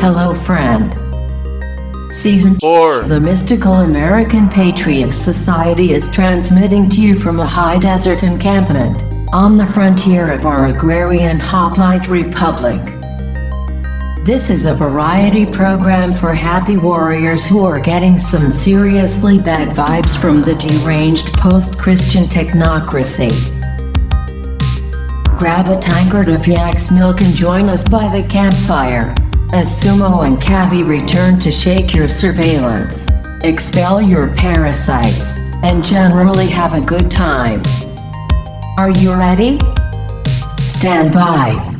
Hello, friend. Season 4. The Mystical American Patriot Society is transmitting to you from a high desert encampment on the frontier of our agrarian hoplite republic. This is a variety program for happy warriors who are getting some seriously bad vibes from the deranged post-Christian technocracy. Grab a tankard of yak's milk and join us by the campfire as Sumo and Kavi return to shake your surveillance, expel your parasites, and generally have a good time. Are you ready? Stand by.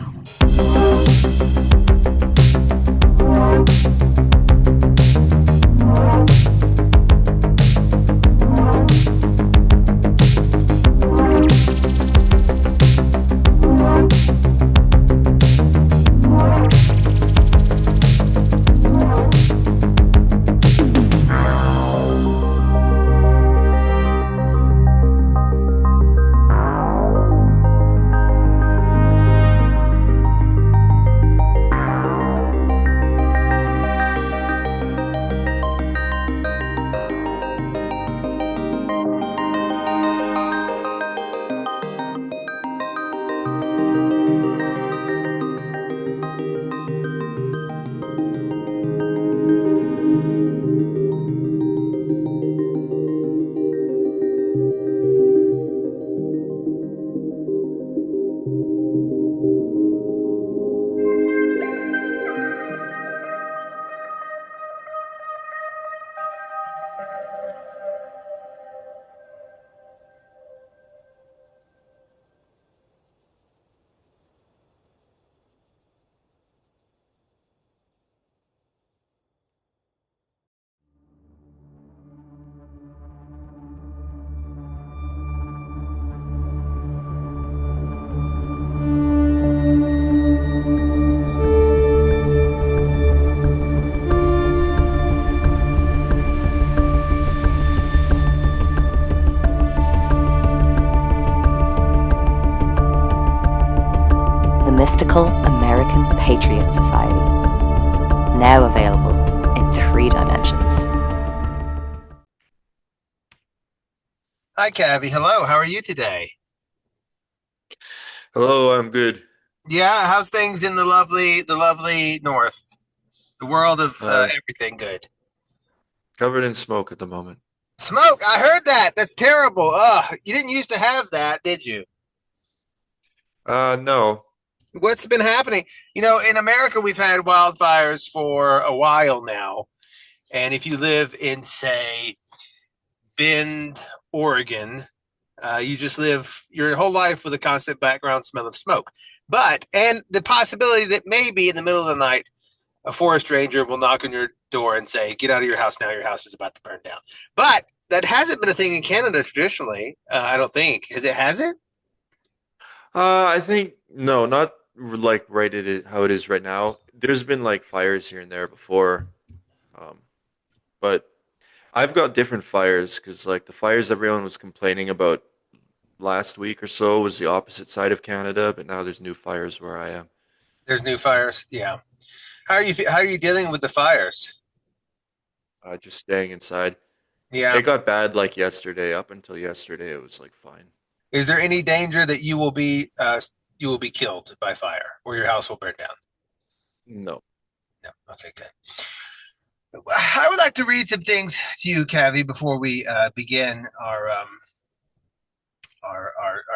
Mystical American Patriot Society, now available in 3 dimensions. Hi, Kavi. Hello. How are you today? Hello, I'm good. Yeah. How's things in the lovely North? The world of everything good. Covered in smoke at the moment. Smoke. I heard that. That's terrible. You didn't used to have that, did you? No. What's been happening? You know, in America, we've had wildfires for a while now. And if you live in, say, Bend, Oregon, you just live your whole life with a constant background smell of smoke. And the possibility that maybe in the middle of the night, a forest ranger will knock on your door and say, get out of your house now, your house is about to burn down. But that hasn't been a thing in Canada traditionally, I don't think. Has it? I think, no, not like how it is right now. There's been like fires here and there before. But I've got different fires because like the fires everyone was complaining about last week or so was the opposite side of Canada, but now there's new fires where I am. There's new fires, yeah. How are you dealing with the fires? Just staying inside. Yeah. It got bad like yesterday. Up until yesterday, it was like fine. Is there any danger that you will be killed by fire or your house will burn down? No. No. Okay, good. I would like to read some things to you, Kavi, before we begin our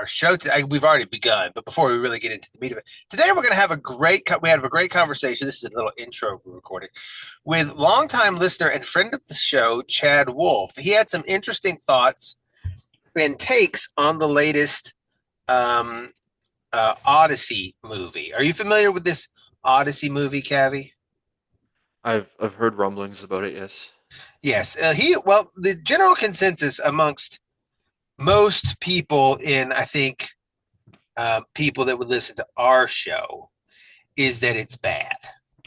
show today. We've already begun, but before we really get into the meat of it, today we're going to have a great conversation. This is a little intro we're recording with longtime listener and friend of the show, Chad Wolf. He had some interesting thoughts and takes on the latest Odyssey movie. Are you familiar with this Odyssey movie, Kavi? I've heard rumblings about it. Yes. Yes. The general consensus amongst most people I think, people that would listen to our show is that it's bad.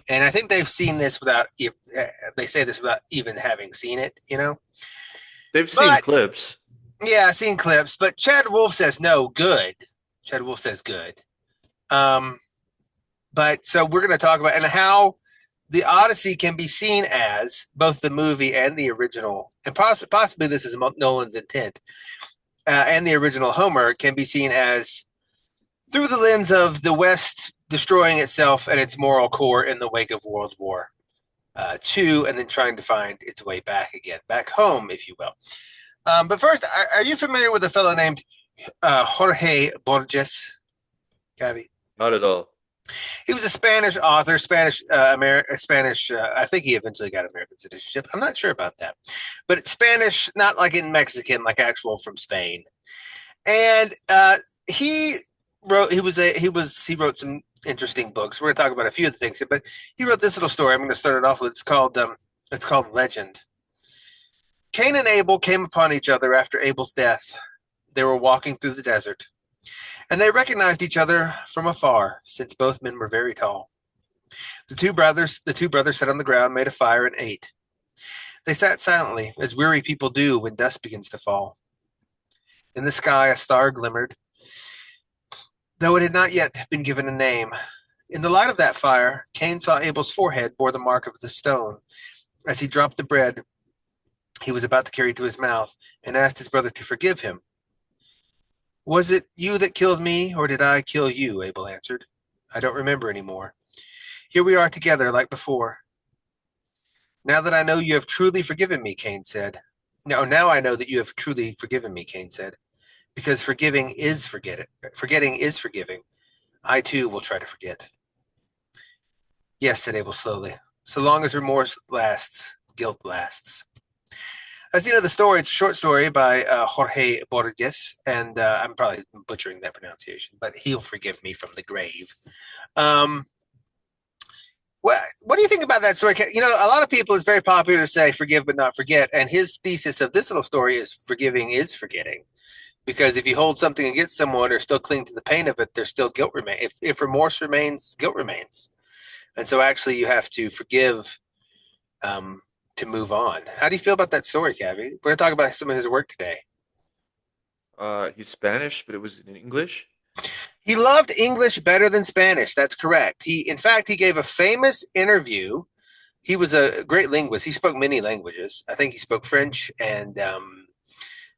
And I think they've seen this they say this without even having seen it, you know? They've seen clips. Yeah, I've seen clips, but Chad Wolf says no, good. Chad Wolf says good. But so we're going to talk about and how the Odyssey can be seen as both the movie and the original, and possibly this is Nolan's intent, and the original Homer can be seen as through the lens of the West destroying itself and its moral core in the wake of World War II, and then trying to find its way back again, back home, if you will. But first, are you familiar with a fellow named Jorge Borges, Kavi? Not at all. He was a Spanish author, Spanish. I think he eventually got American citizenship. I'm not sure about that, but it's Spanish, not like in Mexican, like actual from Spain. And he wrote. He wrote some interesting books. We're going to talk about a few of the things, but he wrote this little story. I'm going to start it off with. It's called Legend. Cain and Abel came upon each other after Abel's death. They were walking through the desert, and they recognized each other from afar, since both men were very tall. The two brothers sat on the ground, made a fire, and ate. They sat silently, as weary people do when dusk begins to fall. In the sky, a star glimmered, though it had not yet been given a name. In the light of that fire, Cain saw Abel's forehead bore the mark of the stone. As he dropped the bread he was about to carry to his mouth, and asked his brother to forgive him. Was it you that killed me, or did I kill you? Abel answered. I don't remember any more. Here we are together like before. Now that I know you have truly forgiven me, Cain said. No, now I know that you have truly forgiven me, Cain said, because forgetting is forgiving. I too will try to forget. Yes, said Abel slowly. So long as remorse lasts, guilt lasts. As you know, the story, it's a short story by Jorge Borges, and I'm probably butchering that pronunciation, but he'll forgive me from the grave. What do you think about that story? You know, a lot of people, it's very popular to say forgive but not forget, and his thesis of this little story is forgiving is forgetting. Because if you hold something against someone or still cling to the pain of it, there's still guilt remains. If remorse remains, guilt remains. And so actually you have to forgive to move on. How do you feel about that story, Kavi? We're going to talk about some of his work today. He's Spanish, but it was in English. He loved English better than Spanish. That's correct. In fact, he gave a famous interview. He was a great linguist. He spoke many languages. I think he spoke French and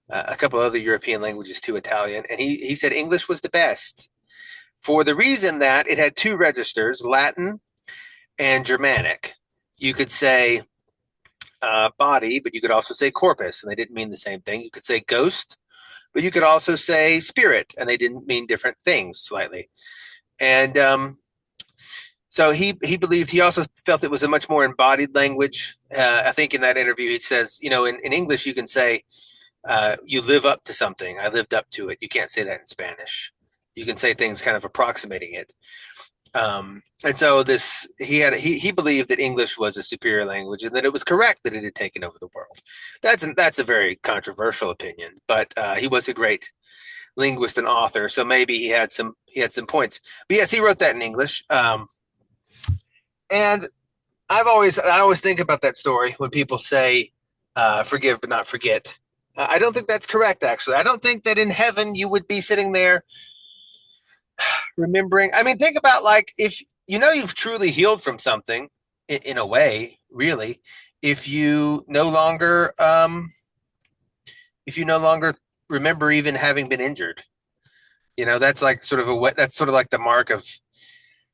a couple other European languages too, Italian. And he said English was the best for the reason that it had two registers, Latin and Germanic. You could say body, but you could also say corpus, and they didn't mean the same thing. You could say ghost, but you could also say spirit, and they didn't mean different things slightly. And so he believed, he also felt it was a much more embodied language. I think in that interview he says, you know, in English you can say you live up to something. I lived up to it. You can't say that in Spanish. You can say things kind of approximating it. And so he believed that English was a superior language and that it was correct that it had taken over the world. That's a very controversial opinion, but he was a great linguist and author, so maybe he had some points. But yes, he wrote that in English. And I always think about that story when people say forgive but not forget. I don't think that's correct, actually. I don't think that in heaven you would be sitting there remembering. I mean, think about, like, if you know you've truly healed from something in a way, really, if you no longer remember even having been injured, you know, that's like sort of like the mark of,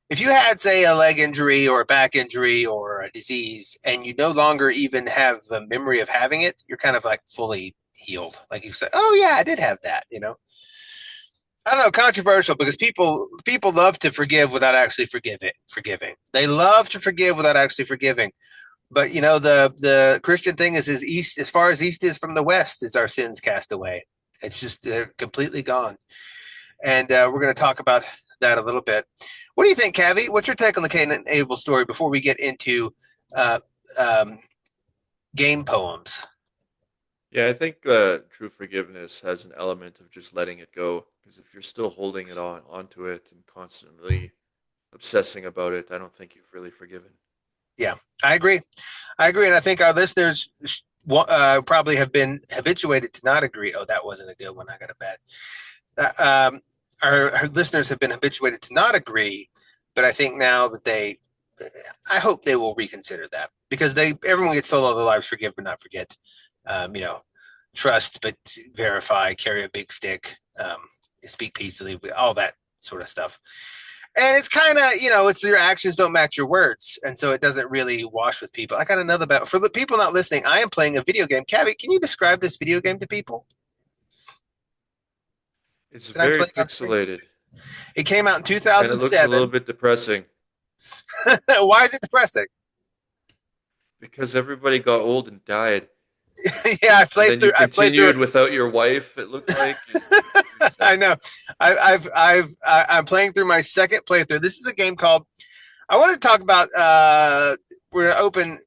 if you had, say, a leg injury or a back injury or a disease and you no longer even have the memory of having it, you're kind of like fully healed. Like you say, oh yeah, I did have that, you know. I don't know, controversial, because people love to forgive without actually forgiving. They love to forgive without actually forgiving. But you know, the Christian thing is as far as east is from the west is our sins cast away. It's just they're completely gone. And we're going to talk about that a little bit. What do you think, Kavi? What's your take on the Cain and Abel story before we get into game poems? Yeah, I think true forgiveness has an element of just letting it go. Because if you're still holding it onto it and constantly obsessing about it, I don't think you've really forgiven. Yeah, I agree, and I think our listeners probably have been habituated to not agree. Oh, that wasn't a good one. I got a bad. Our listeners have been habituated to not agree, but I think now that they I hope they will reconsider that, because everyone gets told all their lives, forgive but not forget. Trust but verify, carry a big stick, speak peacefully, all that sort of stuff. And it's kind of, it's your actions don't match your words. And so it doesn't really wash with people. I got another battle. For the people not listening, I am playing a video game. Kavi, can you describe this video game to people? It's very pixelated. It came out in And 2007. it looks a little bit depressing. Why is it depressing? Because everybody got old and died. Yeah, I played through. You continued without your wife. It looked like. I know. I'm playing through my second playthrough. This is a game called. I want to talk about. We're gonna open.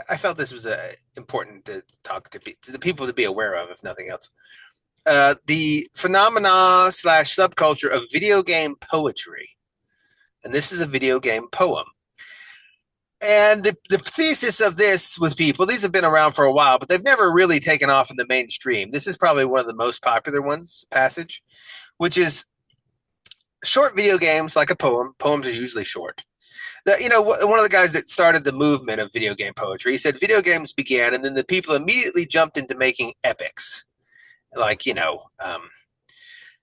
I felt this was important to talk to the people to be aware of, if nothing else. The phenomena / subculture of video game poetry, and this is a video game poem. And the thesis of this with people, these have been around for a while, but they've never really taken off in the mainstream. This is probably one of the most popular ones, passage, which is short video games like a poem. Poems are usually short. One of the guys that started the movement of video game poetry, he said video games began, and then the people immediately jumped into making epics, like,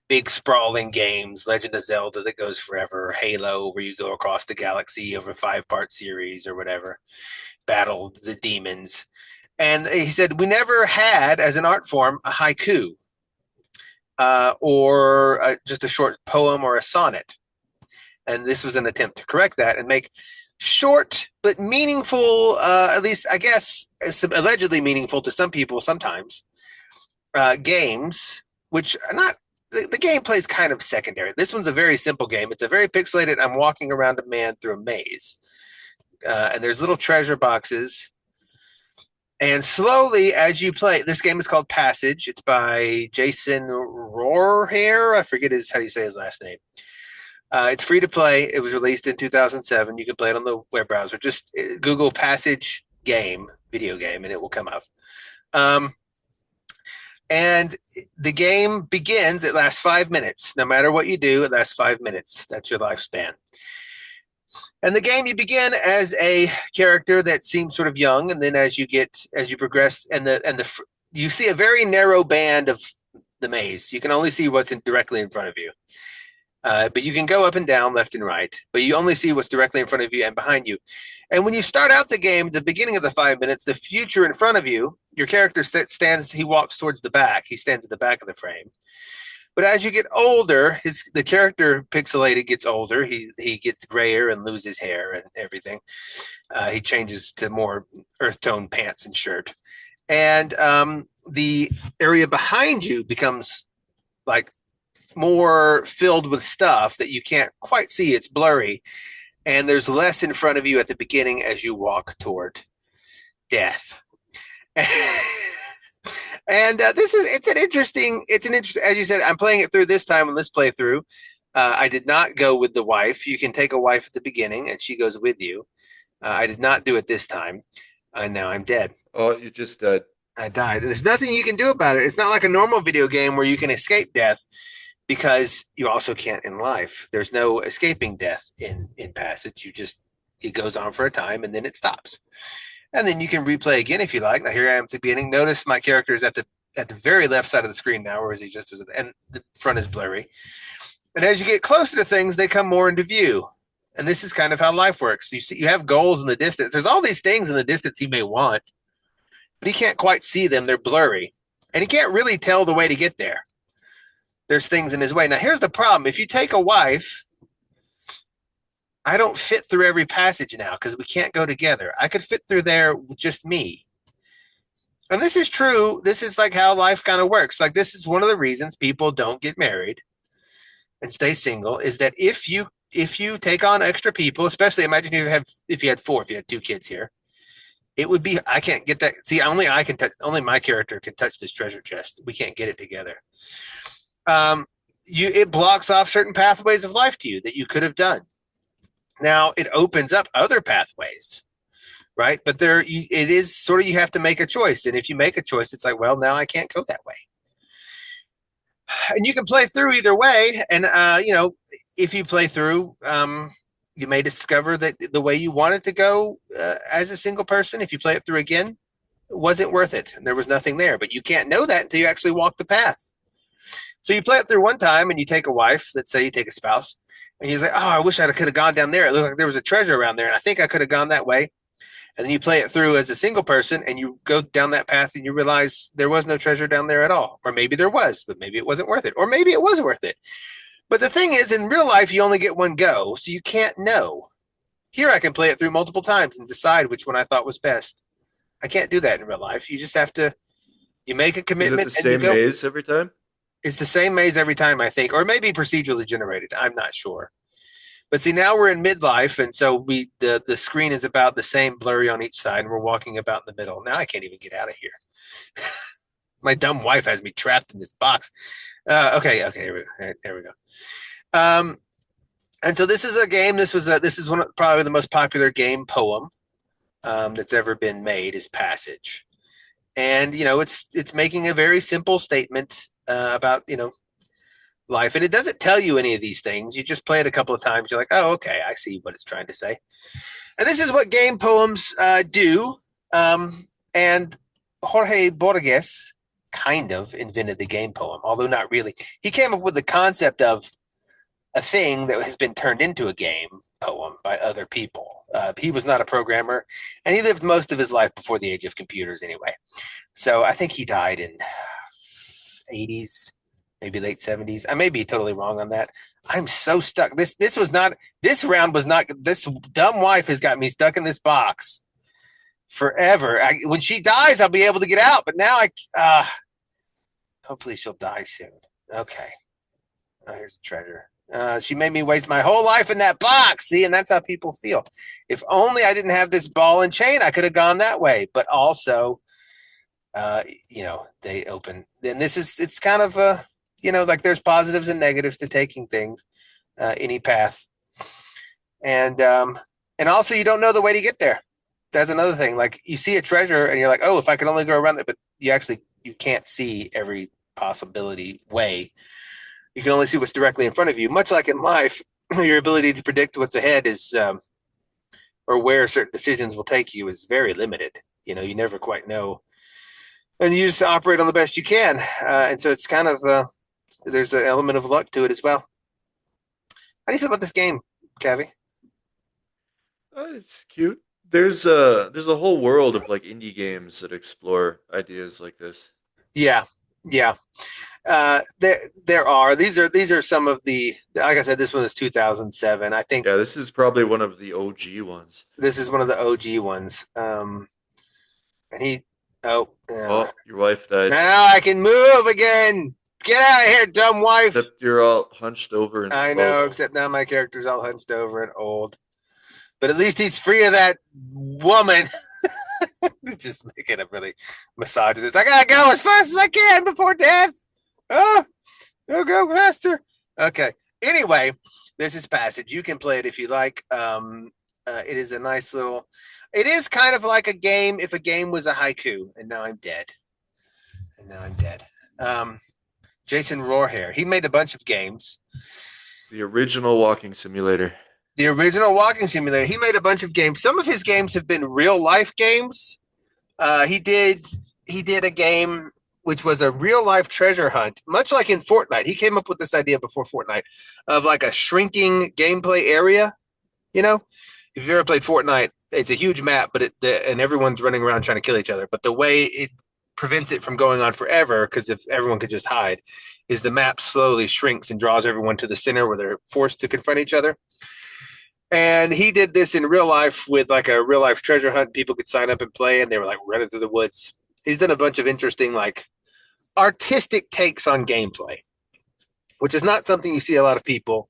big sprawling games, Legend of Zelda that goes forever, Halo where you go across the galaxy over a 5-part series or whatever, battle the demons. And he said, we never had, as an art form, a haiku or just a short poem or a sonnet. And this was an attempt to correct that and make short but meaningful, at least I guess allegedly meaningful to some people sometimes, games, which are not, the gameplay is kind of secondary. This one's a very simple game. It's a very pixelated, I'm walking around a man through a maze. And there's little treasure boxes. And slowly, as you play, this game is called Passage. It's by Jason Rohrhair. I forget how you say his last name. It's free to play. It was released in 2007. You can play it on the web browser. Just Google Passage game, video game, and it will come up. And the game begins, it lasts 5 minutes. No matter what you do, it lasts 5 minutes. That's your lifespan. And the game, you begin as a character that seems sort of young, and then as you progress, you see a very narrow band of the maze. You can only see what's directly in front of you. But you can go up and down, left and right, but you only see what's directly in front of you and behind you. And when you start out the game, the beginning of the 5 minutes, the future in front of you, your character he walks towards the back. He stands at the back of the frame. But as you get older, the character pixelated gets older. He gets grayer and loses hair and everything. He changes to more earth tone pants and shirt. And the area behind you becomes like more filled with stuff that you can't quite see. It's blurry. And there's less in front of you at the beginning as you walk toward death. And it's an interesting, as you said, I'm playing it through this time on this playthrough. I did not go with the wife. You can take a wife at the beginning and she goes with you. I did not do it this time. And now I'm dead. Oh, you just died. I died. There's nothing you can do about it. It's not like a normal video game where you can escape death, because you also can't in life. There's no escaping death in Passage. It goes on for a time and then it stops. And then you can replay again if you like. Now here I am at the beginning. Notice my character is at the very left side of the screen now, whereas he just was and the front is blurry. And as you get closer to things, they come more into view. And this is kind of how life works. You have goals in the distance. There's all these things in the distance he may want, but he can't quite see them. They're blurry. And he can't really tell the way to get there. There's things in his way. Now, here's the problem. If you take a wife, I don't fit through every passage now because we can't go together. I could fit through there with just me. And this is true. This is like how life kind of works. Like, this is one of the reasons people don't get married and stay single, is that if you take on extra people, especially imagine if you had 4, if you had 2 kids here, it would be, I can't get that. See, only my character can touch this treasure chest. We can't get it together. It blocks off certain pathways of life to you that you could have done. Now it opens up other pathways, right? But it is sort of, you have to make a choice. And if you make a choice, it's like, well, now I can't go that way. And you can play through either way. And, if you play through, you may discover that the way you wanted to go as a single person, if you play it through again, wasn't worth it. And there was nothing there. But you can't know that until you actually walk the path. So you play it through one time and you take a wife, let's say you take a spouse, and he's like, oh, I wish I could have gone down there. It looked like there was a treasure around there, and I think I could have gone that way. And then you play it through as a single person and you go down that path and you realize there was no treasure down there at all. Or maybe there was, but maybe it wasn't worth it. Or maybe it was worth it. But the thing is, in real life, you only get one go, so you can't know. Here I can play it through multiple times and decide which one I thought was best. I can't do that in real life. You just have to, you make a commitment. Is it the same maze every time? It's the same maze every time, I think, or maybe procedurally generated. I'm not sure. But see, now we're in midlife, and so the screen is about the same, blurry on each side, and we're walking about in the middle. Now I can't even get out of here. My dumb wife has me trapped in this box. Okay, there we go. And so this is a game. This is one of probably the most popular game poem that's ever been made, is Passage, and it's making a very simple statement about life, and it doesn't tell you any of these things. You just play it a couple of times. You're like, oh, okay, I see what it's trying to say. And this is what game poems do. And Jorge Borges kind of invented the game poem, although not really. He came up with the concept of a thing that has been turned into a game poem by other people. He was not a programmer, and he lived most of his life before the age of computers anyway. So I think he died in 80s, maybe late 70s. I may be totally wrong on that. I'm so stuck. This round was not. This dumb wife has got me stuck in this box forever. When she dies, I'll be able to get out. But now hopefully she'll die soon. Okay. Oh, here's the treasure. She made me waste my whole life in that box. See, and that's how people feel. If only I didn't have this ball and chain, I could have gone that way. But also, they open. And it's kind of like there's positives and negatives to taking things, any path. And also you don't know the way to get there. That's another thing. Like you see a treasure and you're like, oh, if I could only go around it, but you can't see every possibility way. You can only see what's directly in front of you. Much like in life, your ability to predict what's ahead is, or where certain decisions will take you, is very limited. You never quite know. And you just operate on the best you can. And so it's kind of, there's an element of luck to it as well. How do you feel about this game, Kavi? It's cute. There's a whole world of like indie games that explore ideas like this. Yeah. There are. These are some of the. Like I said, this one is 2007. I think. Yeah, this is probably one of the OG ones. This is one of the OG ones. And he. Oh, your wife died. Now I can move again. Get out of here, dumb wife. Except you're all hunched over and slow. I know, except now my character's all hunched over and old. But at least he's free of that woman. Just making it really misogynist. I gotta go as fast as I can before death. Oh, go faster. Okay. Anyway, this is Passage. You can play it if you like. It is a nice little. It is kind of like a game if a game was a haiku. And now I'm dead. Jason Rohrhair. He made a bunch of games. The original walking simulator. He made a bunch of games. Some of his games have been real life games. He did a game which was a real life treasure hunt, much like in Fortnite. He came up with this idea before Fortnite of like a shrinking gameplay area. If you've ever played Fortnite, it's a huge map, but and everyone's running around trying to kill each other. But the way it prevents it from going on forever, because if everyone could just hide, is the map slowly shrinks and draws everyone to the center where they're forced to confront each other. And he did this in real life with like a real life treasure hunt. People could sign up and play, and they were like running through the woods. He's done a bunch of interesting, like artistic takes on gameplay, which is not something you see a lot of people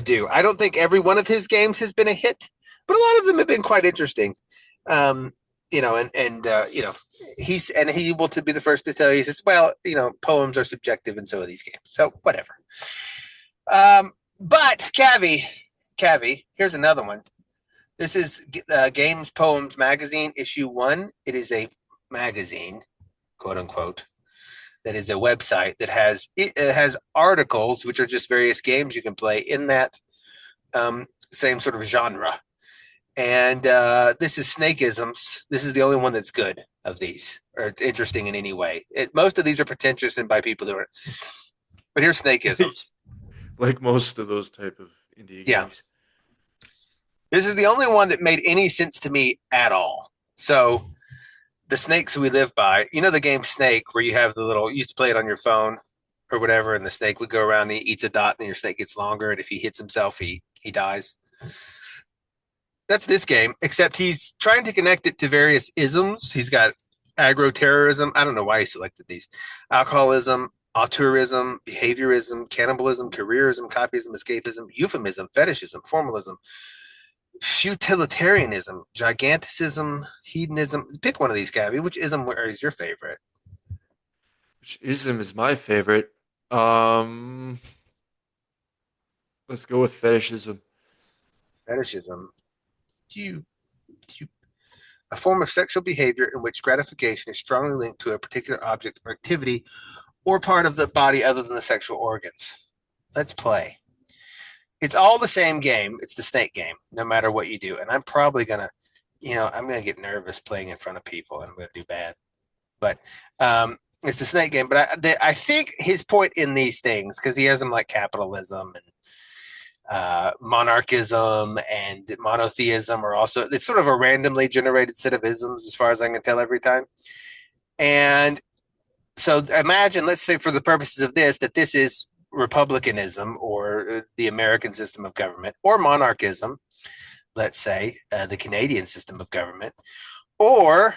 do. I don't think every one of his games has been a hit, but a lot of them have been quite interesting. He will be the first to tell you, he says, well, poems are subjective and so are these games. So whatever. But Kavi, here's another one. This is Games Poems Magazine, issue 1. It is a magazine, quote unquote, that is a website that has articles, which are just various games you can play in that. same sort of genre. And this is Snakeisms. This is the only one that's good of these, or it's interesting in any way. Most of these are pretentious and by people who are. But here's Snakeisms. Like most of those type of indie Yeah. games. This is the only one that made any sense to me at all. So, the snakes we live by, you know the game Snake, where you have the little, you used to play it on your phone or whatever, and the snake would go around and he eats a dot, and your snake gets longer, and if he hits himself, he dies. That's this game, except he's trying to connect it to various isms. He's got agro-terrorism. I don't know why he selected these. Alcoholism, auteurism, behaviorism, cannibalism, careerism, copyism, escapism, euphemism, fetishism, formalism, futilitarianism, giganticism, hedonism. Pick one of these, Gabby. Which ism is your favorite? Which ism is my favorite? Let's go with fetishism. Fetishism. A form of sexual behavior in which gratification is strongly linked to a particular object or activity or part of the body other than the sexual organs. Let's play. It's all the same game. It's the snake game, no matter what you do. And I'm probably going to, I'm going to get nervous playing in front of people and I'm going to do bad. But it's the snake game. But I think his point in these things, because he has them like capitalism and monarchism and monotheism are also, it's sort of a randomly generated set of isms as far as I can tell every time. And so imagine, let's say for the purposes of this, that this is republicanism or the American system of government, or monarchism, let's say the Canadian system of government, or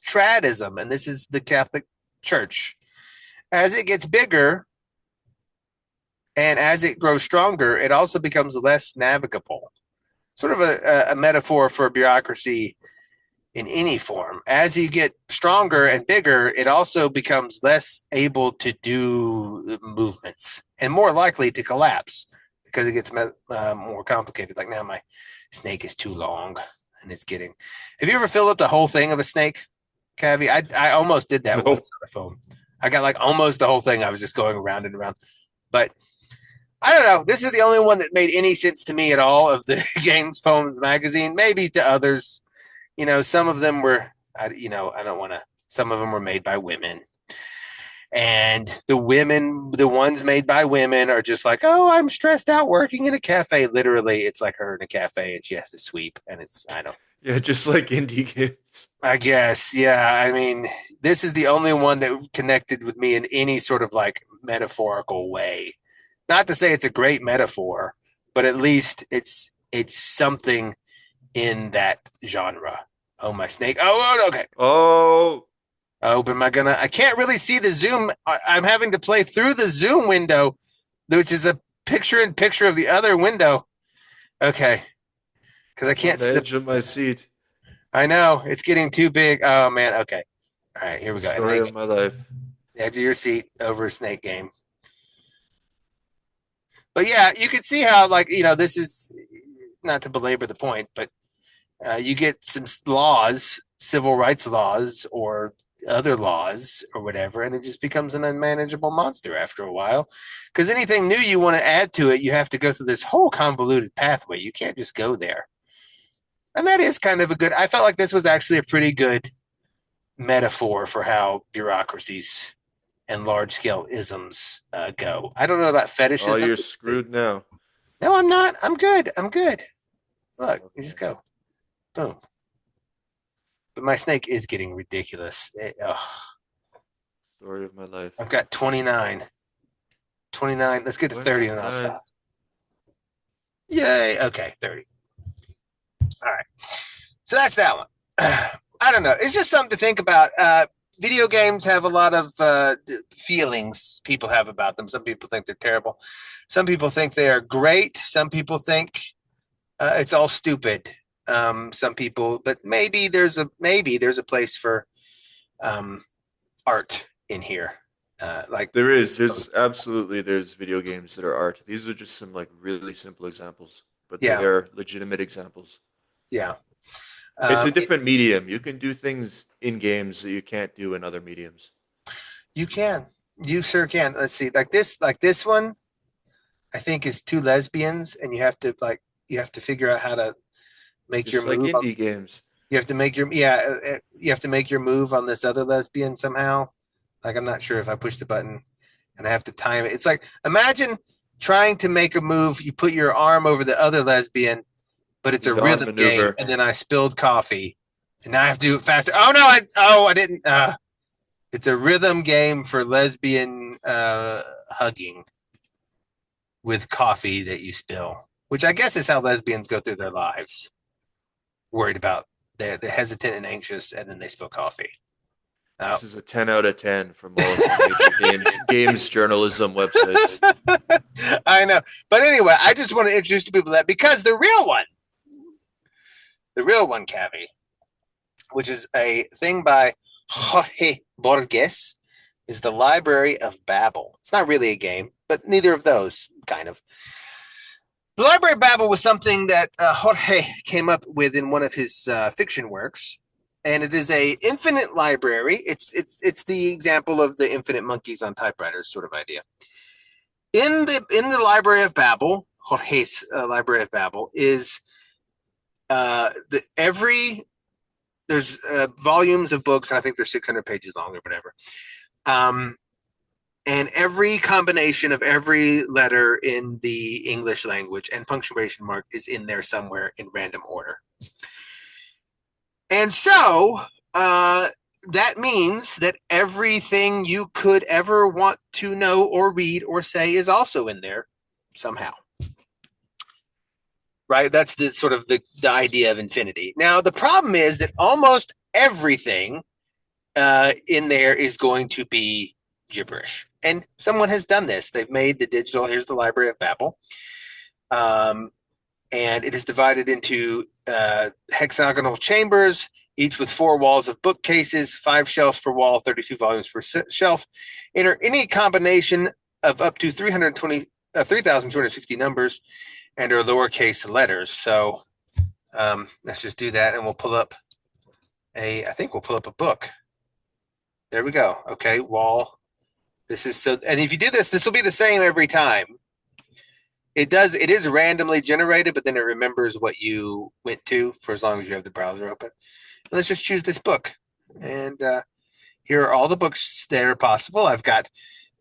tradism, and this is the Catholic Church. As it gets bigger and as it grows stronger, it also becomes less navigable. Sort of a metaphor for bureaucracy in any form. As you get stronger and bigger, it also becomes less able to do movements and more likely to collapse because it gets more complicated. Like now my snake is too long and it's getting... Have you ever filled up the whole thing of a snake, Kavi? I almost did that once on the phone. I got like almost the whole thing. I was just going around and around. But I don't know. This is the only one that made any sense to me at all of the Games Poems magazine. Maybe to others. Some of them were, I don't want to, some of them were made by women. And the ones made by women are just like, oh, I'm stressed out working in a cafe. Literally, it's like her in a cafe and she has to sweep. And Yeah, just like indie games. I guess. Yeah. I mean, this is the only one that connected with me in any sort of like metaphorical way. Not to say it's a great metaphor, but at least it's something in that genre. Oh, my snake. Oh, okay. Oh, but I can't really see the zoom. I'm having to play through the zoom window, which is a picture-in-picture of the other window. Okay. Because I can't see the edge of my seat. I know. It's getting too big. Oh, man. Okay. All right. Here we go. Story of my life. The edge of your seat over a snake game. But yeah, you can see how, this is not to belabor the point, but you get some laws, civil rights laws, or other laws, or whatever, and it just becomes an unmanageable monster after a while. Because anything new you want to add to it, you have to go through this whole convoluted pathway. You can't just go there. And that is kind of I felt like this was actually a pretty good metaphor for how bureaucracies and large-scale isms go. I don't know about fetishism. Oh, you're screwed now. No, I'm not. I'm good. Look, you just go. Boom. But my snake is getting ridiculous. Story of my life. I've got 29. 29. Let's get to 30 and I'll stop. Yay. Okay, 30. All right. So that's that one. I don't know. It's just something to think about. Video games have a lot of feelings people have about them. Some people think they're terrible. Some people think they are great. Some people think it's all stupid. Some people, but maybe there's a place for art in here. There's video games that are art. These are just some like really simple examples, but yeah, they are legitimate examples. Yeah. It's a different medium. You can do things in games that you can't do in other mediums. You can. You sure can. Let's see. Like this one, I think, is two lesbians, and you have to figure out how to make your Just like move. indie games. You have to make your you have to make your move on this other lesbian somehow. Like, I'm not sure if I push the button and I have to time it. It's like, imagine trying to make a move. You put your arm over the other lesbian, but it's a Yawn rhythm game, maneuver. and then I spilled coffee, and now I have to do it faster. Oh no! I didn't. It's a rhythm game for lesbian hugging with coffee that you spill, which I guess is how lesbians go through their lives, worried about they're hesitant and anxious, and then they spill coffee. This is a 10 out of 10 from all of the major games journalism websites. I know, but anyway, I just want to introduce to people that, because the real one, Kavi, which is a thing by Jorge Borges, is the Library of Babel. It's not really a game, but neither of those, kind of. The Library of Babel was something that Jorge came up with in one of his fiction works, and it is a infinite library. It's the example of the infinite monkeys on typewriters sort of idea. In the Library of Babel, Jorge's Library of Babel is there's volumes of books, and I think they're 600 pages long or whatever. And every combination of every letter in the English language and punctuation mark is in there somewhere in random order. And so that means that everything you could ever want to know or read or say is also in there somehow. Right? That's the sort of the idea of infinity. Now, the problem is that almost everything in there is going to be gibberish. And someone has done this. They've made the digital, here's the Library of Babel. And it is divided into hexagonal chambers, each with 4 walls of bookcases, 5 shelves per wall, 32 volumes per shelf. Enter any combination of up to 3,260 numbers and or lowercase letters. So let's just do that, and we'll pull up I think we'll pull up a book. There we go. Okay, wall. This is so, and if you do this, this will be the same every time. It is randomly generated, but then it remembers what you went to for as long as you have the browser open. And let's just choose this book. And here are all the books that are possible. I've got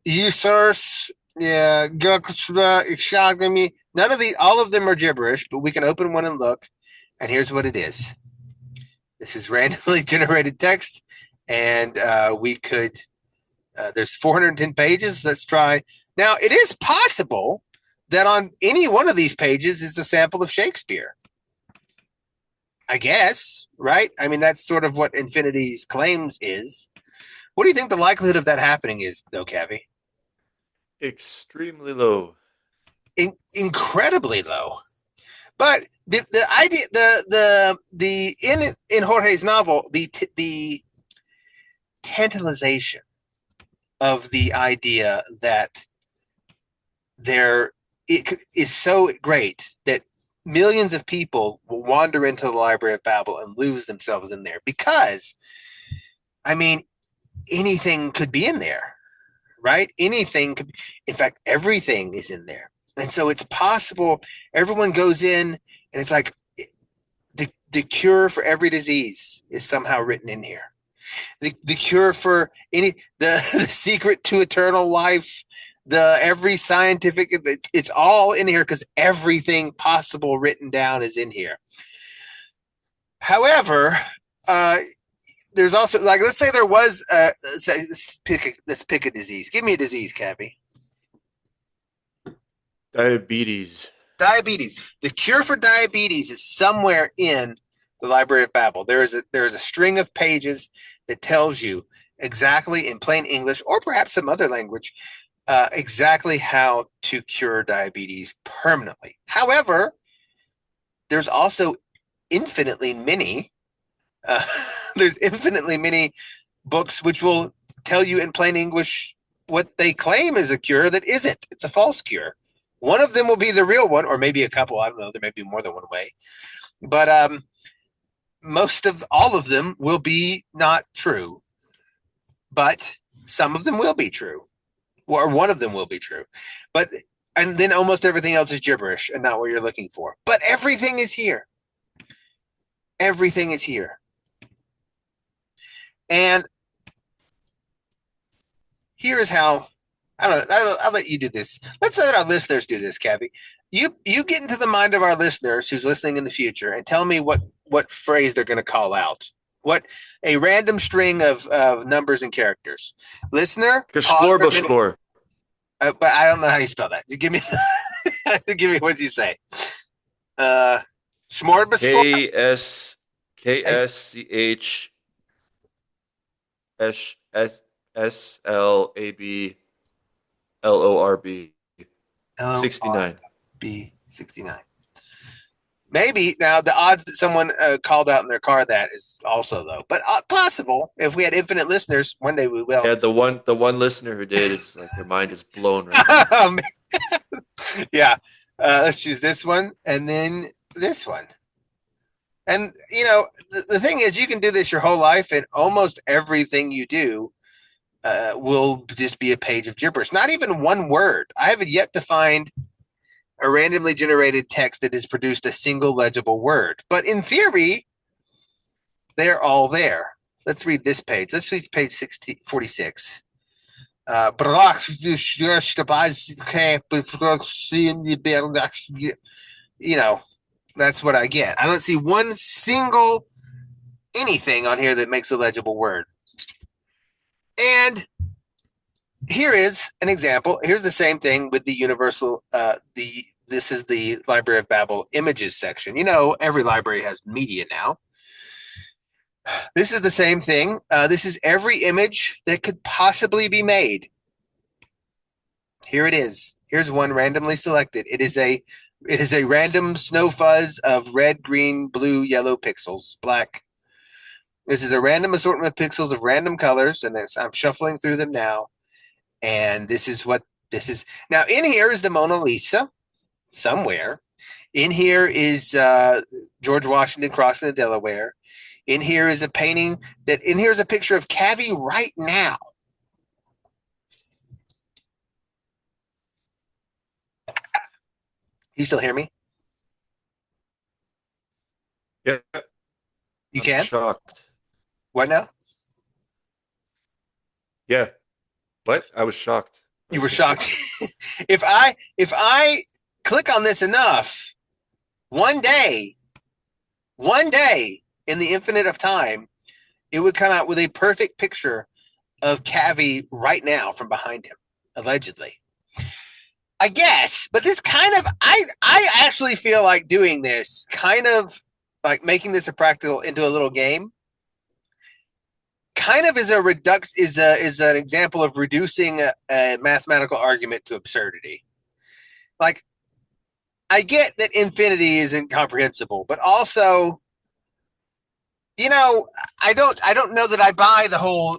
Users, yeah, none of these, all of them are gibberish, but we can open one and look. And here's what it is. This is randomly generated text, and we could, there's 410 pages. Let's try. Now, it is possible that on any one of these pages is a sample of Shakespeare. I guess, right? I mean, that's sort of what infinity's claims is. What do you think the likelihood of that happening is, though, Kavi? Extremely low. Incredibly low. But the idea, in Jorge's novel, the tantalization of the idea that it is so great that millions of people will wander into the Library of Babel and lose themselves in there, because, I mean, anything could be in there, right? Anything could, in fact, everything is in there. And so it's possible everyone goes in, and it's like the cure for every disease is somehow written in here. The cure for the secret to eternal life, every scientific, it's all in here, because everything possible written down is in here. However, there's also, like, let's say there was let's pick a disease. Give me a disease, Cappy. Diabetes. The cure for diabetes is somewhere in the Library of Babel. There is a string of pages that tells you exactly, in plain English or perhaps some other language, exactly how to cure diabetes permanently. However, there's also infinitely many books which will tell you in plain English what they claim is a cure that isn't. It's a false cure. One of them will be the real one, or maybe a couple. I don't know. There may be more than one way. But all of them will be not true. But some of them will be true. Or one of them will be true. But and then almost everything else is gibberish and not what you're looking for. But everything is here. Everything is here. And here is how, I don't know, I'll let you do this. Let's let our listeners do this, Kavi. You get into the mind of our listeners who's listening in the future and tell me what phrase they're going to call out. What a random string of numbers and characters. Listener, Kashmor. But I don't know how you spell that. Give me give me what you say. Smorgasbord. KSCHSSLABLORB 69. B69. Maybe now the odds that someone called out in their car that is also low, but possible. If we had infinite listeners, one day we will. Yeah, the one listener who did, it's like their mind is blown right now. Yeah, let's choose this one and then this one. And the thing is, you can do this your whole life, and almost everything you do will just be a page of gibberish. Not even one word. I haven't yet to find a randomly generated text that has produced a single legible word. But in theory, they're all there. Let's read this page. Let's read page 46. That's what I get. I don't see one single anything on here that makes a legible word. And here is an example. Here's the same thing with the universal, this is the Library of Babel images section. Every library has media now. This is the same thing. This is every image that could possibly be made. Here it is. Here's one randomly selected. It is a random snow fuzz of red, green, blue, yellow pixels, black. This is a random assortment of pixels of random colors, and I'm shuffling through them now. And this is what this is. Now, in here is the Mona Lisa, somewhere. In here is George Washington crossing the Delaware. In here is a painting in here is a picture of Kavi right now. You still hear me? Yeah. You can? Shocked. What now? Yeah. What? I was shocked. You were shocked. If I click on this enough, one day in the infinite of time, it would come out with a perfect picture of Kavi right now from behind him, allegedly. I guess, but this kind of, I actually feel like doing this, kind of like making this into a little game, kind of is an example of reducing a mathematical argument to absurdity. Like, I get that infinity is incomprehensible, but also, I don't know that I buy the whole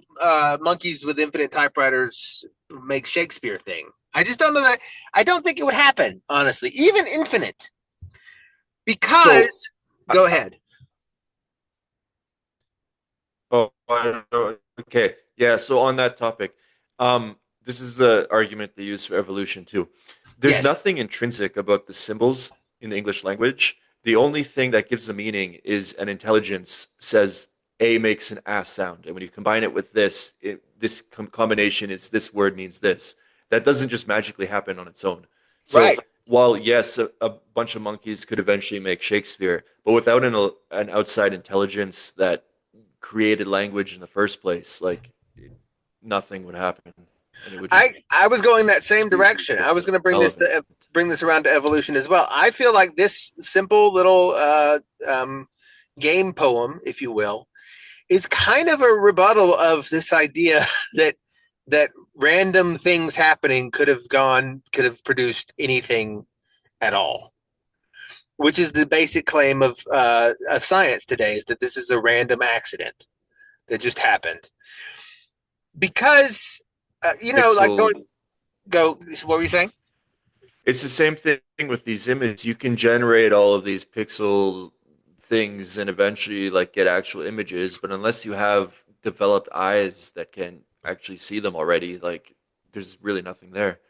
monkeys with infinite typewriters make Shakespeare thing. I just don't know that. I don't think it would happen, honestly, even infinite. Because, go ahead. Oh, okay. Yeah, so on that topic, this is the argument they use for evolution too. There's nothing intrinsic about the symbols in the English language. The only thing that gives them meaning is an intelligence says A makes an ass sound. And when you combine it with this combination is this word means this. That doesn't just magically happen on its own. So while, yes, a bunch of monkeys could eventually make Shakespeare, but without an outside intelligence that created language in the first place, like nothing would happen. And it would I was going that same direction. I was going to bring this around to evolution as well. I feel like this simple little game poem, if you will, is kind of a rebuttal of this idea that random things happening could have produced anything at all, which is the basic claim of science today, is that this is a random accident that just happened. Because, what were you saying? It's the same thing with these images. You can generate all of these pixel things and eventually get actual images, but unless you have developed eyes that can actually see them already, there's really nothing there.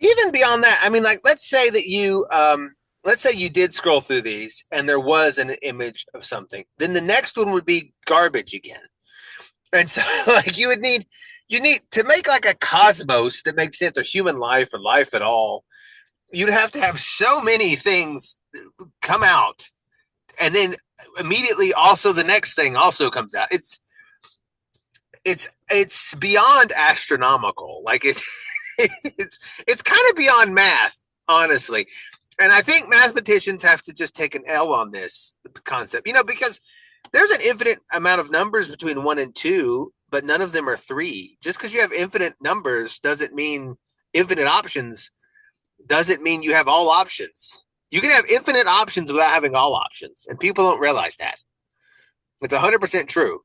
Even beyond that, I mean, like, let's say you did scroll through these and there was an image of something. Then the next one would be garbage again. And so, like, you need to make like a cosmos that makes sense, or human life, or life at all. You'd have to have so many things come out, and then immediately also the next thing also comes out. It's beyond astronomical. Like, it's kind of beyond math, honestly. And I think mathematicians have to just take an L on this concept, because there's an infinite amount of numbers between 1 and 2, but none of them are 3. Just because you have infinite numbers doesn't mean infinite options, doesn't mean you have all options. You can have infinite options without having all options, and people don't realize that. It's 100% true.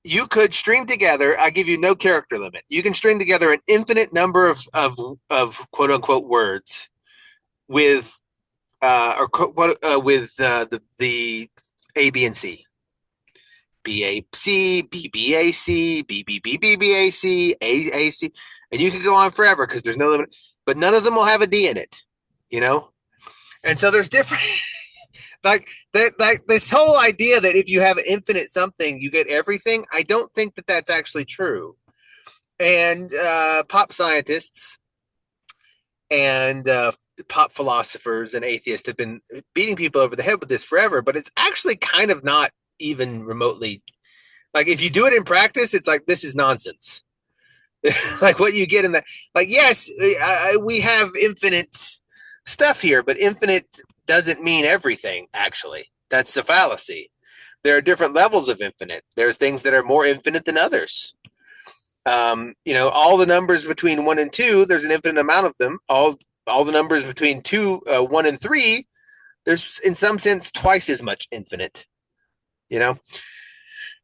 You could string together, I give you no character limit. You can string together an infinite number of quote unquote words with the A, B, and C. BAC, BBAC, BBBBAC, AAC, and you can go on forever because there's no limit, but none of them will have a D in it, And so there's different, like this whole idea that if you have infinite something, you get everything. I don't think that that's actually true. And pop scientists and pop philosophers and atheists have been beating people over the head with this forever, but it's actually kind of not even remotely, like, if you do it in practice, it's like, this is nonsense. Like, what you get in that, like, yes, we have infinite stuff here, but infinite doesn't mean everything. Actually, that's a fallacy. There are different levels of infinite. There's things that are more infinite than others. All the numbers between 1 and 2, there's an infinite amount of them. All the numbers between 1 and 3, there's in some sense twice as much infinite. And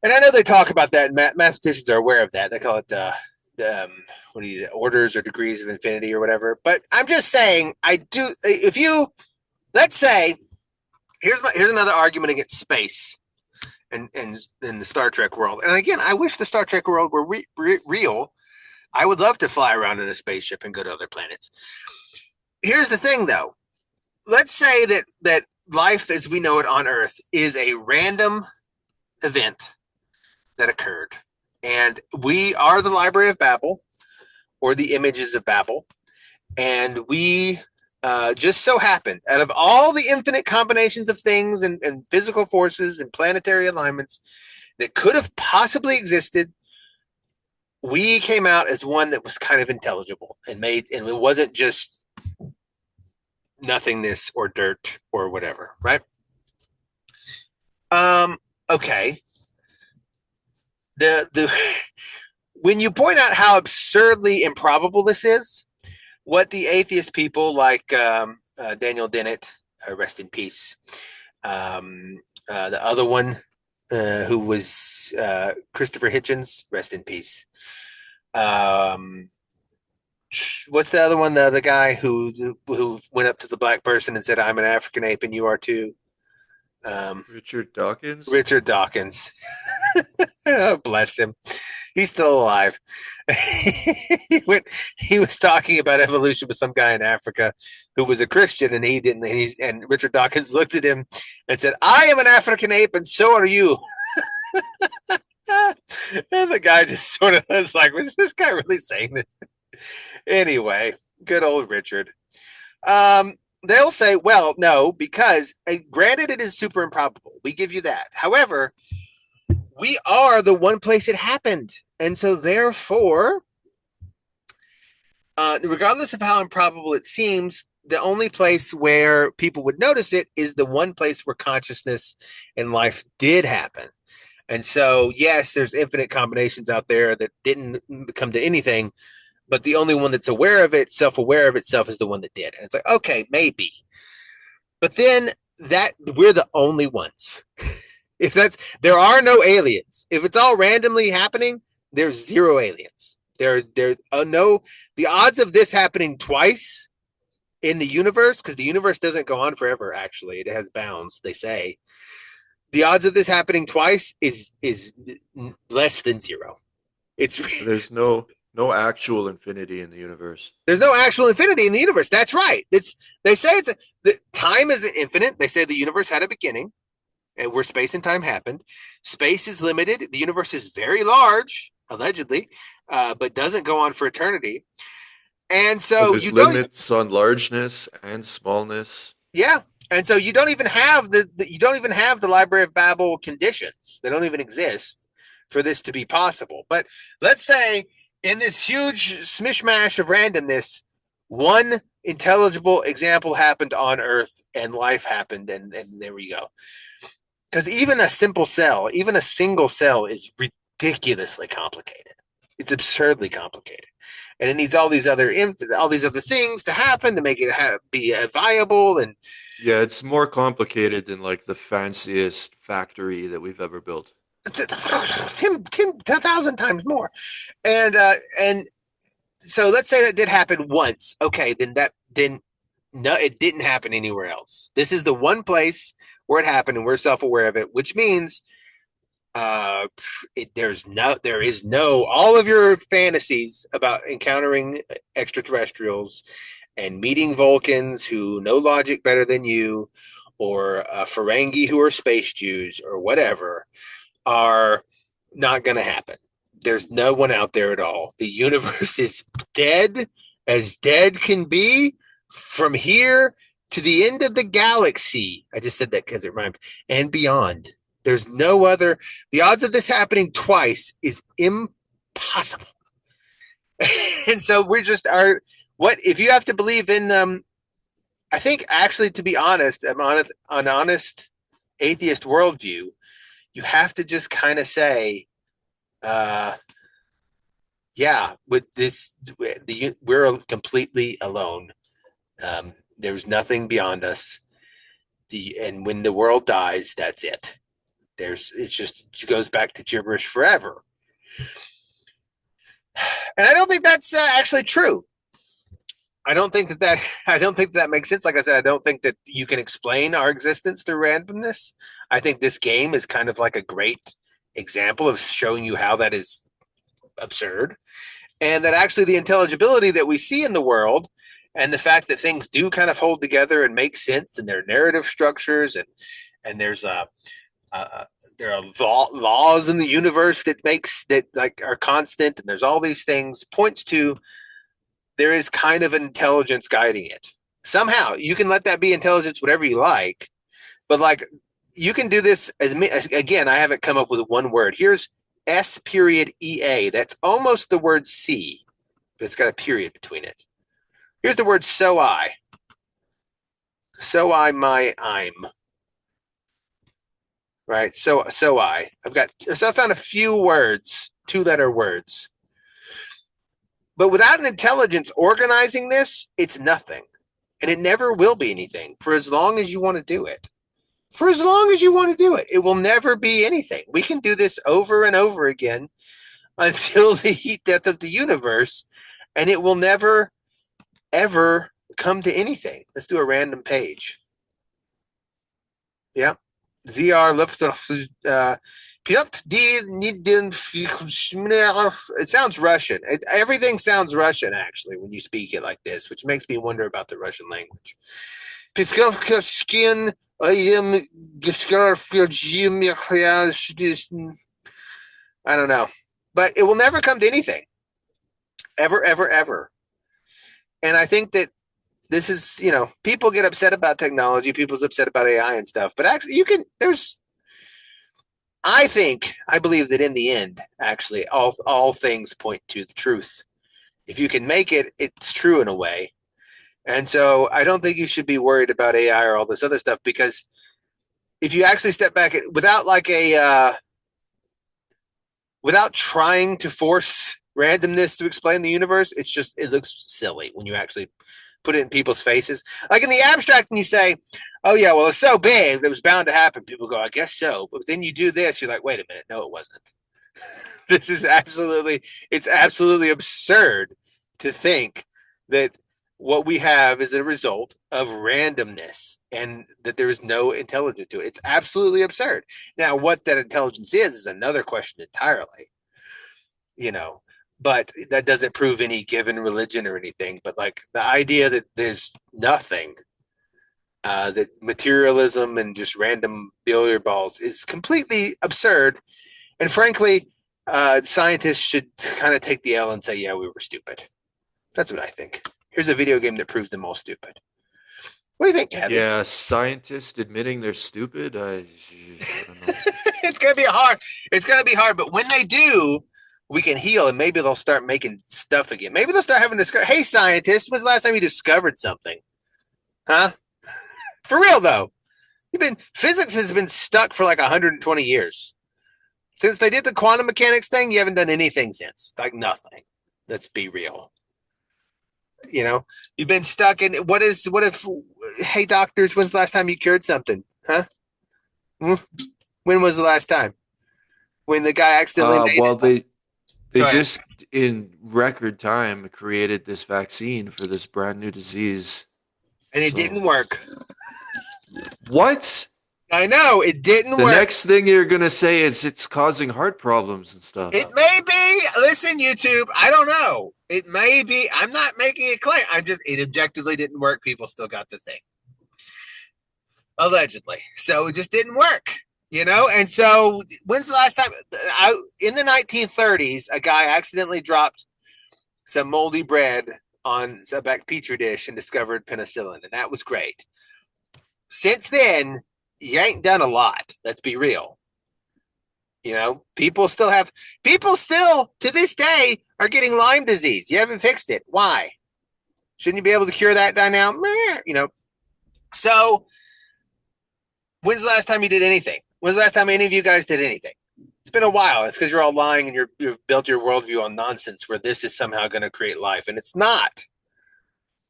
I know they talk about that, and mathematicians are aware of that. They call it orders or degrees of infinity or whatever. But I'm just saying, let's say, here's another argument against space and in the Star Trek world. And again, I wish the Star Trek world were real. I would love to fly around in a spaceship and go to other planets. Here's the thing, though. Let's say that life as we know it on Earth is a random event that occurred, and we are the Library of Babel, or the images of Babel, and we just so happened, out of all the infinite combinations of things and physical forces and planetary alignments that could have possibly existed, we came out as one that was kind of intelligible and it wasn't just nothingness or dirt or whatever, right? Okay. When you point out how absurdly improbable this is, what the atheist people like Daniel Dennett, rest in peace, the other one who was Christopher Hitchens, rest in peace. What's the other one? The other guy who went up to the black person and said, "I'm an African ape and you are too." Richard Dawkins. Richard Dawkins. Oh, bless him. He's still alive. He was talking about evolution with some guy in Africa who was a Christian, and he didn't. And Richard Dawkins looked at him and said, "I am an African ape, and so are you." And the guy just sort of was like, "Was this guy really saying this?" Anyway, good old Richard. They'll say, well, no, because granted, it is super improbable. We give you that. However, we are the one place it happened. And so therefore, regardless of how improbable it seems, the only place where people would notice it is the one place where consciousness and life did happen. And so, yes, there's infinite combinations out there that didn't come to anything, but the only one that's aware of it, self-aware of itself, is the one that did. And it's like, okay, maybe. But then we're the only ones. There are no aliens. If it's all randomly happening, there's zero aliens. The odds of this happening twice in the universe, because the universe doesn't go on forever, actually. It has bounds, they say. The odds of this happening twice is less than zero. There's no No actual infinity in the universe. There's no actual infinity in the universe. That's right. They say the time is infinite. They say the universe had a beginning, and where space and time happened. Space is limited. The universe is very large, allegedly, but doesn't go on for eternity. And so There's limits on largeness and smallness. Yeah, and so you don't even have the Library of Babel conditions. They don't even exist for this to be possible. But let's say in this huge smishmash of randomness, one intelligible example happened on Earth, and life happened, and there we go. Because even a simple cell, even a single cell, is ridiculously complicated. It's absurdly complicated, and it needs all these other things to happen to make it be viable. And yeah, it's more complicated than like the fanciest factory that we've ever built. 10,000 times more. And so let's say that did happen once. Okay, then no, it didn't happen anywhere else. This is the one place where it happened, and we're self-aware of it, which means there is no all of your fantasies about encountering extraterrestrials and meeting Vulcans who know logic better than you, or Ferengi who are space Jews or whatever, are not going to happen. There's no one out there at all. The universe is dead as dead can be, from here to the end of the galaxy. I just said that because it rhymed. And beyond. There's no other. The odds of this happening twice is impossible. And so we just are. What if you have to believe in I think, actually, to be honest, an honest atheist worldview, you have to just kind of say, yeah, with this, we're completely alone. There's nothing beyond us. And when the world dies, that's it. It goes back to gibberish forever. And I don't think that's actually true. I don't think that makes sense. Like I said, I don't think that you can explain our existence through randomness. I think this game is kind of like a great example of showing you how that is absurd, and that actually the intelligibility that we see in the world, and the fact that things do kind of hold together and make sense, and their narrative structures, and there are laws in the universe that like are constant, and there's all these things, points to there is kind of an intelligence guiding it. Somehow you can let that be intelligence, whatever you like, but like you can do this again, I haven't come up with one word. Here's S.EA. That's almost the word C, but it's got a period between it. Here's the word so I. So I'm. Right. So I found a few words, 2-letter words. But without an intelligence organizing this, it's nothing. And it never will be anything for as long as you want to do it. For as long as you want to do it, it will never be anything. We can do this over and over again until the heat death of the universe, and it will never, ever come to anything. Let's do a random page. Yeah. It sounds Russian. Everything sounds Russian, actually, when you speak it like this, which makes me wonder about the Russian language. I don't know. But it will never come to anything. Ever, ever, ever. And I think that this is, people get upset about technology, people's upset about AI and stuff, but actually I believe that in the end, actually, all things point to the truth. If you can make it, it's true in a way. And so I don't think you should be worried about AI or all this other stuff, because if you actually step back without trying to force randomness to explain the universe, it looks silly when you actually put it in people's faces. Like in the abstract, when you say, oh yeah, well, it's so big that it was bound to happen, people go, I guess so. But then you do this, you're like, wait a minute, no, it wasn't. It's absolutely absurd to think that what we have is a result of randomness and that there is no intelligence to it. It's absolutely absurd. Now, what that intelligence is another question entirely. but that doesn't prove any given religion or anything. But like the idea that there's nothing, that materialism and just random billiard balls is completely absurd. And frankly, scientists should kind of take the L and say, yeah, we were stupid. That's what I think. Here's a video game that proves them all stupid. What do you think, Gabby? Yeah, scientists admitting they're stupid. I don't know. It's gonna be hard. It's gonna be hard, but when they do, we can heal, and maybe they'll start making stuff again. Maybe they'll start having discover. Hey, scientists, when's the last time you discovered something? Huh? For real though, physics has been stuck for like 120 years. Since they did the quantum mechanics thing, you haven't done anything since. Like nothing. Let's be real. You know, you've been stuck in what if, hey doctors, when's the last time you cured something? Huh? When was the last time? When the guy accidentally made well, it? they just in record time created this vaccine for this brand new disease. And it didn't work. What? I know, it didn't work. The next thing you're going to say is it's causing heart problems and stuff. It may be. Listen, YouTube, I don't know. It may be. I'm not making a claim. It objectively didn't work. People still got the thing. Allegedly. So it just didn't work, you know? And so when's the last time? In the 1930s, a guy accidentally dropped some moldy bread on a petri dish and discovered penicillin, and that was great. Since then, you ain't done a lot. Let's be real. You know, people still to this day are getting Lyme disease. You haven't fixed it. Why? Shouldn't you be able to cure that by now? You know, so when's the last time you did anything? When's the last time any of you guys did anything? It's been a while. It's because you're all lying and you've built your worldview on nonsense where this is somehow going to create life. And it's not.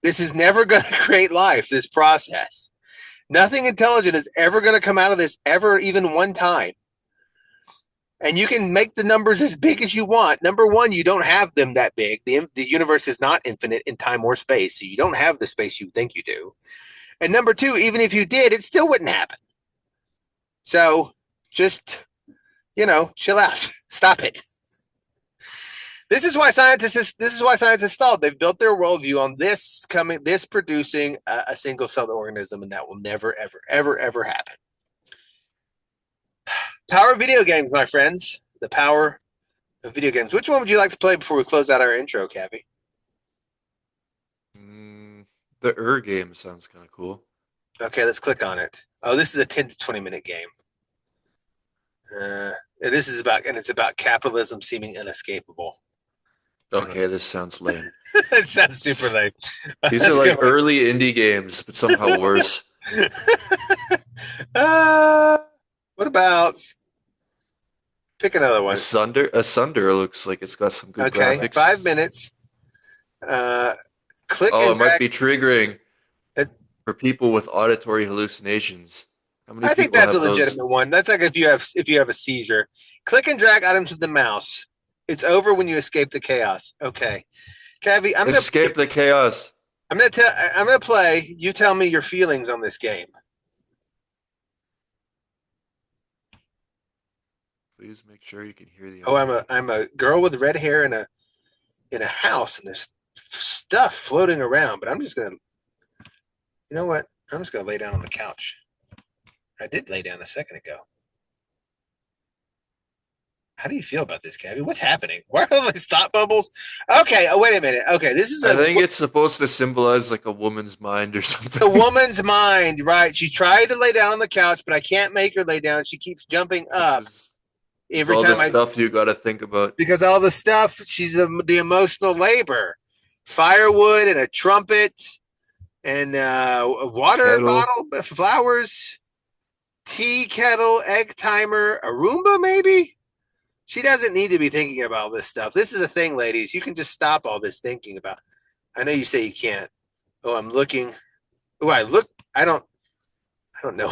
This is never going to create life, this process. Nothing intelligent is ever going to come out of this ever, even one time. And you can make the numbers as big as you want. Number one, you don't have them that big. The universe is not infinite in time or space, so you don't have the space you think you do. And number two, even if you did, it still wouldn't happen. So just, you know, chill out. Stop it. This is why scientists stalled. They've built their worldview on this producing a single-celled organism, and that will never, ever, ever, ever happen. Power of video games, my friends. The power of video games. Which one would you like to play before we close out our intro, Kavi? The game sounds kind of cool. Okay, let's click on it. Oh, this is a 10 to 20 minute game. It's about capitalism seeming inescapable. Okay, this sounds lame. It sounds super lame. These are like early indie games, but somehow worse. What about pick another one? Asunder looks like it's got some good graphics. 5 minutes. Click. Oh, and it might be triggering for people with auditory hallucinations. I think that's a legitimate one. That's like if you have a seizure. Click and drag items with the mouse. It's over when you escape the chaos. Okay, Kavi, I'm gonna escape the chaos. I'm gonna play. You tell me your feelings on this game. Please make sure you can hear the. Oh, I'm a girl with red hair in a house, and there's stuff floating around. But I'm just gonna. You know what? I'm just gonna lay down on the couch. I did lay down a second ago. How do you feel about this, Kavi? What's happening? Why are all these thought bubbles? Okay, wait a minute. Okay, I think it's supposed to symbolize like a woman's mind or something. A woman's mind, right? She tried to lay down on the couch, but I can't make her lay down. She keeps jumping up every time. Stuff you got to think about because all the stuff. She's the emotional labor, firewood and a trumpet, and a water bottle, flowers, tea kettle, egg timer, a Roomba, maybe. She doesn't need to be thinking about this stuff. This is a thing, ladies. You can just stop all this thinking about. I know you say you can't. Oh, I'm looking. Oh, I don't know.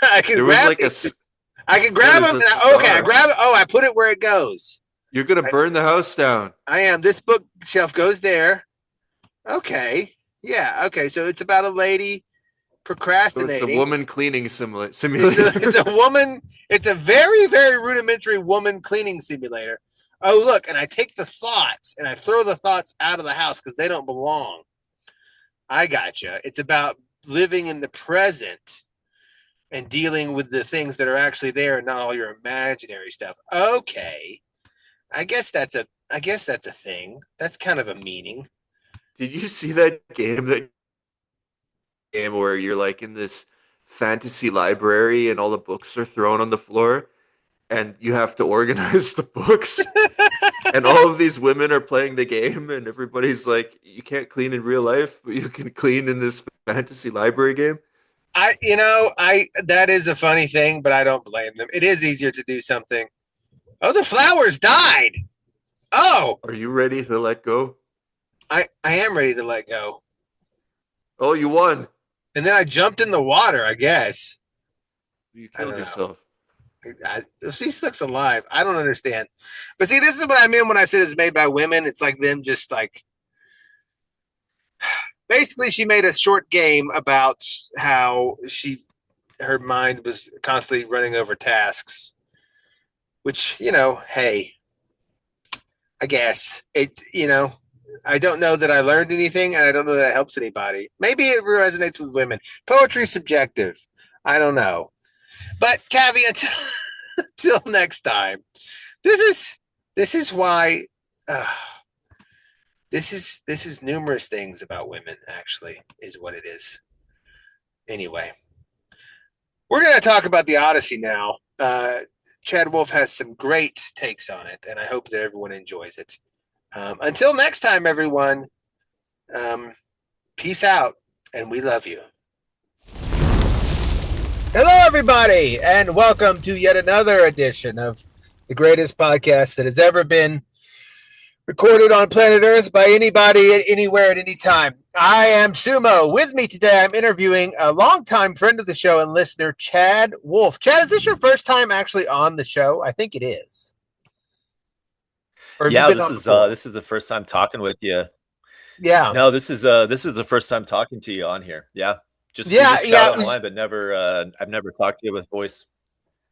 I can grab this. I can grab them. I grab it. Oh, I put it where it goes. You're gonna burn the house down. I am. This bookshelf goes there. Okay. Yeah. Okay. So it's about a lady procrastinating. So it's a woman cleaning simulator. It's a woman. It's a very, very rudimentary woman cleaning simulator. Oh, look, and I take the thoughts and I throw the thoughts out of the house because they don't belong. I gotcha. It's about living in the present and dealing with the things that are actually there and not all your imaginary stuff. Okay. I guess that's a thing. That's kind of a meaning. Did you see that game where you're like in this fantasy library and all the books are thrown on the floor and you have to organize the books and all of these women are playing the game and everybody's like, you can't clean in real life, but you can clean in this fantasy library game? That is a funny thing, but I don't blame them. It is easier to do something. Oh, the flowers died. Oh, Are you ready to let go? I am ready to let go. Oh, you won. And then I jumped in the water, I guess. You killed yourself. She looks alive. I don't understand. But see, this is what I mean when I said it's made by women. It's like them just like... Basically, she made a short game about how her mind was constantly running over tasks, which, hey, I guess I don't know that I learned anything, and I don't know that it helps anybody. Maybe it resonates with women. Poetry's subjective. I don't know. But Kavi, until next time, this is why this is numerous things about women, actually, is what it is. Anyway, we're going to talk about the Odyssey now. Chad Wolf has some great takes on it, and I hope that everyone enjoys it. Until next time, everyone, peace out, and we love you. Hello, everybody, and welcome to yet another edition of the greatest podcast that has ever been recorded on planet Earth by anybody, anywhere, at any time. I am Sumo. With me today, I'm interviewing a longtime friend of the show and listener, Chad Wolf. Chad, is this your first time actually on the show? I think it is. Yeah, this is the first time talking with you. Yeah. No, this is the first time talking to you on here. Yeah. Just chat online, but never I've never talked to you with voice.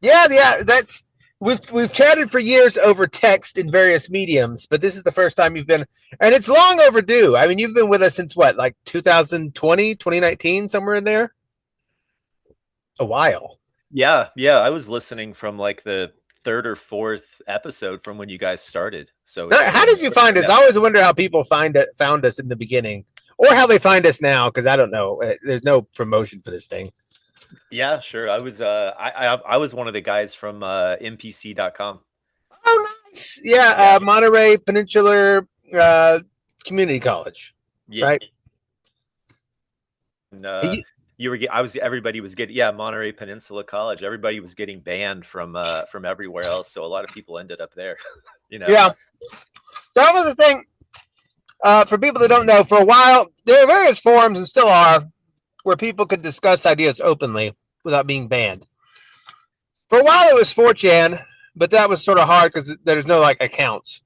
Yeah, that's we've chatted for years over text in various mediums, but this is the first time you've been, and it's long overdue. I mean, you've been with us since what, like 2020, 2019, somewhere in there? A while. Yeah, I was listening from like the third or fourth episode from when you guys started. So how did you find us? I always wonder how people found us in the beginning, or how they find us now, because I don't know. There's no promotion for this thing. Yeah, sure. I was I was one of the guys from mpc.com. Oh, nice. Yeah, Monterey Peninsular Community College. Yeah. Right. And, everybody was getting, Monterey Peninsula College. Everybody was getting banned from everywhere else, so a lot of people ended up there. Yeah, that was the thing. For people that don't know, for a while there are various forums, and still are, where people could discuss ideas openly without being banned. For a while it was 4chan, but that was sort of hard because there's no like accounts,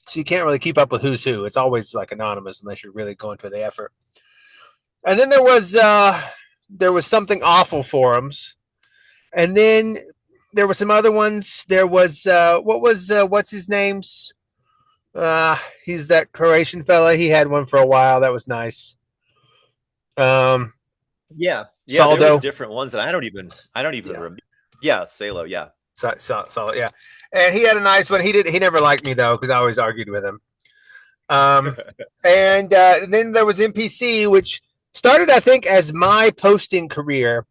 so you can't really keep up with who's who. It's always like anonymous unless you're really going to the effort. And then there was something awful forums, and then there were some other ones. There was what's his name's? He's that Croatian fella. He had one for a while. That was nice. Yeah. Saldo. There was different ones, and I don't even remember. Yeah, Salo. Yeah. Solid. Yeah, and he had a nice one. He never liked me though because I always argued with him. And then there was NPC, which started, I think, as my posting career,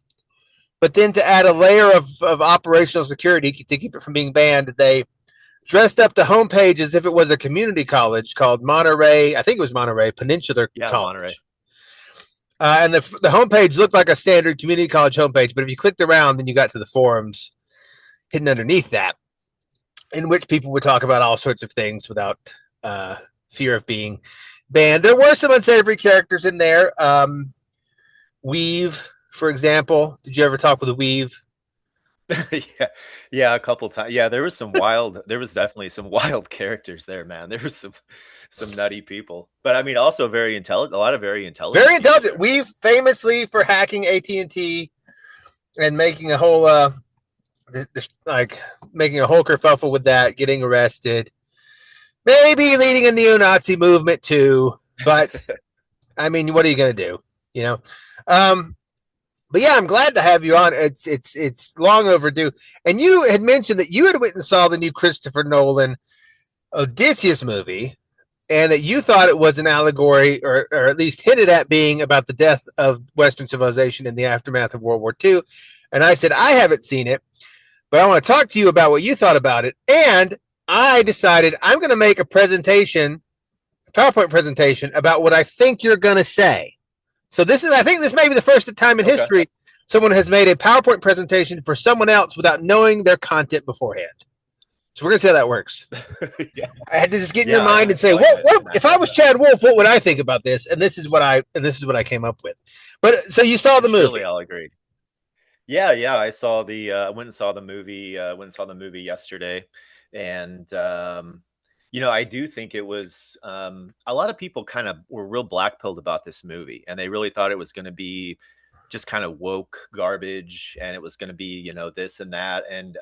but then to add a layer of operational security to keep it from being banned, they dressed up the homepage as if it was a community college called Monterey. I think it was Monterey Peninsular College. Monterey. And the homepage looked like a standard community college homepage, but if you clicked around, then you got to the forums hidden underneath that, in which people would talk about all sorts of things without fear of being banned. There were some unsavory characters in there. Weave, for example. Did you ever talk with a Weave? Yeah, a couple times. Yeah, there was definitely some wild characters there, man. There was some nutty people, but I mean, also very intelligent. A lot of very intelligent. Very intelligent. Weave, famously for hacking AT&T and making a whole like making a whole kerfuffle with that, getting arrested, maybe leading a neo-Nazi movement too. But I mean, what are you going to do? You know. But yeah, I'm glad to have you on. It's long overdue. And you had mentioned that you had went and saw the new Christopher Nolan Odysseus movie, and that you thought it was an allegory, or at least hinted at being about the death of Western civilization in the aftermath of World War II. And I said, I haven't seen it, but I want to talk to you about what you thought about it. And I decided I'm going to make a presentation, a PowerPoint presentation about what I think you're going to say. So I think this may be the first time in history someone has made a PowerPoint presentation for someone else without knowing their content beforehand. So we're going to see how that works. Yeah. I had to just get in your mind and say, what if I was Chad Wolf, what would I think about this? And this is what I came up with. But so you saw the movie. Surely I'll agree. Yeah. I saw I went and saw the movie. Went and saw the movie yesterday, and I do think it was a lot of people kind of were real black-pilled about this movie, and they really thought it was going to be just kind of woke garbage, and it was going to be this and that, and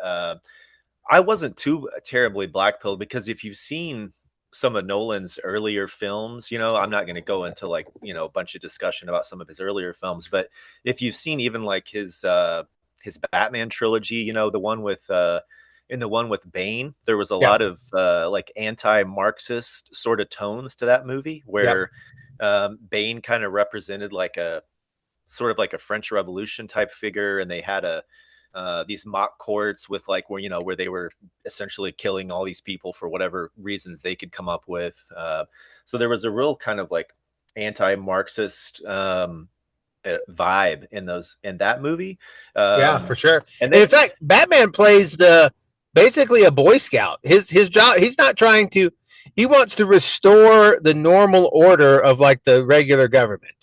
I wasn't too terribly black-pilled, because if you've seen some of Nolan's earlier films, I'm not going to go into a bunch of discussion about some of his earlier films, but if you've seen even like his Batman trilogy, the one with in the one with Bane, there was a lot of like anti-Marxist sort of tones to that movie, where Bane kind of represented like a sort of like a French Revolution type figure, and they had these mock courts with where they were essentially killing all these people for whatever reasons they could come up with. So there was a real kind of like anti-Marxist vibe in that movie. Yeah, for sure. And then, in fact, Batman plays basically a Boy Scout. His job, he wants to restore the normal order of like the regular government.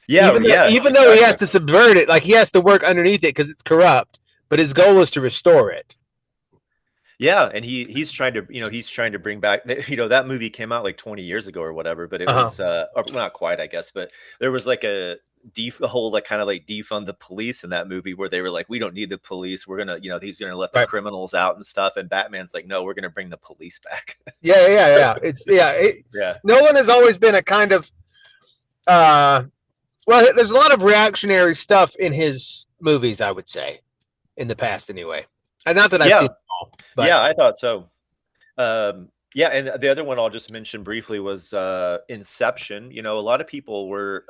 Even though he has to subvert it, like he has to work underneath it because it's corrupt, but his goal is to restore it. Yeah, and he's trying to bring back, that movie came out like 20 years ago or whatever, but it was or not quite, I guess, but there was like a whole like kind of like defund the police in that movie, where they were like, we don't need the police, we're gonna he's gonna let the criminals out and stuff, and Batman's like, no, we're gonna bring the police back. Yeah. Nolan has always been a kind of well, there's a lot of reactionary stuff in his movies, I would say, in the past anyway. And not that I've seen them all. But. Yeah, I thought so. And the other one I'll just mention briefly was Inception. A lot of people were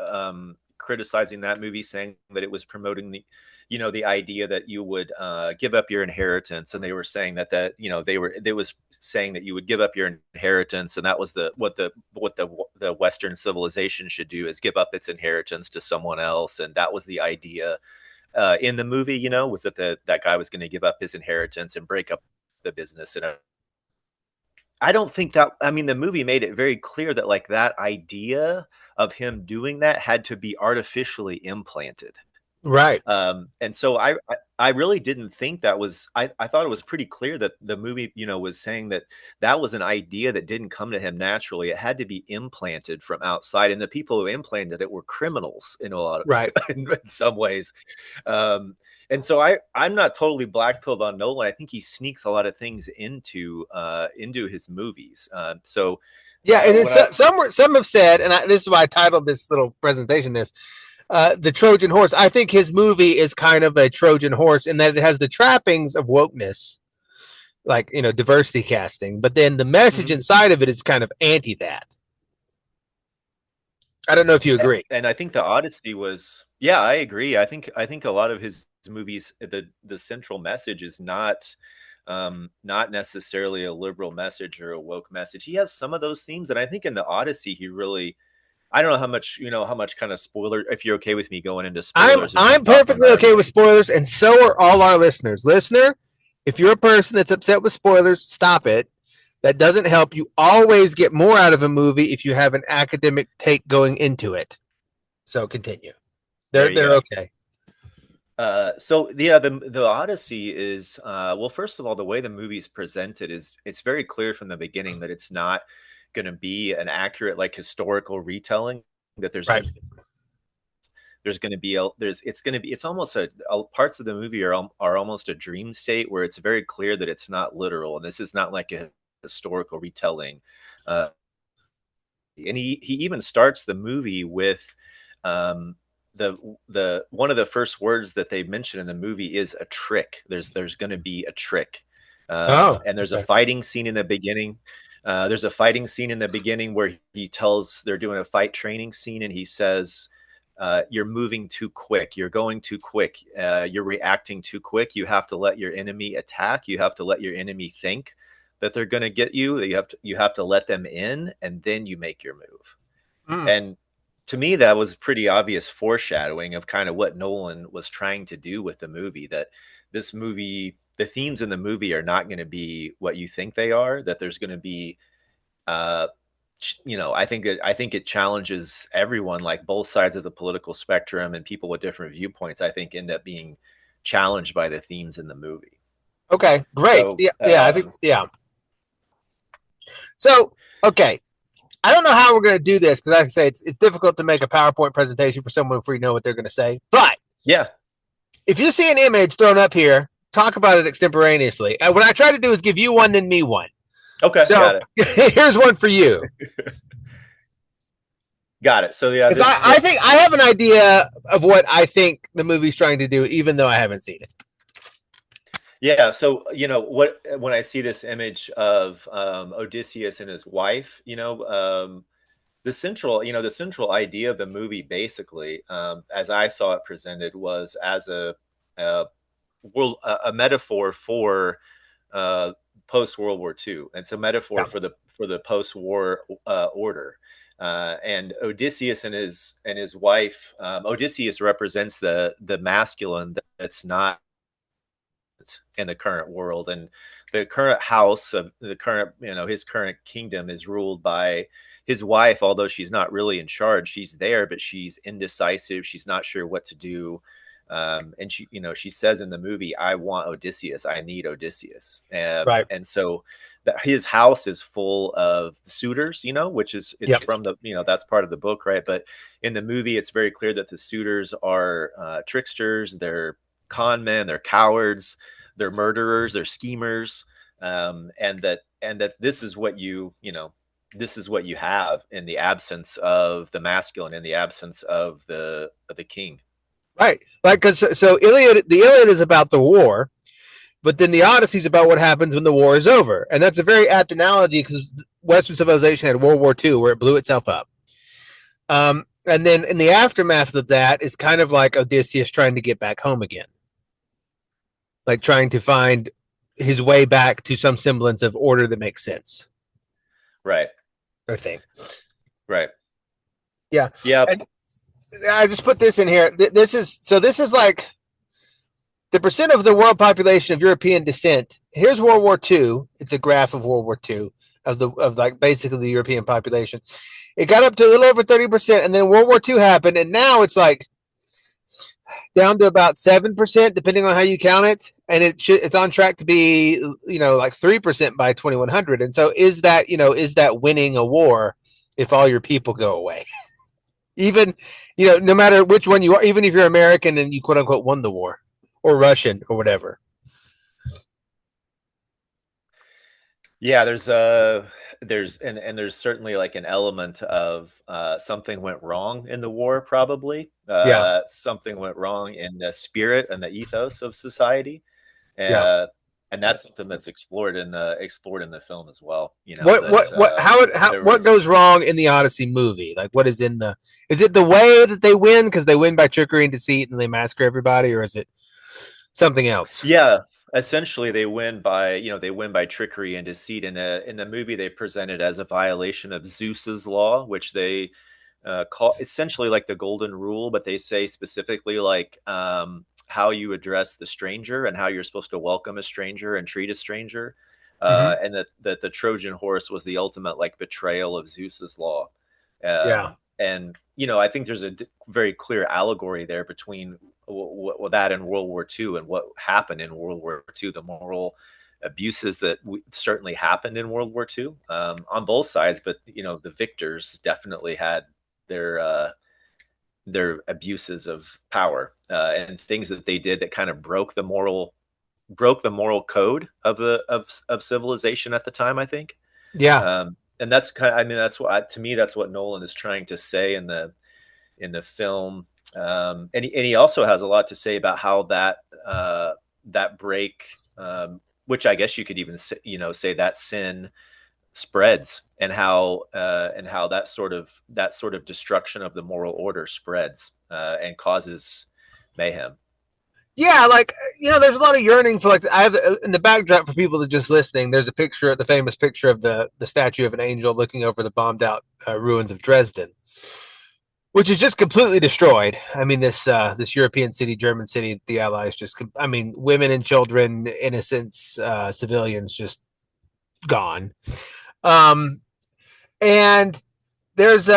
criticizing that movie, saying that it was promoting the idea that you would give up your inheritance, and they were saying that they was saying that you would give up your inheritance, and that was what the Western civilization should do, is give up its inheritance to someone else, and that was the idea in the movie. Was that that guy was going to give up his inheritance and break up the business. And I don't think that. I mean, the movie made it very clear that like that idea of him doing that had to be artificially implanted. Right. And so I really didn't think that was, I thought it was pretty clear that the movie, was saying that was an idea that didn't come to him naturally. It had to be implanted from outside. And the people who implanted it were criminals in a lot of, in some ways. And so I'm not totally black-pilled on Nolan. I think he sneaks a lot of things into his movies. And some have said, and this is why I titled this little presentation the Trojan horse. I think his movie is kind of a Trojan horse in that it has the trappings of wokeness, like, diversity casting, but then the message inside of it is kind of anti that. I don't know if you agree. And I think the Odyssey was, I agree. I think a lot of his movies, the central message is not necessarily a liberal message or a woke message. He has some of those themes, and I think in the Odyssey he really, I don't know how much kind of spoiler, if you're okay with me going into spoilers. I'm perfectly okay with spoilers, and so are all our listeners. Listener, if you're a person that's upset with spoilers, stop it. That doesn't help. You always get more out of a movie if you have an academic take going into it. So continue. They're okay. So the Odyssey is well, first of all, the way the movie's presented it's very clear from the beginning that it's not going to be an accurate like historical retelling, that there's there's going to be it's almost parts of the movie are almost a dream state where it's very clear that it's not literal, and this is not like a historical retelling. And he even starts the movie with um, the one of the first words that they mention in the movie is a trick. There's going to be a trick, and there's a fighting scene in the beginning. There's a fighting scene in the beginning where they're doing a fight training scene, and he says, "You're moving too quick. You're going too quick. You're reacting too quick. You have to let your enemy attack. You have to let your enemy think that they're going to get you. You have to let them in, and then you make your move." And to me, that was pretty obvious foreshadowing of kind of what Nolan was trying to do with the movie. That this movie, the themes in the movie are not going to be what you think they are. That there's going to be, I think it challenges everyone, like both sides of the political spectrum and people with different viewpoints. I think end up being challenged by the themes in the movie. Okay, great. So, I think. So, okay. I don't know how we're going to do this because, like I say, it's difficult to make a PowerPoint presentation for someone if we know what they're going to say. But yeah, if you see an image thrown up here, talk about it extemporaneously. What I try to do is give you one, then me one. Okay, so got it. Here's one for you. Got it. So yeah, I think I have an idea of what I think the movie's trying to do, even though I haven't seen it. Yeah, so when I see this image of Odysseus and his wife, the central idea of the movie, basically, as I saw it presented, was as a metaphor for post World War II. It's a metaphor for the post war order. And Odysseus and his wife, Odysseus represents the masculine that's not in the current world, and the current house of the current, his current kingdom is ruled by his wife. Although she's not really in charge, she's there, but she's indecisive. She's not sure what to do. And she says in the movie, "I want Odysseus. I need Odysseus." Right. And so his house is full of suitors, which is from the, that's part of the book, right? But in the movie, it's very clear that the suitors are tricksters. They're con men. They're cowards. They're murderers. They're schemers. And that this is what this is what you have in the absence of the masculine, in the absence of the king. Right. Like, because the Iliad is about the war, but then the Odyssey is about what happens when the war is over. And that's a very apt analogy because Western civilization had World War II where it blew itself up. And then in the aftermath of that is kind of like Odysseus trying to get back home again. Like trying to find his way back to some semblance of order that makes sense. Right. I think. Right. Yeah. Yeah. And I just put this in here. This is like the percent of the world population of European descent. Here's World War II. It's a graph of World War II of like basically the European population. It got up to a little over 30%, and then World War II happened, and now it's like down to about 7%, depending on how you count it. And it's on track to be, like 3% by 2100. And so is that winning a war if all your people go away? Even, no matter which one you are, even if you're American and you quote unquote won the war, or Russian or whatever. Yeah, there's certainly like an element of something went wrong in the war, probably. Something went wrong in the spirit and the ethos of society. And that's something that's explored in the film as well. What goes wrong in the Odyssey movie? Like, what is is it the way that they win because they win by trickery and deceit and they massacre everybody, or is it something else? Yeah, essentially they win by trickery and deceit. In the movie, they present it as a violation of Zeus's law, which they call essentially like the golden rule, but they say specifically like how you address the stranger and how you're supposed to welcome a stranger and treat a stranger. And that the Trojan horse was the ultimate like betrayal of Zeus's law. And I think there's a very clear allegory there between that and World War II and what happened in World War II, the moral abuses that certainly happened in World War II on both sides. But the victors definitely had their abuses of power and things that they did that kind of broke the moral code of civilization at the time, I think. Yeah. And that's kind of, I mean, that's what, to me, that's what Nolan is trying to say in the film. And he also has a lot to say about how that break, which I guess you could even say that sin spreads, and how that sort of destruction of the moral order spreads and causes mayhem. Yeah, like, there's a lot of yearning for, like, I have in the backdrop for people that are just listening. There's a picture, the famous picture of the statue of an angel looking over the bombed out ruins of Dresden, which is just completely destroyed. I mean, this European city, German city, the Allies just, I mean, women and children, innocents, civilians, just gone. And there's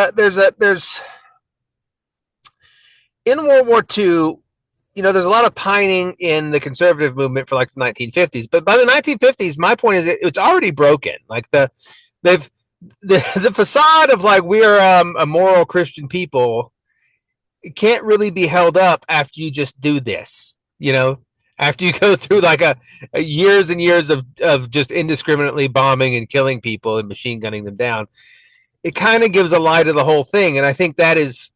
in World War II, there's a lot of pining in the conservative movement for like the 1950s, but by the 1950s, my point is it's already broken. Like the facade of like we're a moral Christian people, it can't really be held up after you just do this. After you go through like a years and years of just indiscriminately bombing and killing people and machine gunning them down, it kind of gives a lie to the whole thing. And I think that is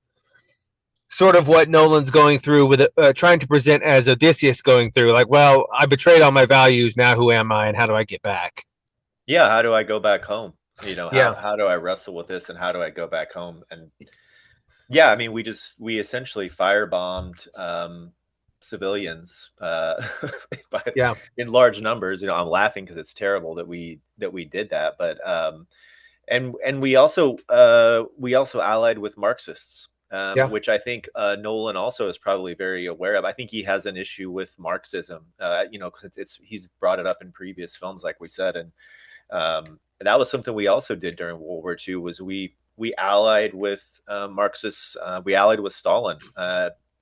sort of what Nolan's going through with trying to present as Odysseus going through, like, well, I betrayed all my values. Now who am I and how do I get back? Yeah. How do I go back home? How do I wrestle with this and how do I go back home? And yeah, I mean, we essentially firebombed civilians in large numbers. I'm laughing because it's terrible that we did that, but and we also allied with Marxists. Which I think Nolan also is probably very aware of. I think he has an issue with Marxism, because he's brought it up in previous films, like we said, and that was something we also did during World War II. Was we allied with Marxists? We allied with Stalin,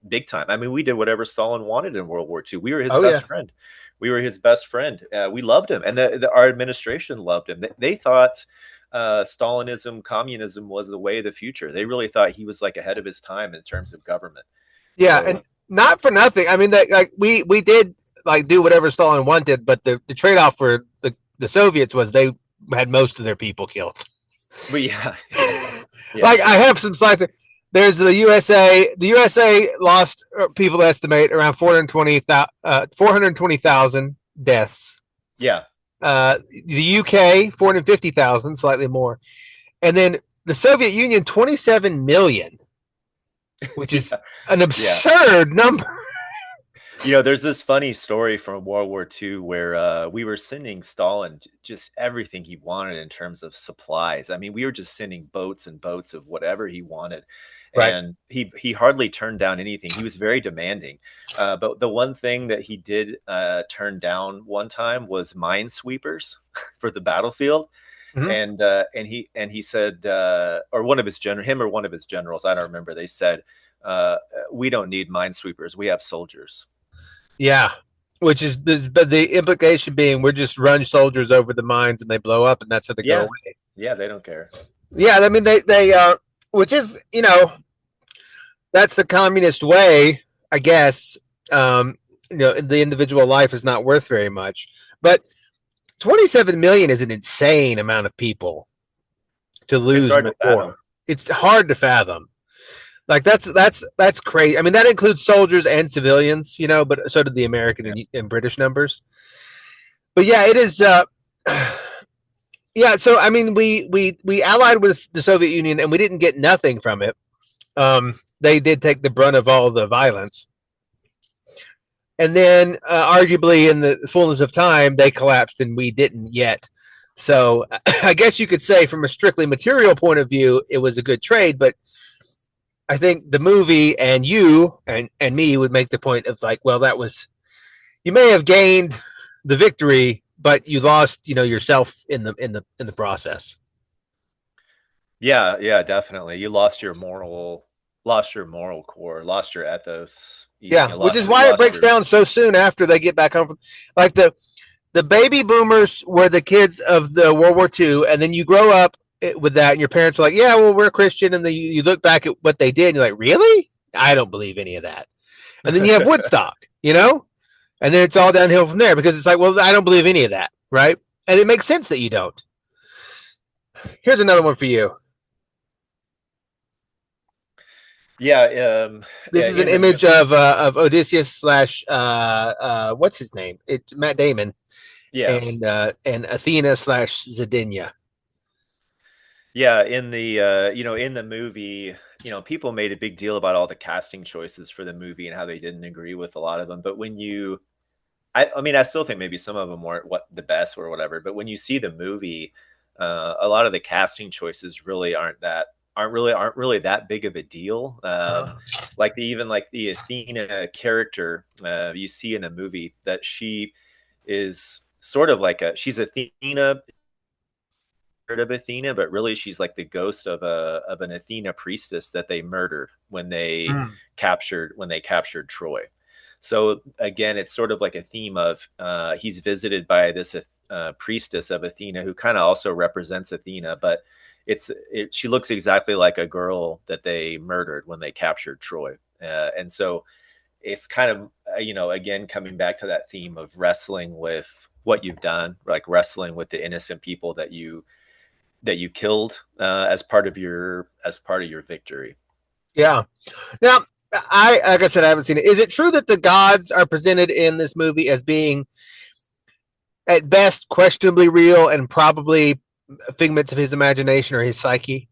big time. I mean, we did whatever Stalin wanted in World War II. We were his best friend. We were his best friend. We loved him, and our administration loved him. They thought Stalinism, communism was the way of the future. They really thought he was like ahead of his time in terms of government. Yeah, and not for nothing. I mean, like we did like do whatever Stalin wanted, but the trade-off for the Soviets was they had most of their people killed. But yeah. Like I have some slides. There's the USA. The USA lost, people estimate, around 420,000 deaths. Yeah. The UK 450,000, slightly more, and then the Soviet Union 27 million, which is an absurd number. There's this funny story from World War II where we were sending Stalin just everything he wanted in terms of supplies. I mean, we were just sending boats and boats of whatever he wanted. Right. And he hardly turned down anything. He was very demanding. But the one thing that he did turn down one time was minesweepers for the battlefield. Mm-hmm. And he said, or one of his generals, I don't remember. They said, we don't need minesweepers. We have soldiers. Yeah. Which is the implication being we're just run soldiers over the mines and they blow up and that's how they go away. Yeah. They don't care. Yeah. I mean, they which is, that's the communist way, I guess. The individual life is not worth very much, but 27 million is an insane amount of people to lose in the war. It's hard to fathom. Like that's crazy. I mean, that includes soldiers and civilians, but so did the American and British numbers. But yeah, it is. Yeah, so I mean, we allied with the Soviet Union, and we didn't get nothing from it. They did take the brunt of all the violence, and then arguably, in the fullness of time, they collapsed, and we didn't yet. So I guess you could say, from a strictly material point of view, it was a good trade. But I think the movie and you and me would make the point of like, well, you may have gained the victory, but you lost, yourself in the process. Yeah, definitely. You lost your moral core, lost your ethos. Which is why it breaks down so soon after they get back home. Like the baby boomers were the kids of the World War II, and then you grow up with that, and your parents are like, "Yeah, well, we're Christian," and then you look back at what they did, and you're like, "Really? I don't believe any of that. And then you have Woodstock, you know, and then it's all downhill from there because it's like, well, I don't believe any of that, right? And it makes sense that you don't. Here's another one for you. Yeah, This is an image of Odysseus slash what's his name? It's Matt Damon. Yeah, And Athena slash Zedinia. yeah. In the in the movie, people made a big deal about all the casting choices for the movie and how they didn't agree with a lot of them. But when you, I mean, I still think maybe some of them weren't what the best or whatever. But when you see the movie, a lot of the casting choices really aren't really that big of a deal. Like the Athena character you see in the movie, that she is sort of like she's Athena of Athena, but really she's like the ghost of an Athena priestess that they murdered when they captured Troy. So again, it's sort of like a theme of he's visited by this priestess of Athena who kind of also represents Athena, but she looks exactly like a girl that they murdered when they captured Troy. And so it's kind of again coming back to that theme of wrestling with what you've done, like wrestling with the innocent people that you killed as part of your victory. Yeah. Now, like I said, I haven't seen it. Is it true that the gods are presented in this movie as being, at best, questionably real and probably figments of his imagination or his psyche?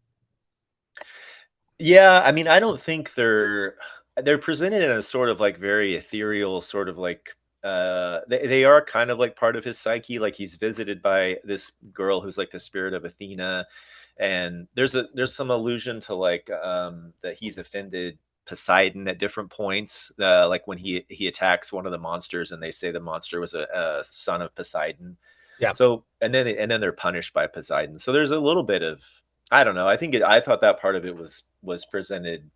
Yeah, I mean, I don't think they're presented in a sort of like very ethereal, sort of like they are kind of like part of his psyche. Like he's visited by this girl who's like the spirit of Athena, and there's some allusion to like that he's offended Poseidon at different points, like when he attacks one of the monsters and they say the monster was a son of Poseidon. Yeah. So and then they're punished by Poseidon. So there's a little bit of, I don't know. I thought that part of it was presented.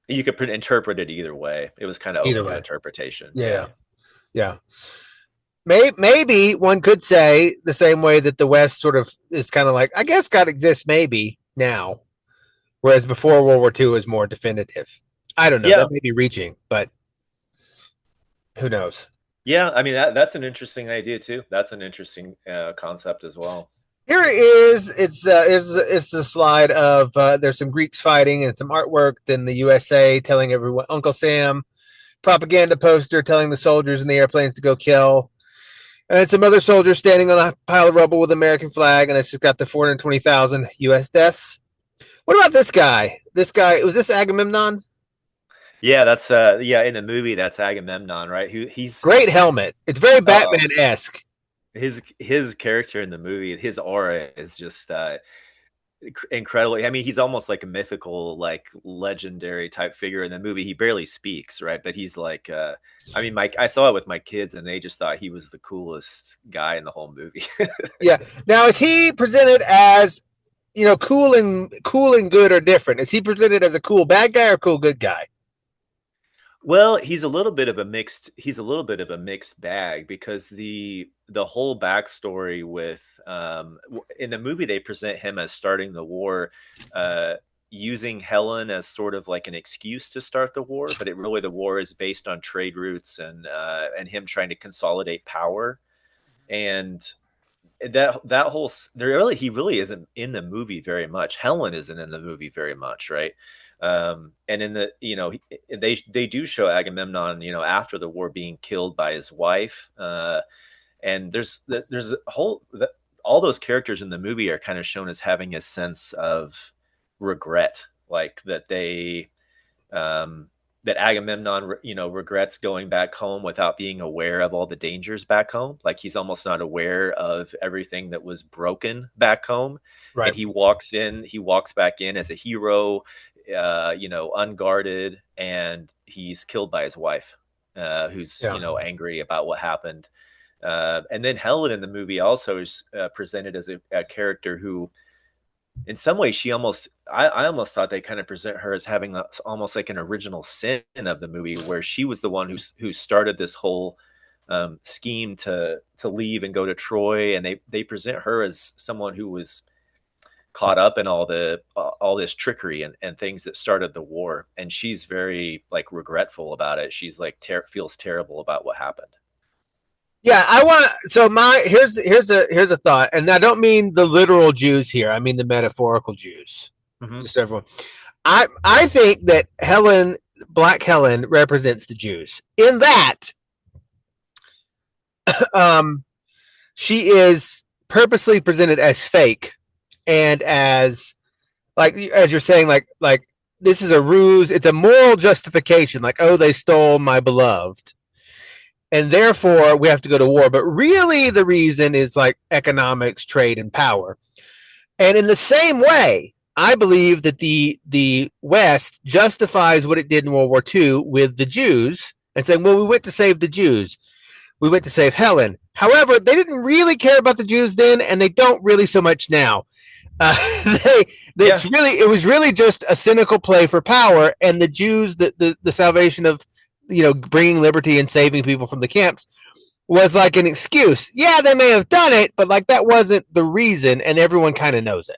You could interpret it either way. It was kind of Either open to way. interpretation. Yeah. Yeah. Maybe one could say the same way that the West sort of is kind of like, I guess God exists maybe now, whereas before World War II is more definitive. I don't know. Yeah. That may be reaching, but who knows? Yeah, I mean that's an interesting idea too. That's an interesting concept as well. Here it is. It's the slide of there's some Greeks fighting and some artwork. Then the USA telling everyone, Uncle Sam, propaganda poster telling the soldiers in the airplanes to go kill. And some other soldiers standing on a pile of rubble with an American flag, and it's just got the 420,000 U.S. deaths. What about this guy? This guy, was this Agamemnon? Yeah, that's in the movie that's Agamemnon, right? He's Great helmet. It's very Batman-esque. His character in the movie, his aura is just incredible. I mean, he's almost like a mythical, like legendary type figure in the movie. He barely speaks, right? But he's like, I mean, I saw it with my kids, and they just thought he was the coolest guy in the whole movie. Yeah. Now, is he presented as, cool and good or different? Is he presented as a cool bad guy or cool good guy? Well, he's a little bit of a mixed bag, because the whole backstory with in the movie they present him as starting the war, using Helen as sort of like an excuse to start the war, but the war is based on trade routes and him trying to consolidate power. And that whole he really isn't in the movie very much. Helen isn't in the movie very much, right? And in the they do show Agamemnon after the war being killed by his wife, and there's a whole all those characters in the movie are kind of shown as having a sense of regret, like that they that Agamemnon regrets going back home without being aware of all the dangers back home. Like he's almost not aware of everything that was broken back home. Right. And he walks back in as a hero, unguarded, and he's killed by his wife, who's angry about what happened. And then Helen in the movie also is presented as a character who, in some ways, I almost thought they kind of present her as having almost like an original sin of the movie, where she was the one who started this whole scheme to leave and go to Troy, and they present her as someone who was caught up in all this trickery and things that started the war, and she's very like regretful about it. She's like feels terrible about what happened. Yeah, so here's a thought, and I don't mean the literal Jews here. I mean the metaphorical Jews. Mm-hmm. Just everyone. I think that Black Helen represents the Jews in that she is purposely presented as fake and as you're saying, like this is a ruse. It's a moral justification. Like, oh, they stole my beloved, and therefore we have to go to war. But really, the reason is like economics, trade, and power. And in the same way, I believe that the West justifies what it did in World War II with the Jews and saying, well, we went to save the Jews. We went to save Helen. However, they didn't really care about the Jews then, and they don't really so much now. It was really just a cynical play for power, and the Jews, the salvation of, bringing liberty and saving people from the camps was like an excuse. Yeah, they may have done it, but like that wasn't the reason, and everyone kind of knows it.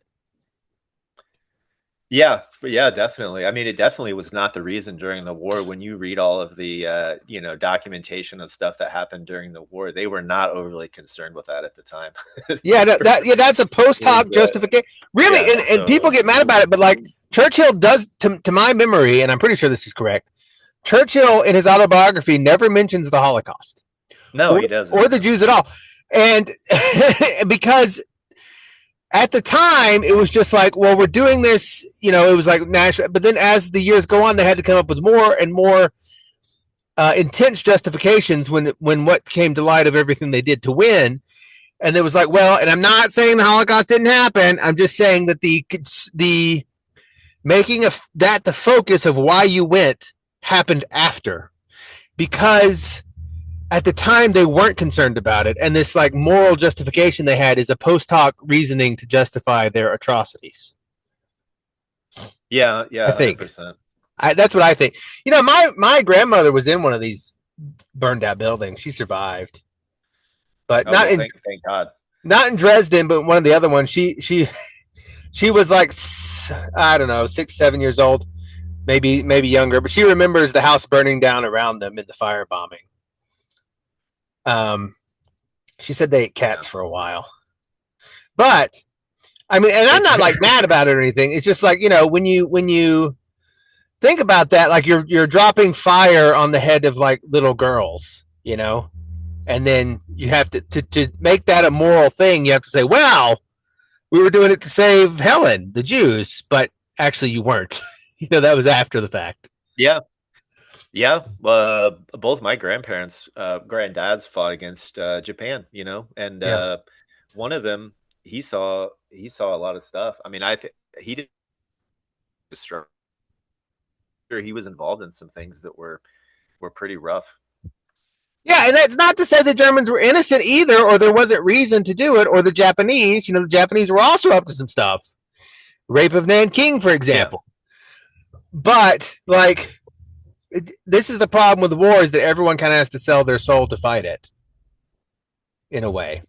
Yeah, definitely. I mean, it definitely was not the reason during the war. When you read all of the, documentation of stuff that happened during the war, they were not overly concerned with that at the time. That's a post hoc justification. Really, and people get mad about it, but like Churchill does, to my memory, and I'm pretty sure this is correct, Churchill in his autobiography never mentions the Holocaust. No, he doesn't. Or the Jews at all. And because at the time, it was just like, well, we're doing this, it was like national. But then as the years go on, they had to come up with more and more intense justifications when what came to light of everything they did to win. And it was like, well, and I'm not saying the Holocaust didn't happen. I'm just saying that the making of that the focus of why you went happened after, because at the time they weren't concerned about it, and this like moral justification they had is a post hoc reasoning to justify their atrocities. Yeah, I think 100%. That's what I think. My grandmother was in one of these burned out buildings. She survived, but thank God, not in Dresden, but one of the other ones. She was like, I don't know, 6-7 years old, maybe younger, but she remembers the house burning down around them in the firebombing. She said they ate cats for a while, but I mean, and I'm not like mad about it or anything. It's just like, when you think about that, like you're dropping fire on the head of like little girls, and then you have to make that a moral thing. You have to say, well, we were doing it to save Helen, the Jews, but actually you weren't. That was after the fact. Yeah. Yeah, both my granddads fought against Japan, and one of them, he saw a lot of stuff. I mean, he did. He was involved in some things that were pretty rough. Yeah, and that's not to say the Germans were innocent either, or there wasn't reason to do it, or the Japanese. The Japanese were also up to some stuff. Rape of Nanking, for example. Yeah. But like, this is the problem with the war, is that everyone kind of has to sell their soul to fight it, in a way.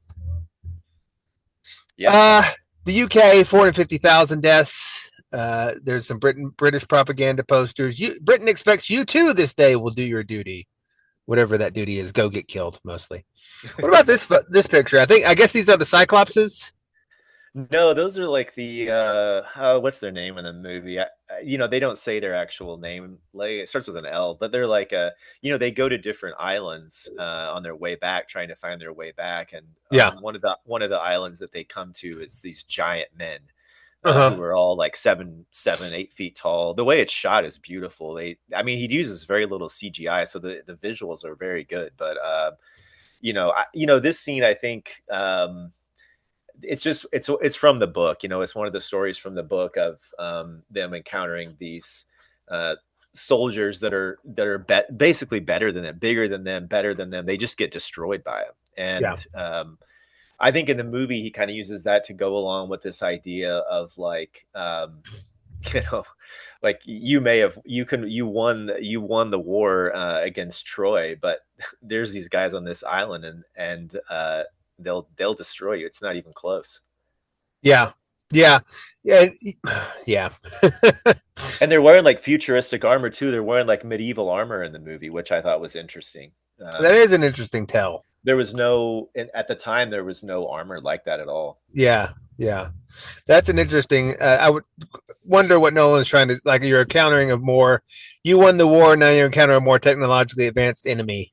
Yeah. The UK, 450,000 deaths. There's some British propaganda posters. Britain expects you too this day will do your duty. Whatever that duty is, go get killed, mostly. What about this picture? I guess these are the Cyclopses. No, those are like the what's their name in the movie? They don't say their actual name. Like, it starts with an L, but they're like they go to different islands on their way back, trying to find their way back. And one of the islands that they come to is these giant men who are all like 7, 8 feet tall. The way it's shot is beautiful. He uses very little CGI, so the visuals are very good. But this scene, I think. It's from the book. It's one of the stories from the book of them encountering these soldiers that are basically better than them, bigger than them, better than them. They just get destroyed by them. And I think in the movie he kind of uses that to go along with this idea of like like you won the war against Troy, but there's these guys on this island and they'll destroy you. It's not even close. Yeah. Yeah, yeah, yeah. And they're wearing like futuristic armor too. They're wearing like medieval armor in the movie, which I thought was interesting. That is an interesting tell. There was no, at the time, there was no armor like that at all. Yeah, yeah. That's an interesting. I would wonder what Nolan's trying to like. You're encountering a more. You won the war. Now you're encountering a more technologically advanced enemy.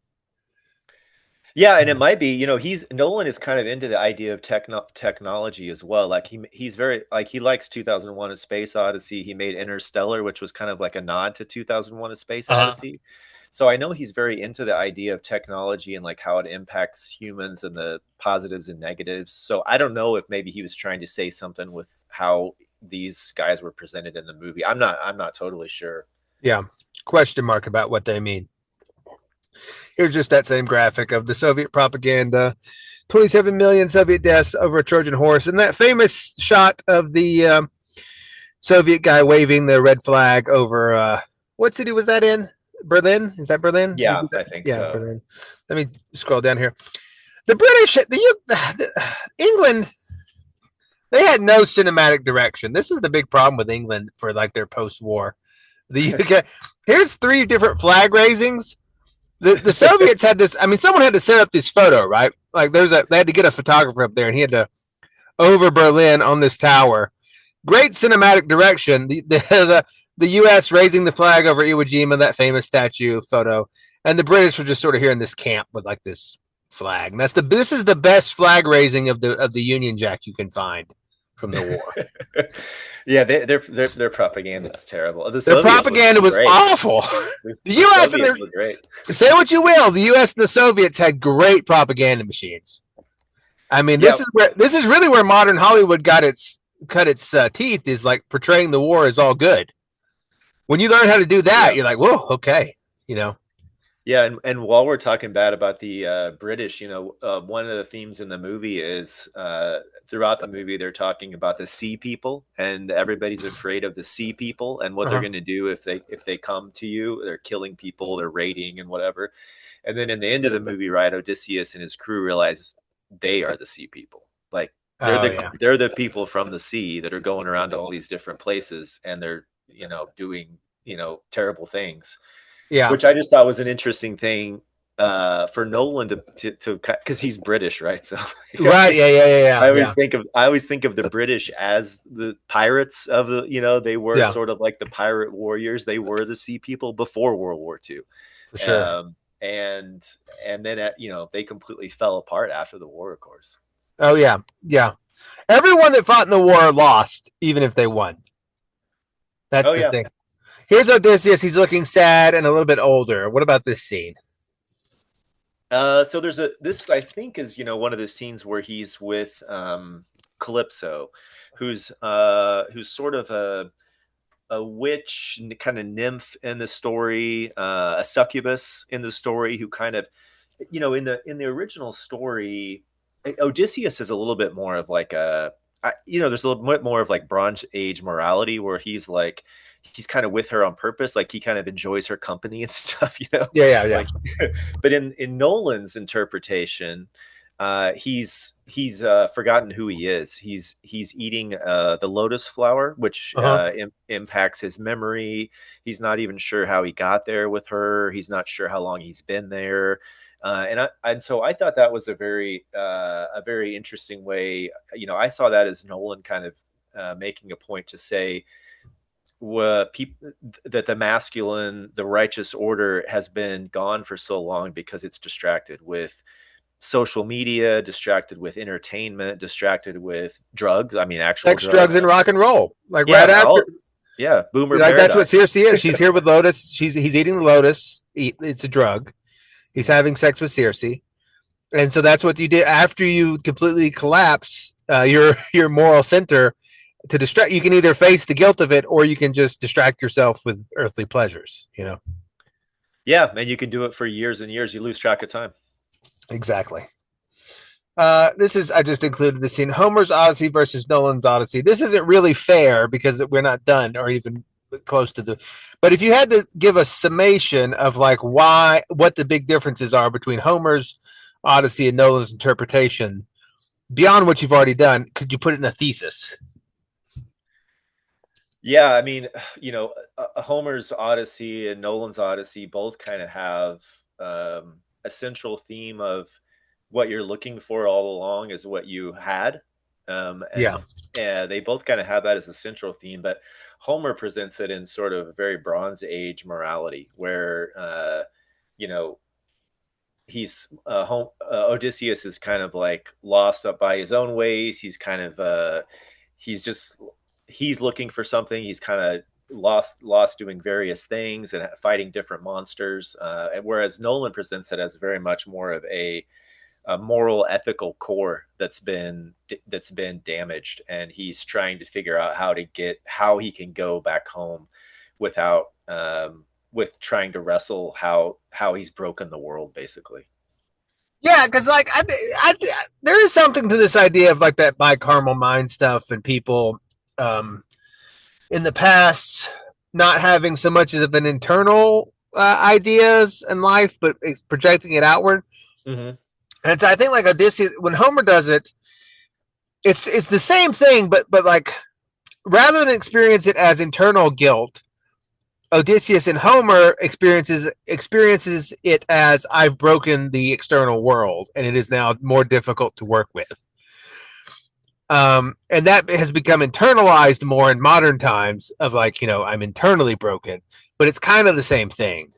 Yeah, and it might be, Nolan is kind of into the idea of technology as well. Like he's very like he likes 2001: A Space Odyssey. He made Interstellar, which was kind of like a nod to 2001: A Space Odyssey. So I know he's very into the idea of technology and like how it impacts humans and the positives and negatives. So I don't know if maybe he was trying to say something with how these guys were presented in the movie. I'm not totally sure. Yeah, question mark about what they mean. Here's just that same graphic of the Soviet propaganda. 27 million Soviet deaths over a Trojan horse. And that famous shot of the Soviet guy waving the red flag over, what city was that in? Berlin? Is that Berlin? Yeah, I think so. Berlin. Let me scroll down here. The British, England, they had no cinematic direction. This is the big problem with England for like their post-war. The UK, here's 3 different flag raisings. The Soviets had this. I mean, someone had to set up this photo, right? Like, they had to get a photographer up there, and he had to over Berlin on this tower. Great cinematic direction. The U.S. raising the flag over Iwo Jima, that famous statue photo, and the British were just sort of here in this camp with like this flag. And this is the best flag raising of the Union Jack you can find from the war. Yeah, their propaganda is terrible. Their propaganda was awful. The U.S. and great. Say what you will, the U.S. and the Soviets had great propaganda machines. I mean, this is really where modern Hollywood cut its teeth, is like portraying the war as all good. When you learn how to do that, you're like, whoa, okay, Yeah, and while we're talking bad about the British, one of the themes in the movie is throughout the movie they're talking about the sea people, and everybody's afraid of the sea people and what they're going to do if they come to you. They're killing people, they're raiding and whatever. And then in the end of the movie, right, Odysseus and his crew realize they are the sea people. Like they're the people from the sea that are going around to all these different places, and they're doing terrible things. Yeah, which I just thought was an interesting thing for Nolan to because he's British, right? So right, yeah. I always think of the British as the pirates of the they were sort of like the pirate warriors. They were the sea people before World War II, for sure. And then they completely fell apart after the war, of course. Oh yeah. Everyone that fought in the war lost, even if they won. That's the thing. Here's Odysseus. He's looking sad and a little bit older. What about this scene? So this I think is one of the scenes where he's with Calypso, who's sort of a witch kind of nymph in the story, a succubus in the story, who kind of in the original story, Odysseus is a little bit more of like there's a little bit more of like Bronze Age morality, where he's kind of with her on purpose, like he kind of enjoys her company and stuff, Yeah. But in Nolan's interpretation, he's forgotten who he is. He's eating the lotus flower, which impacts his memory. He's not even sure how he got there with her. He's not sure how long he's been there. And so I thought that was a very interesting way. I saw that as Nolan kind of making a point to say that the masculine, the righteous order has been gone for so long because it's distracted with social media, distracted with entertainment, distracted with drugs. I mean, actual sex, drugs, and rock and roll. Like right after. Boomer. Like that's what Circe is. She's here with Lotus. He's eating the lotus. It's a drug. He's having sex with Circe, and so that's what you did after you completely collapse your moral center. To distract, you can either face the guilt of it, or you can just distract yourself with earthly pleasures. Yeah, and you can do it for years and years. You lose track of time. Exactly. I just included the scene, Homer's Odyssey versus Nolan's Odyssey. This isn't really fair because we're not done or even close to but if you had to give a summation of like what the big differences are between Homer's Odyssey and Nolan's interpretation, beyond what you've already done, could you put it in a thesis? Yeah, I mean, Homer's Odyssey and Nolan's Odyssey both kind of have a central theme of what you're looking for all along is what you had, Yeah. and they both kind of have that as a central theme. But Homer presents it in sort of a very Bronze Age morality, where you know Odysseus is kind of like lost up by his own ways. He's kind of he's just he's looking for something. He's kind of lost doing various things and fighting different monsters. And whereas Nolan presents it as very much more of a moral ethical core that's been damaged, and he's trying to figure out how he can go back home without with trying to wrestle how he's broken the world, basically. Yeah, because like there is something to this idea of like that bicameral mind stuff and people in the past not having so much of an internal ideas in life, but projecting it outward. Mm-hmm. And so I think like Odysseus, when Homer does it, it's the same thing, but like rather than experience it as internal guilt, Odysseus and Homer experiences it as I've broken the external world and it is now more difficult to work with. And that has become internalized more in modern times of like, I'm internally broken, but it's kind of the same thing.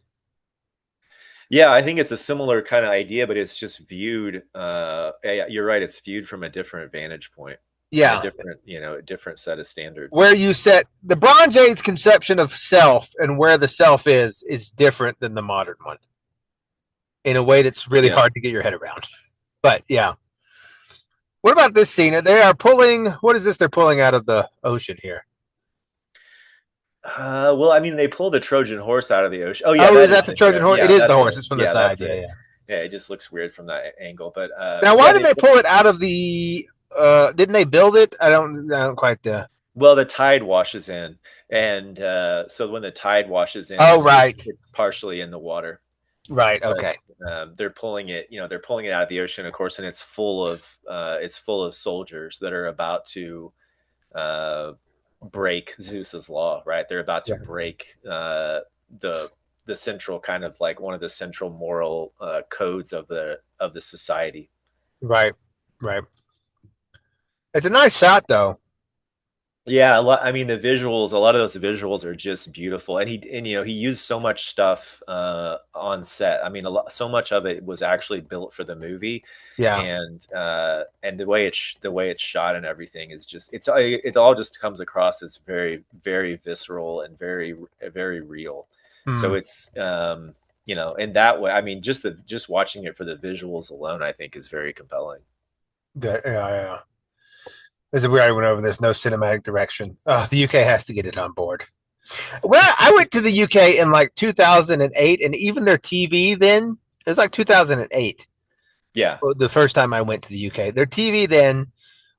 Yeah, I think it's a similar kind of idea, but it's just viewed. You're right. It's viewed from a different vantage point. Yeah, a different set of standards. Where you set the Bronze Age conception of self and where the self is different than the modern one in a way that's really hard to get your head around. But yeah. What about this scene? They are pulling, what is this they're pulling out of the ocean here? Well, I mean, they pull the Trojan horse out of the ocean. Oh, yeah. Is that the Trojan horse? It is the horse. It's from the side. Yeah. Yeah, it just looks weird from that angle. But now, why did they pull it out of the? Didn't they build it? I don't quite. Well, the tide washes in, and so when the tide washes in, right, it's partially in the water. Right. Okay. But, they're pulling it. They're pulling it out of the ocean, of course, and it's full of soldiers that are about to break Zeus's law. Right. They're about to break the central kind of like one of the central moral codes of the society. Right. It's a nice shot, though. Yeah, I mean the visuals. A lot of those visuals are just beautiful, and he used so much stuff on set. I mean, so much of it was actually built for the movie. Yeah, and the way it's shot and everything is just it all just comes across as very, very visceral and very, very real. So it's in that way. I mean, just watching it for the visuals alone, I think is very compelling. Good. Yeah. We already went over this. No cinematic direction. The UK has to get it on board. Well, I went to the UK in like 2008, and even their TV then, it was like 2008. Yeah. The first time I went to the UK, their TV then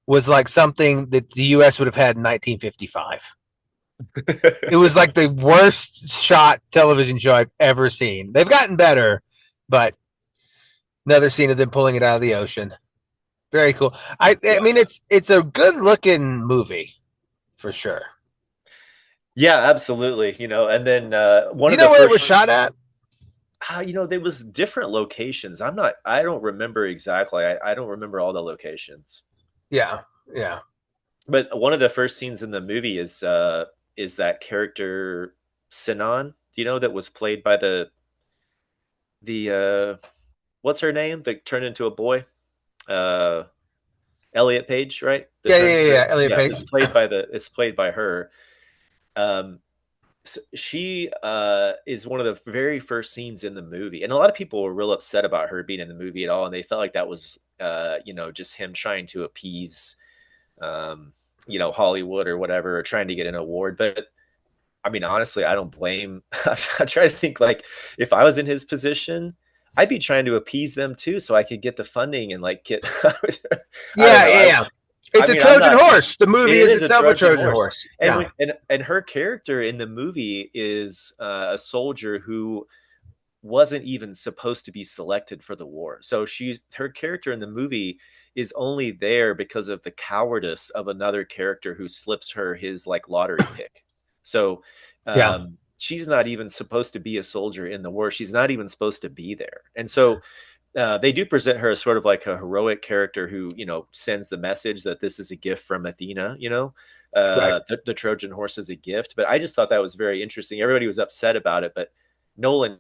was like something that the US would have had in 1955. It was like the worst shot television show I've ever seen. They've gotten better, but another scene of them pulling it out of the ocean. Very cool. I mean, it's a good looking movie for sure. Yeah, absolutely. And then one of the where it was shot at? There was different locations. I don't remember exactly. I don't remember all the locations. Yeah. But one of the first scenes in the movie is that character Sinan, that was played by the what's her name? That turned into a boy. Elliot Page, right? Yeah. Elliot Page. It's played by her. So she is one of the very first scenes in the movie, and a lot of people were real upset about her being in the movie at all, and they felt like that was just him trying to appease Hollywood or whatever, or trying to get an award. But I mean, honestly, I don't blame. I try to think like if I was in his position, I'd be trying to appease them too, so I could get the funding and like get. Yeah. It's a Trojan horse. The movie is itself a Trojan horse. And her character in the movie is a soldier who wasn't even supposed to be selected for the war. So her character in the movie is only there because of the cowardice of another character who slips her his like lottery pick. So Yeah. she's not even supposed to be a soldier in the war. She's not even supposed to be there. And so they do present her as sort of like a heroic character who, sends the message that this is a gift from Athena, Right. the Trojan horse is a gift. But I just thought that was very interesting. Everybody was upset about it, but Nolan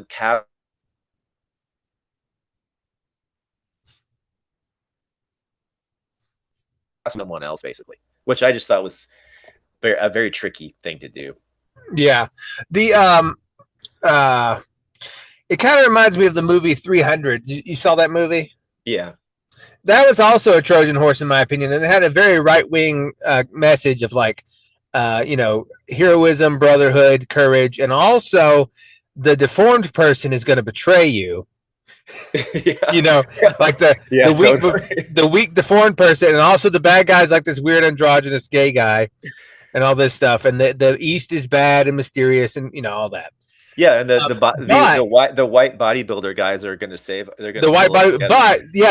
cast someone else basically, which I just thought was a very tricky thing to do. Yeah. The it kind of reminds me of the movie 300. You saw that movie? Yeah. That was also a Trojan horse, in my opinion, and it had a very right-wing message of like, heroism, brotherhood, courage, and also the deformed person is going to betray you. Yeah. Like the weak deformed person, and also the bad guy's like this weird androgynous gay guy, and all this stuff, and the East is bad and mysterious, and all that. Yeah, and the white bodybuilder guys are going to save. They're going the white body,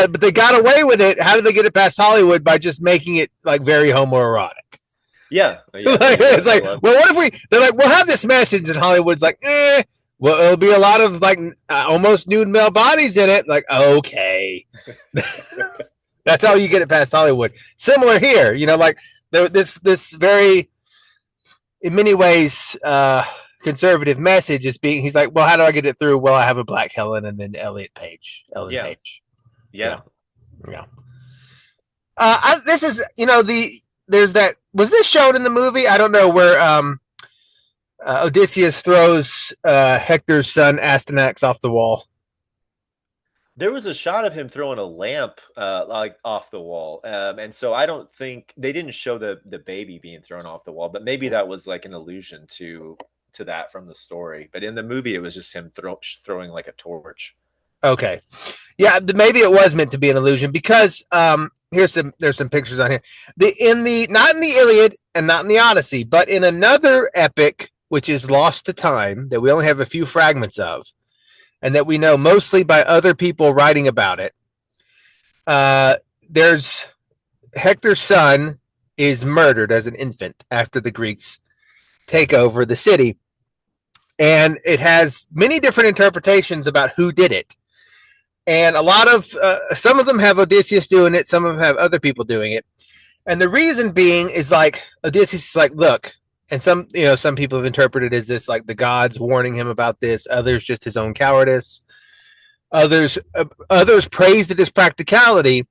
but they got away with it. How did they get it past Hollywood? By just making it like very homoerotic. Yeah, it's like, well, what if they're like, we'll have this message, and Hollywood's like, well, it'll be a lot of like almost nude male bodies in it. Like, okay, that's how you get it past Hollywood. Similar here, like this very, in many ways, conservative message is being. He's like, well, how do I get it through? Well, I have a black Helen and then Ellen Page. Yeah. This is there's that. Was this shown in the movie? I don't know, where Odysseus throws Hector's son Astyanax off the wall. There was a shot of him throwing a lamp like off the wall, and so I don't think they didn't show the baby being thrown off the wall, but maybe that was like an allusion to that from the story. But in the movie, it was just him throwing like a torch. Okay, yeah, maybe it was meant to be an illusion because there's some pictures on here. Not in the Iliad and not in the Odyssey, but in another epic which is lost to time that we only have a few fragments of, and that we know mostly by other people writing about it. There's Hector's son is murdered as an infant after the Greeks take over the city, and it has many different interpretations about who did it. And a lot of some of them have Odysseus doing it, some of them have other people doing it. And the reason being is like Odysseus is like, look, and some people have interpreted it as this, like the gods warning him about this, others just his own cowardice. Others praised it as practicality.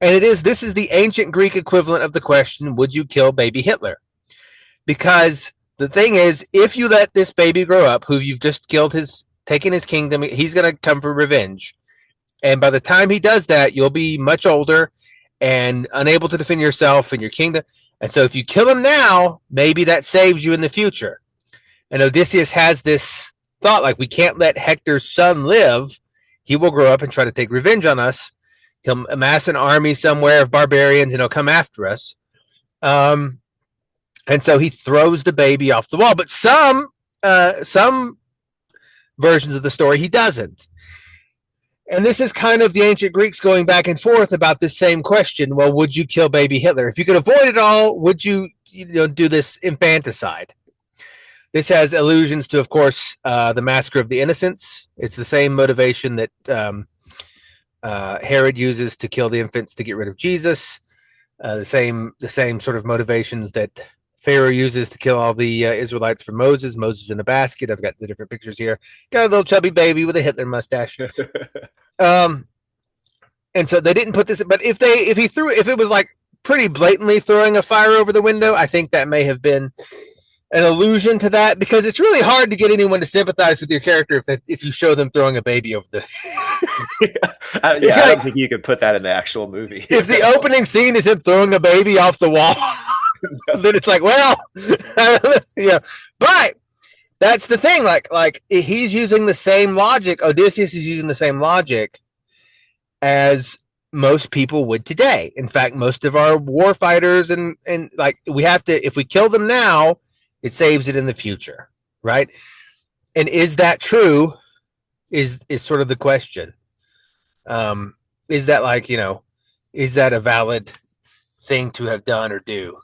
And this is the ancient Greek equivalent of the question, would you kill baby Hitler? Because the thing is, if you let this baby grow up, who you've just taken his kingdom, he's going to come for revenge. And by the time he does that, you'll be much older and unable to defend yourself and your kingdom. And so if you kill him now, maybe that saves you in the future. And Odysseus has this thought, like, we can't let Hector's son live. He will grow up and try to take revenge on us. He'll amass an army somewhere of barbarians and he'll come after us. And so he throws the baby off the wall. But some versions of the story, he doesn't. And this is kind of the ancient Greeks going back and forth about this same question. Well, would you kill baby Hitler? If you could avoid it all, would you do this infanticide? This has allusions to, of course, the Massacre of the Innocents. It's the same motivation that Herod uses to kill the infants to get rid of Jesus. The same sort of motivations that Pharaoh uses to kill all the Israelites for Moses. Moses in a basket. I've got the different pictures here. Got a little chubby baby with a Hitler mustache. And so they didn't put this, but if it was like pretty blatantly throwing a fire over the window, I think that may have been an allusion to that, because it's really hard to get anyone to sympathize with your character if you show them throwing a baby over the. I don't think you could put that in the actual movie. If the opening scene is him throwing a baby off the wall, then it's like, well, yeah. But that's the thing. Like he's using the same logic. Odysseus is using the same logic as most people would today. In fact, most of our war fighters and like, we have to, if we kill them now, it saves it in the future, right? And is that true? Is sort of the question. Is that is that a valid thing to have done or do?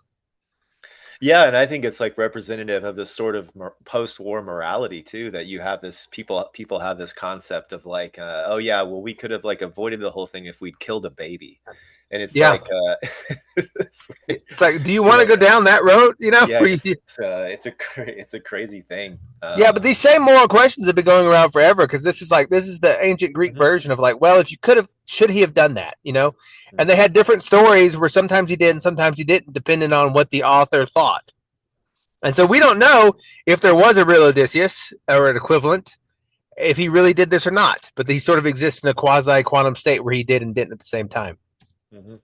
Yeah, and I think it's like representative of this sort of post-war morality too. That you have this people have this concept of like, oh yeah, well we could have like avoided the whole thing if we'd killed a baby, and it's Yeah. like, It's like, do you you want to know, go down that road? You know? yeah, Where you- it's a crazy thing. yeah, but these same moral questions have been going around forever because this is the ancient Greek version of like, well, if you could have, should he have done that? You know? And they had different stories where sometimes he did and sometimes he didn't, depending on what the author thought. And so we don't know if there was a real Odysseus or an equivalent, if he really did this or not. But he sort of exists in a quasi-quantum state where he did and didn't at the same time. Mm-hmm.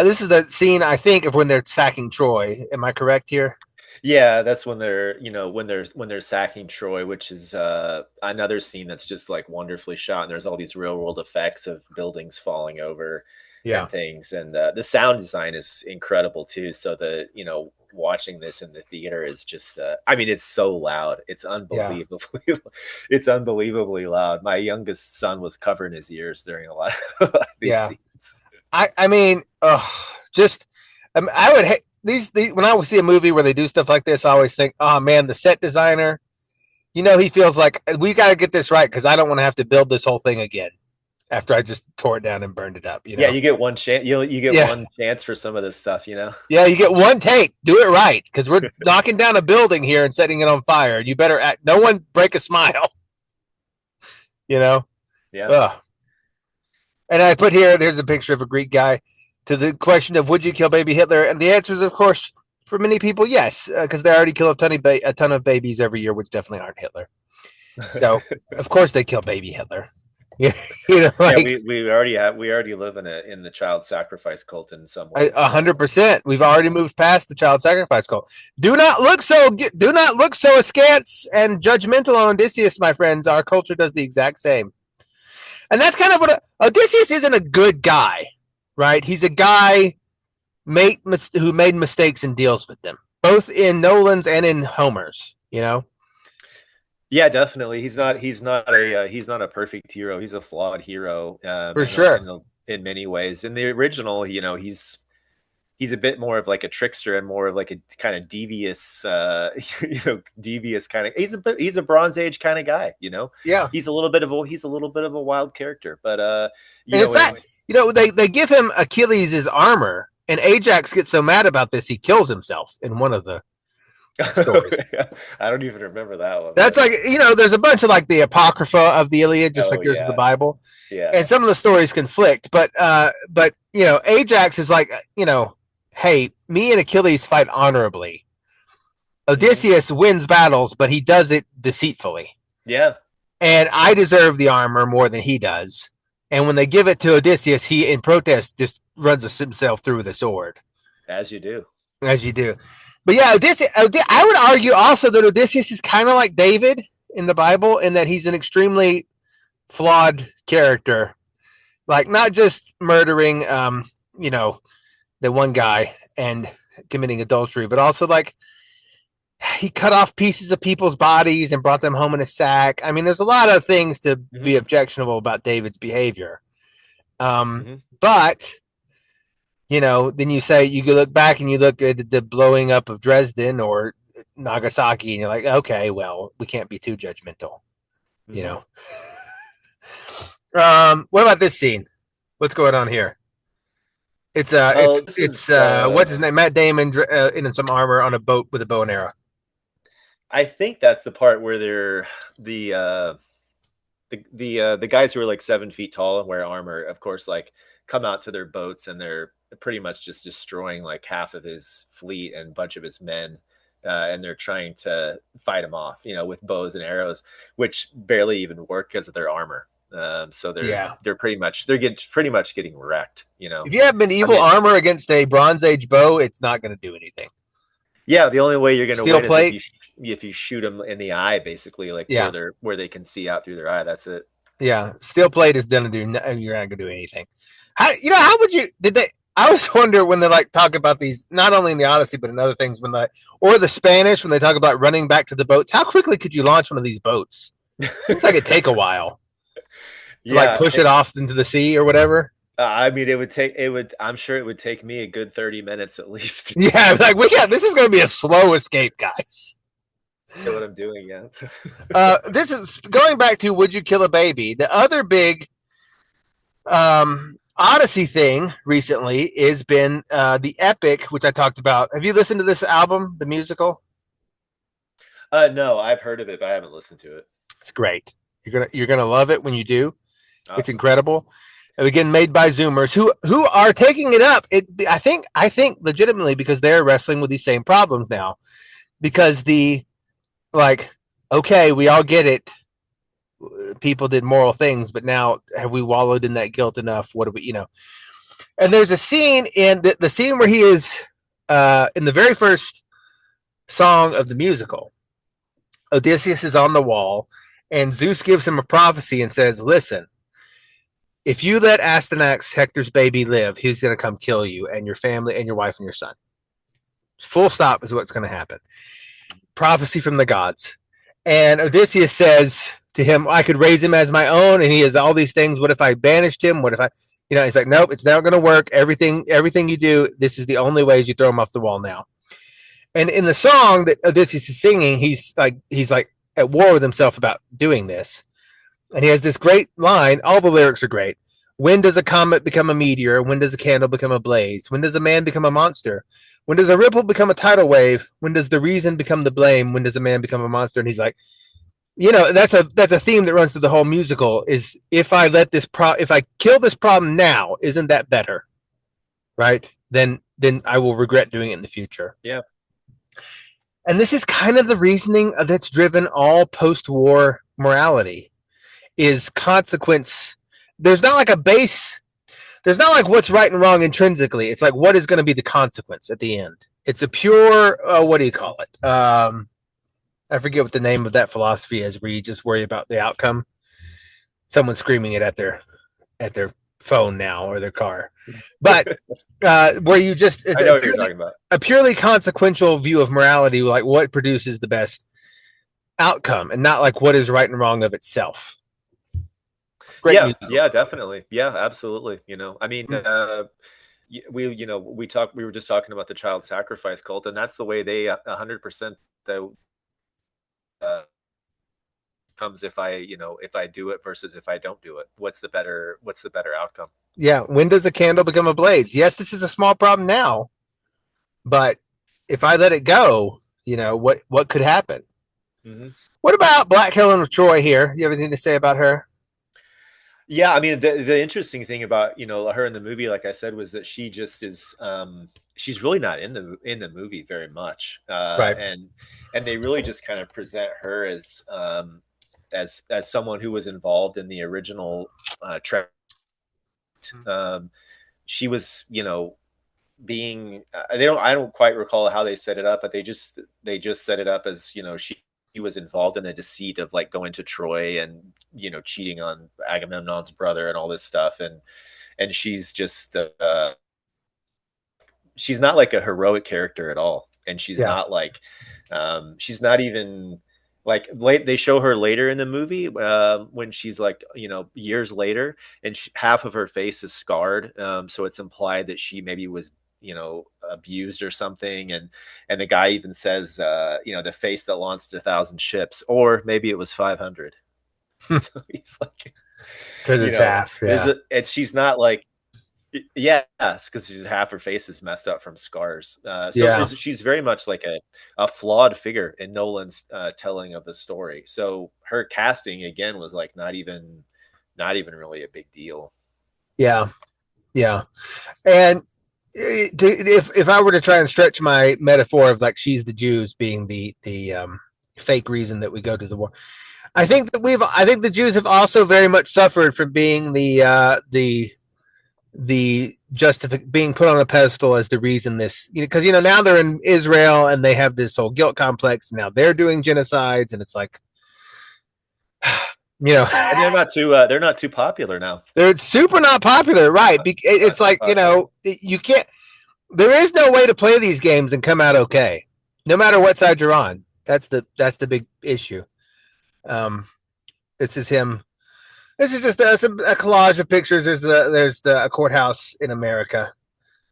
This is the scene, I think, of when they're sacking Troy. Am I correct here? Yeah, that's when they're, when they're sacking Troy, which is another scene that's just like wonderfully shot. And there's all these real world effects of buildings falling over and things. And the sound design is incredible too. So watching this in the theater is just, I mean, it's so loud. It's unbelievably, it's unbelievably loud. My youngest son was covering his ears during a lot of these scenes. I mean, I would hate these when I see a movie where they do stuff like this. I always think, oh man, the set designer, he feels like we got to get this right because I don't want to have to build this whole thing again after I just tore it down and burned it up. Yeah, you get one chance. You get one chance for some of this stuff. Yeah, you get one take. Do it right because we're knocking down a building here and setting it on fire. You better act. No one break a smile. Yeah. Ugh. And I put here, there's a picture of a Greek guy to the question of would you kill baby Hitler? And the answer is, of course, for many people, yes, because they already kill a ton of babies every year, which definitely aren't Hitler. So, of course, they kill baby Hitler. We already live in the child sacrifice cult in some way. 100%. We've already moved past the child sacrifice cult. Do not look so askance and judgmental on Odysseus, my friends. Our culture does the exact same. And that's kind of what Odysseus isn't a good guy, right? He's a guy who made mistakes and deals with them, both in Nolan's and in Homer's. Yeah, definitely. He's not a perfect hero. He's a flawed hero, for sure, in many ways. In the original, he's a bit more of like a trickster and more of like a kind of devious, devious kind of. He's a Bronze Age kind of guy. Yeah, he's a little bit of a wild character. But in fact, they give him Achilles' armor, and Ajax gets so mad about this he kills himself in one of the stories. I don't even remember that one. That's like, there's a bunch of like the Apocrypha of the Iliad, just like there's the Bible. Yeah. And some of the stories conflict, but Ajax is like, hey, me and Achilles fight honorably. Odysseus wins battles, but he does it deceitfully. Yeah. And I deserve the armor more than he does. And when they give it to Odysseus, he, in protest, just runs himself through with a sword. As you do. But yeah, I would argue also that Odysseus is kind of like David in the Bible in that he's an extremely flawed character. Like, not just murdering, the one guy and committing adultery, but also like he cut off pieces of people's bodies and brought them home in a sack. I mean, there's a lot of things to be objectionable about David's behavior. But then you look back and you look at the blowing up of Dresden or Nagasaki, and you're like, okay, well, we can't be too judgmental, What about this scene? What's going on here? It's what's his name? Matt Damon in some armor on a boat with a bow and arrow. I think that's the part where they're the guys who are like 7 feet tall and wear armor, of course, like come out to their boats and they're pretty much just destroying like half of his fleet and a bunch of his men. And they're trying to fight him off, with bows and arrows, which barely even work because of their armor. So they're pretty much getting wrecked. If you have medieval armor against a Bronze Age bow, it's not going to do anything. Yeah, the only way you're going to steel win plate is if you shoot them in the eye, basically, like where they can see out through their eye. That's it. Yeah, steel plate is going to do. You're not going to do anything. How would you? Did they? I always wonder when they like talk about these, not only in the Odyssey but in other things, or the Spanish when they talk about running back to the boats. How quickly could you launch one of these boats? It's like it'd take a while to push it off into the sea or whatever. I mean, I'm sure it would take me a good 30 minutes at least. Yeah, like this is going to be a slow escape, guys. Know what I'm doing, yeah. This is going back to Would You Kill a Baby? The other big Odyssey thing recently has been the Epic, which I talked about. Have you listened to this album, the musical? No, I've heard of it, but I haven't listened to it. It's great. You're gonna love it when you do. Awesome. It's incredible. And again, made by Zoomers who are taking it up. I think legitimately because they're wrestling with these same problems now. Because okay, we all get it. People did moral things, but now have we wallowed in that guilt enough? What do we, And there's a scene in the scene where he is in the very first song of the musical. Odysseus is on the wall, and Zeus gives him a prophecy and says, "Listen, if you let Astyanax, Hector's baby, live, he's going to come kill you and your family and your wife and your son. Full stop is what's going to happen." Prophecy from the gods. And Odysseus says to him, "I could raise him as my own, and he has all these things. What if I banished him? What if I, he's like, nope, it's not going to work. Everything you do, this is the only way you throw him off the wall now." And in the song that Odysseus is singing, he's like at war with himself about doing this. And he has this great line. All the lyrics are great. When does a comet become a meteor? When does a candle become a blaze? When does a man become a monster? When does a ripple become a tidal wave? When does the reason become the blame? When does a man become a monster? And he's like, that's a theme that runs through the whole musical is if I kill this problem now, isn't that better? Right? Then I will regret doing it in the future. Yeah. And this is kind of the reasoning that's driven all post-war morality is consequence. There's not like a base. There's not like what's right and wrong intrinsically. It's like what is going to be the consequence at the end. It's a pure, what do you call it? I forget what the name of that philosophy is where you just worry about the outcome. Someone's screaming it at their phone now or their car. But where you just I know what you're talking about. A purely consequential view of morality, like what produces the best outcome and not like what is right and wrong of itself. Great yeah, definitely. Yeah, absolutely. I mean, we were just talking about the child sacrifice cult, and that's the way they 100% comes if I do it versus if I don't do it. What's the better outcome? Yeah. When does a candle become a blaze? Yes, this is a small problem now, but if I let it go, what could happen? Mm-hmm. What about Black Helen of Troy here? You have anything to say about her? Yeah, I mean, the interesting thing about her in the movie, like I said, was that she just is she's really not in the movie very much, right? And they really just kind of present her as someone who was involved in the original Trek. She was, being I don't quite recall how they set it up, but they just set it up as she was involved in the deceit of like going to Troy and cheating on Agamemnon's brother and all this stuff, and she's just she's not like a heroic character at all, and she's not like she's not even like they show her later in the movie when she's like years later, and half of her face is scarred, so it's implied that she maybe was abused or something, and the guy even says the face that launched 1,000 ships, or maybe it was 500. So he's like, because it's half. Yeah. She's not like, yes, because she's half her face is messed up from scars. She's very much like a flawed figure in Nolan's telling of the story. So her casting again was like not even really a big deal. Yeah, and if I were to try and stretch my metaphor of like she's the Jews being the fake reason that we go to the war, I think the Jews have also very much suffered from being being put on a pedestal as the reason this, because now they're in Israel and they have this whole guilt complex. And now they're doing genocides, and it's like, and they're not too popular now. They're super not popular, right? It's like you can't. There is no way to play these games and come out okay, no matter what side you're on. That's the big issue. This is him. This is just a collage of pictures. There's the courthouse in America.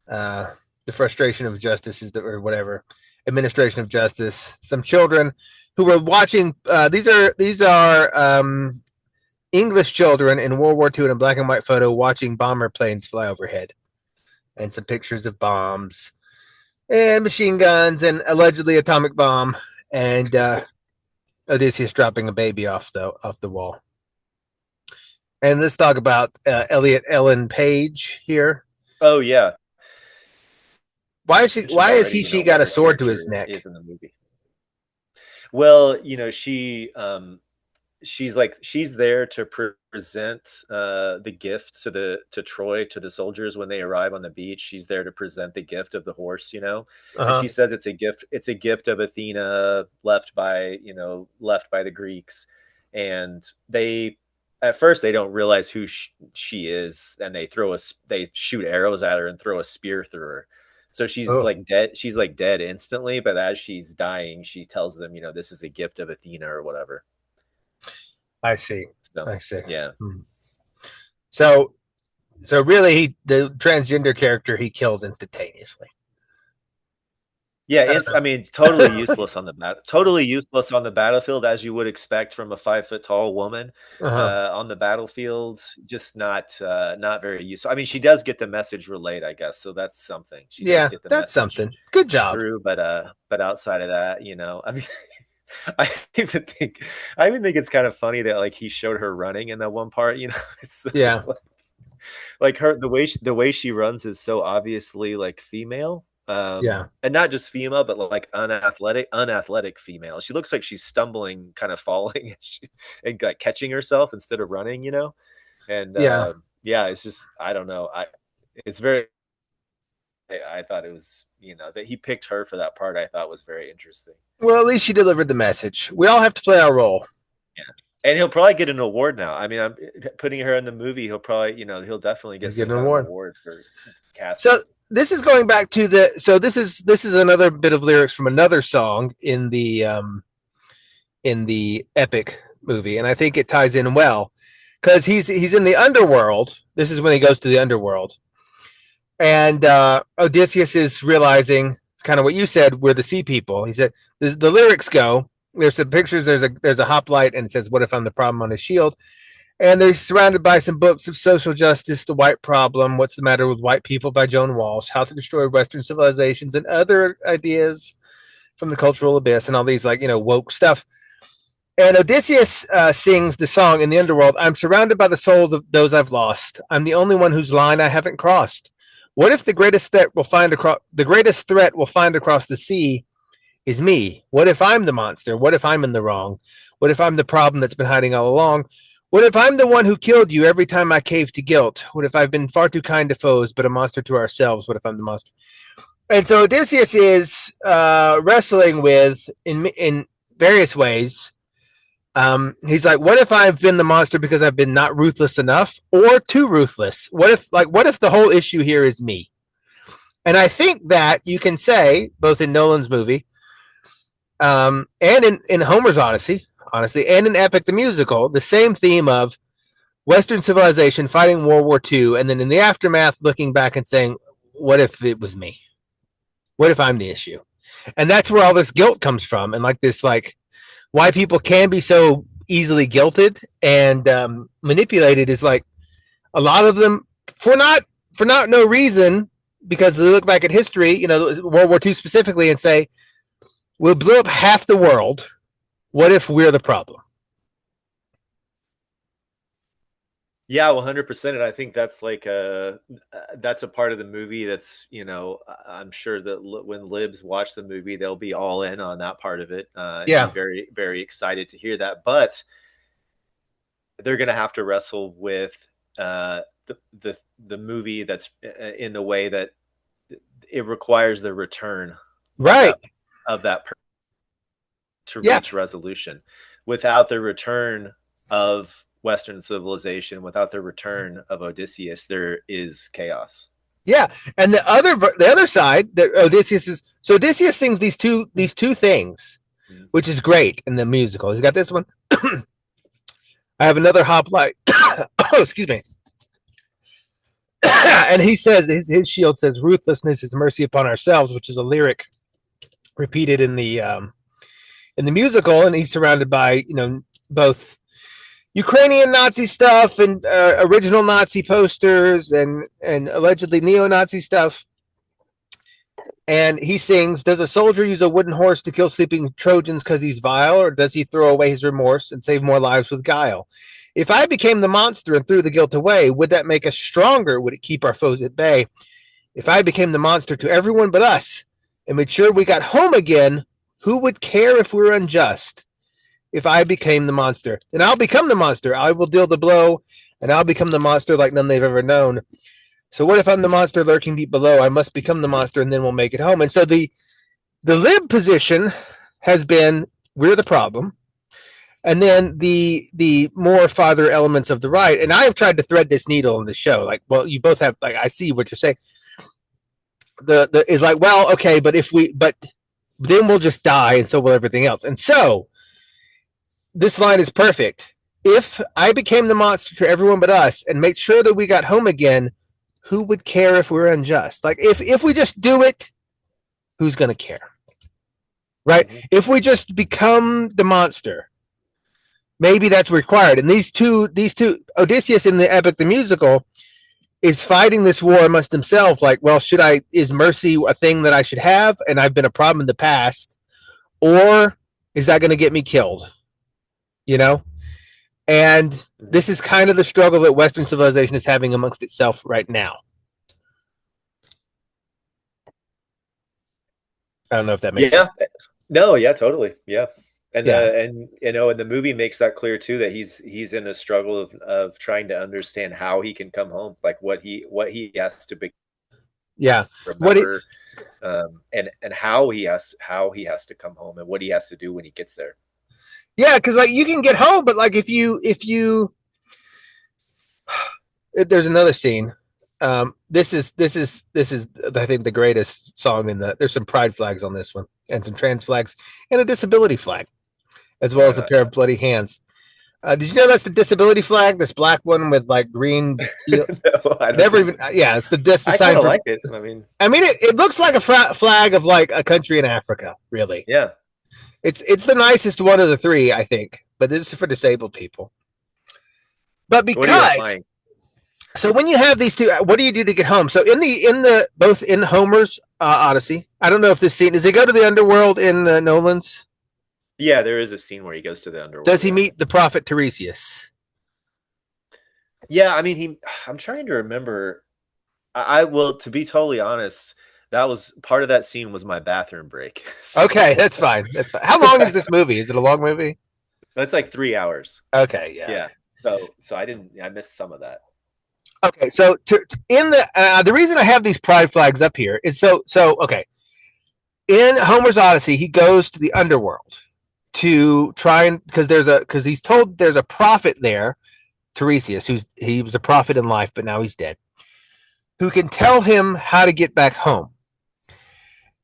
The frustration of justice or whatever, administration of justice. Some children who were watching. These are English children in World War II in a black and white photo watching bomber planes fly overhead, and some pictures of bombs and machine guns and allegedly atomic bomb, and Odysseus dropping a baby off the wall. And let's talk about Elliot Ellen Page here. Oh yeah. Why is she got a sword to his neck? Is in the movie. Well, she's there to present the gift to Troy, to the soldiers when they arrive on the beach. She's there to present the gift of the horse, and she says it's a gift of Athena left by the Greeks, and at first they don't realize who she is, and they shoot arrows at her and throw a spear through her. So she's like dead. She's like dead instantly, but as she's dying, she tells them, this is a gift of Athena or whatever. I see. So, I see. Yeah. So really, the transgender character he kills instantaneously. Yeah, totally useless on the battlefield, as you would expect from a 5-foot-tall woman on the battlefield. Just not very useful. I mean, she does get the message relayed, I guess, so that's something. That's something. Good job. Through, but outside of that, I mean, I even think it's kind of funny that like he showed her running in that one part. It's like her the way she runs is so obviously like female. And not just female, but like unathletic female. She looks like she's stumbling, kind of falling, and like catching herself instead of running, And it's just, I don't know. I thought it was, that he picked her for that part. I thought was very interesting. Well, at least she delivered the message. We all have to play our role. Yeah, and he'll probably get an award now. I mean, I'm putting her in the movie. He'll probably, he'll definitely get an award for casting. So. This is going back to this is another bit of lyrics from another song in the epic movie, and I think it ties in well because he's in the underworld. This is when he goes to the underworld, and Odysseus is realizing it's kind of what you said. We're the sea people. He said the lyrics go. There's some pictures. There's a hoplite, and it says, "What if I'm the problem?" on his shield. And they're surrounded by some books of social justice, The White Problem, What's the Matter with White People by Joan Walsh, How to Destroy Western Civilizations, and other ideas from the cultural abyss, and all these woke stuff. And Odysseus sings the song in the underworld, I'm surrounded by the souls of those I've lost. I'm the only one whose line I haven't crossed. What if the greatest threat we'll find across the sea is me? What if I'm the monster? What if I'm in the wrong? What if I'm the problem that's been hiding all along? What if I'm the one who killed you every time I caved to guilt? What if I've been far too kind to foes, but a monster to ourselves? What if I'm the monster? And so Odysseus is wrestling with, in various ways, he's like, what if I've been the monster because I've been not ruthless enough or too ruthless? What if the whole issue here is me? And I think that you can say, both in Nolan's movie and in Homer's Odyssey, honestly, and in Epic the Musical, the same theme of Western civilization fighting World War II, and then in the aftermath, looking back and saying, what if it was me? What if I'm the issue? And that's where all this guilt comes from, and why people can be so easily guilted and manipulated is like a lot of them for no reason, because they look back at history, World War II specifically, and say, we'll blow up half the world. What if we're the problem? Yeah, 100%. And I think that's that's a part of the movie that's, I'm sure that when libs watch the movie, they'll be all in on that part of it. Be very, very excited to hear that. But they're going to have to wrestle with the movie that's in the way that it requires the return of that person to reach resolution. Without the return of Western civilization, without the return of Odysseus, there is chaos. Yeah, and the other side that Odysseus sings these two things, which is great in the musical. He's got this one. I have another hoplite. Oh, excuse me. And he says his shield says, "Ruthlessness is mercy upon ourselves," which is a lyric repeated in the musical. And he's surrounded by both Ukrainian Nazi stuff and original Nazi posters and allegedly neo-Nazi stuff. And he sings, "Does a soldier use a wooden horse to kill sleeping Trojans because he's vile, or does he throw away his remorse and save more lives with guile? If I became the monster and threw the guilt away, would that make us stronger? Would it keep our foes at bay? If I became the monster to everyone but us and made sure we got home again, who would care if we were unjust? If I became the monster, then I'll become the monster. I will deal the blow, and I'll become the monster like none they've ever known. So what if I'm the monster lurking deep below? I must become the monster, and then we'll make it home." And so the lib position has been, we're the problem. And then the more farther elements of the right, and I have tried to thread this needle in the show. Like, well, you both have, like, I see what you're saying. The is like, well, okay, but then we'll just die, and so will everything else. And so this line is perfect. If I became the monster to everyone but us and made sure that we got home again, who would care if we're unjust? Like, if we just do it, who's going to care? Right? Mm-hmm. If we just become the monster, maybe that's required. And these two, Odysseus in the epic, the musical, is fighting this war amongst himself. Like, well, is mercy a thing that I should have? And I've been a problem in the past, or is that going to get me killed? And this is kind of the struggle that Western civilization is having amongst itself right now. I don't know if that makes sense. No, yeah, totally. Yeah. And the movie makes that clear too, that he's in a struggle of trying to understand how he can come home, like what he has to be. Yeah. Remember, and how he has to come home and what he has to do when he gets there. Yeah, because like you can get home, but like if you there's another scene. This is I think the greatest song there's some pride flags on this one, and some trans flags, and a disability flag, as well as a pair of bloody hands. Did you know that's the disability flag? This black one with like green. No, I never even. Yeah, it's the sign. I like it. I mean, it looks like a flag of like a country in Africa. Really. Yeah. It's the nicest one of the three, I think, but this is for disabled people. But because, so when you have these two, what do you do to get home? So both in Homer's Odyssey, I don't know if this scene, does he go to the underworld in the Nolans? Yeah, there is a scene where he goes to the underworld. Does he meet the prophet Tiresias? Yeah, I mean, I'm trying to remember. I will, to be totally honest, that was part of that scene was my bathroom break. So. Okay, that's fine. That's fine. How long is this movie? Is it a long movie? It's like 3 hours. Okay, yeah. Yeah. So I missed some of that. Okay, so in the reason I have these pride flags up here is so okay. In Homer's Odyssey, he goes to the underworld to try and because he's told there's a prophet there, Tiresias, he was a prophet in life, but now he's dead, who can tell him how to get back home.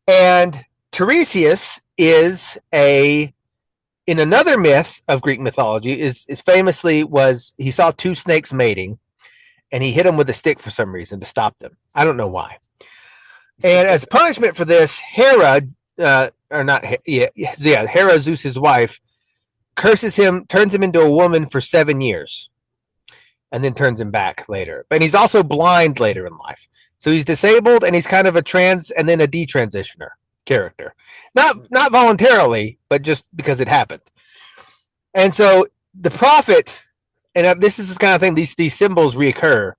And Tiresias is in another myth of Greek mythology, is famously he saw two snakes mating, and he hit them with a stick for some reason to stop them. I don't know why. And as punishment for this, Hera, Hera, Zeus's wife, curses him, turns him into a woman for 7 years, and then turns him back later. But he's also blind later in life. So he's disabled, and he's kind of a trans and then a detransitioner character. Not voluntarily, but just because it happened. And so the prophet, and this is the kind of thing, these symbols reoccur.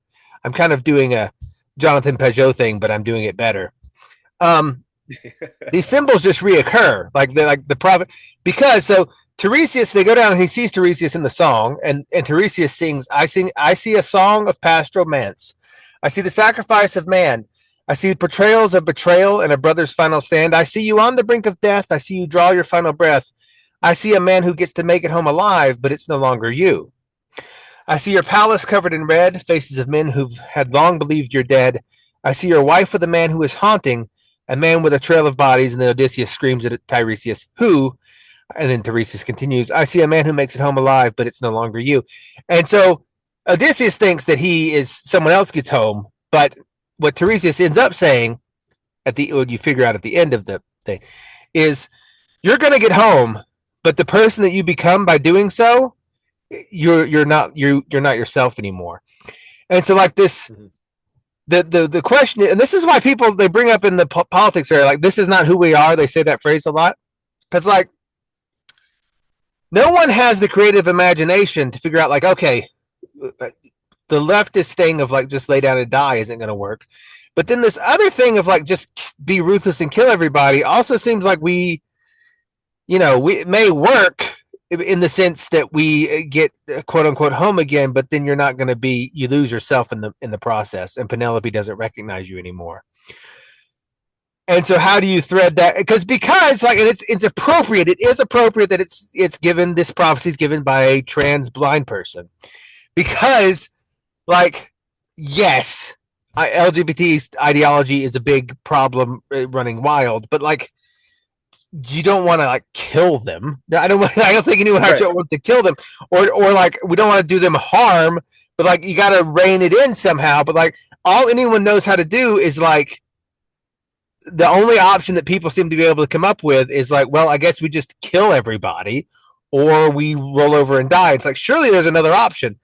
I'm kind of doing a Jonathan Peugeot thing, but I'm doing it better. These symbols just reoccur, like the prophet, because Tiresias, they go down and he sees Tiresias in the song, and Tiresias sings, I see a song of pastoral romance. I see the sacrifice of man. I see portrayals of betrayal and a brother's final stand. I see you on the brink of death. I see you draw your final breath. I see a man who gets to make it home alive, but it's no longer you. I see your palace covered in red, faces of men who've had long believed you're dead. I see your wife with a man who is haunting, a man with a trail of bodies, and then Odysseus screams at Tiresias, who, And then Tiresias continues, I see a man who makes it home alive, but it's no longer you. And so Odysseus thinks that he is someone else gets home, but what Tiresias ends up saying what you figure out at the end of the thing is you're going to get home, but the person that you become by doing so, you're not yourself anymore. And so like this, the question, and this is why people, they bring up in the politics area, like, this is not who we are. They say that phrase a lot because like no one has the creative imagination to figure out like, okay, the leftist thing of like just lay down and die isn't going to work. But then this other thing of like just be ruthless and kill everybody also seems like it may work in the sense that we get quote unquote home again, but then you're not going to you lose yourself in the process, and Penelope doesn't recognize you anymore. And so how do you thread that? Because like, and it's appropriate. It is appropriate that it's given, this prophecy is given by a trans blind person, because like, yes, LGBT ideology is a big problem running wild, but like, you don't want to like kill them. I don't think anyone actually wants to kill them, or like, we don't want to do them harm, but like, you got to rein it in somehow. But like, all anyone knows how to do is like, the only option that people seem to be able to come up with is like, well, I guess we just kill everybody, or we roll over and die. It's like, surely there's another option.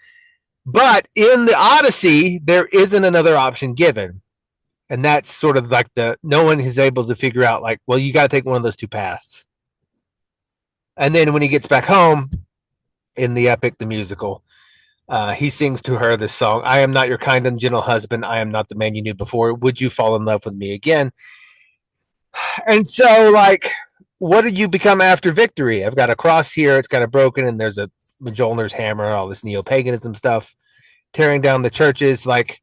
But in the Odyssey, there isn't another option given. And that's sort of like no one is able to figure out like, well, you got to take one of those two paths. And then when he gets back home in the epic, the musical, he sings to her this song, I am not your kind and gentle husband. I am not the man you knew before. Would you fall in love with me again? And so like, what do you become after victory? I've got a cross here. It's kind of broken. And there's a Mjolnir's hammer, all this neo-paganism stuff, tearing down the churches. Like,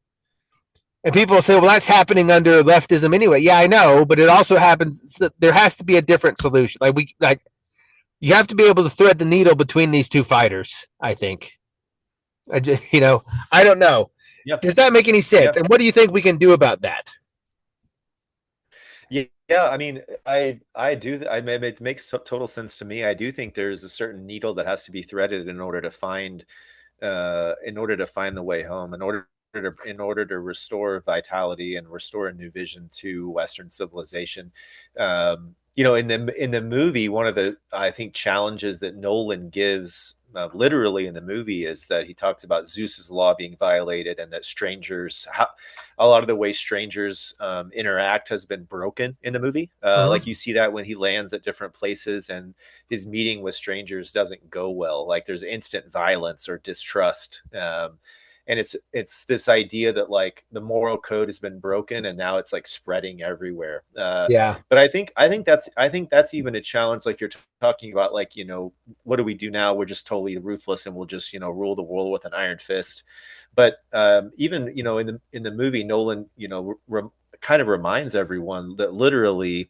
and people say, well, that's happening under leftism anyway. Yeah, I know, but it also happens. There has to be a different solution. You have to be able to thread the needle between these two fighters, I think. I don't know. Yep. Does that make any sense? Yep. And what do you think we can do about that? Yeah, I mean, I do. It makes total sense to me. I do think there's a certain needle that has to be threaded in order to find the way home, in order to restore vitality and restore a new vision to Western civilization. In the movie, one of the, I think, challenges that Nolan gives literally in the movie is that he talks about Zeus's law being violated, and that a lot of the way strangers interact has been broken in the movie. Like, you see that when he lands at different places and his meeting with strangers doesn't go well. Like, there's instant violence or distrust. And it's this idea that like the moral code has been broken and now it's like spreading everywhere. But I think that's even a challenge. Like, you're talking about, like, what do we do now? We're just totally ruthless and we'll just, rule the world with an iron fist. But even, in the movie, Nolan, kind of reminds everyone that literally,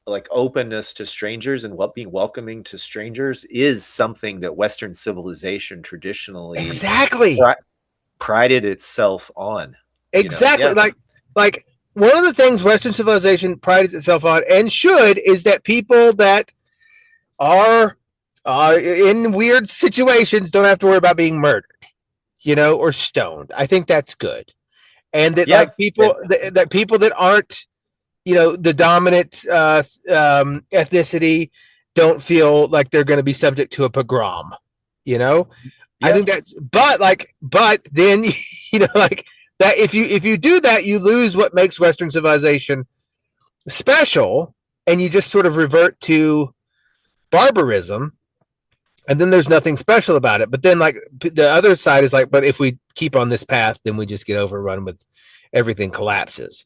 like, openness to strangers and being welcoming to strangers is something that Western civilization traditionally prided itself on. Exactly. Yeah. Like one of the things Western civilization prides itself on, and should, is that people that are in weird situations don't have to worry about being murdered, or stoned. I think that's good. And that that people that aren't, the dominant ethnicity don't feel like they're going to be subject to a pogrom. I think that's, but then, like that, if you do that, you lose what makes Western civilization special, and you just sort of revert to barbarism, and then there's nothing special about it. But then, like, the other side is like, but if we keep on this path, then we just get overrun with everything collapses.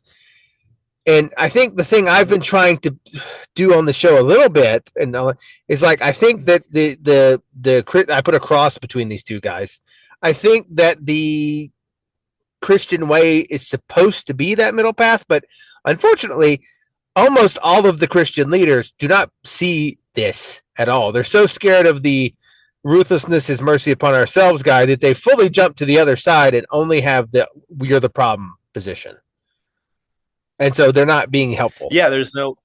And I think the thing I've been trying to do on the show a little bit, and is like, I think that I put a cross between these two guys. I think that the Christian way is supposed to be that middle path, but unfortunately, almost all of the Christian leaders do not see this at all. They're so scared of the ruthlessness is mercy upon ourselves guy that they fully jump to the other side and only have the we're the problem position. And so they're not being helpful. Yeah, there's no,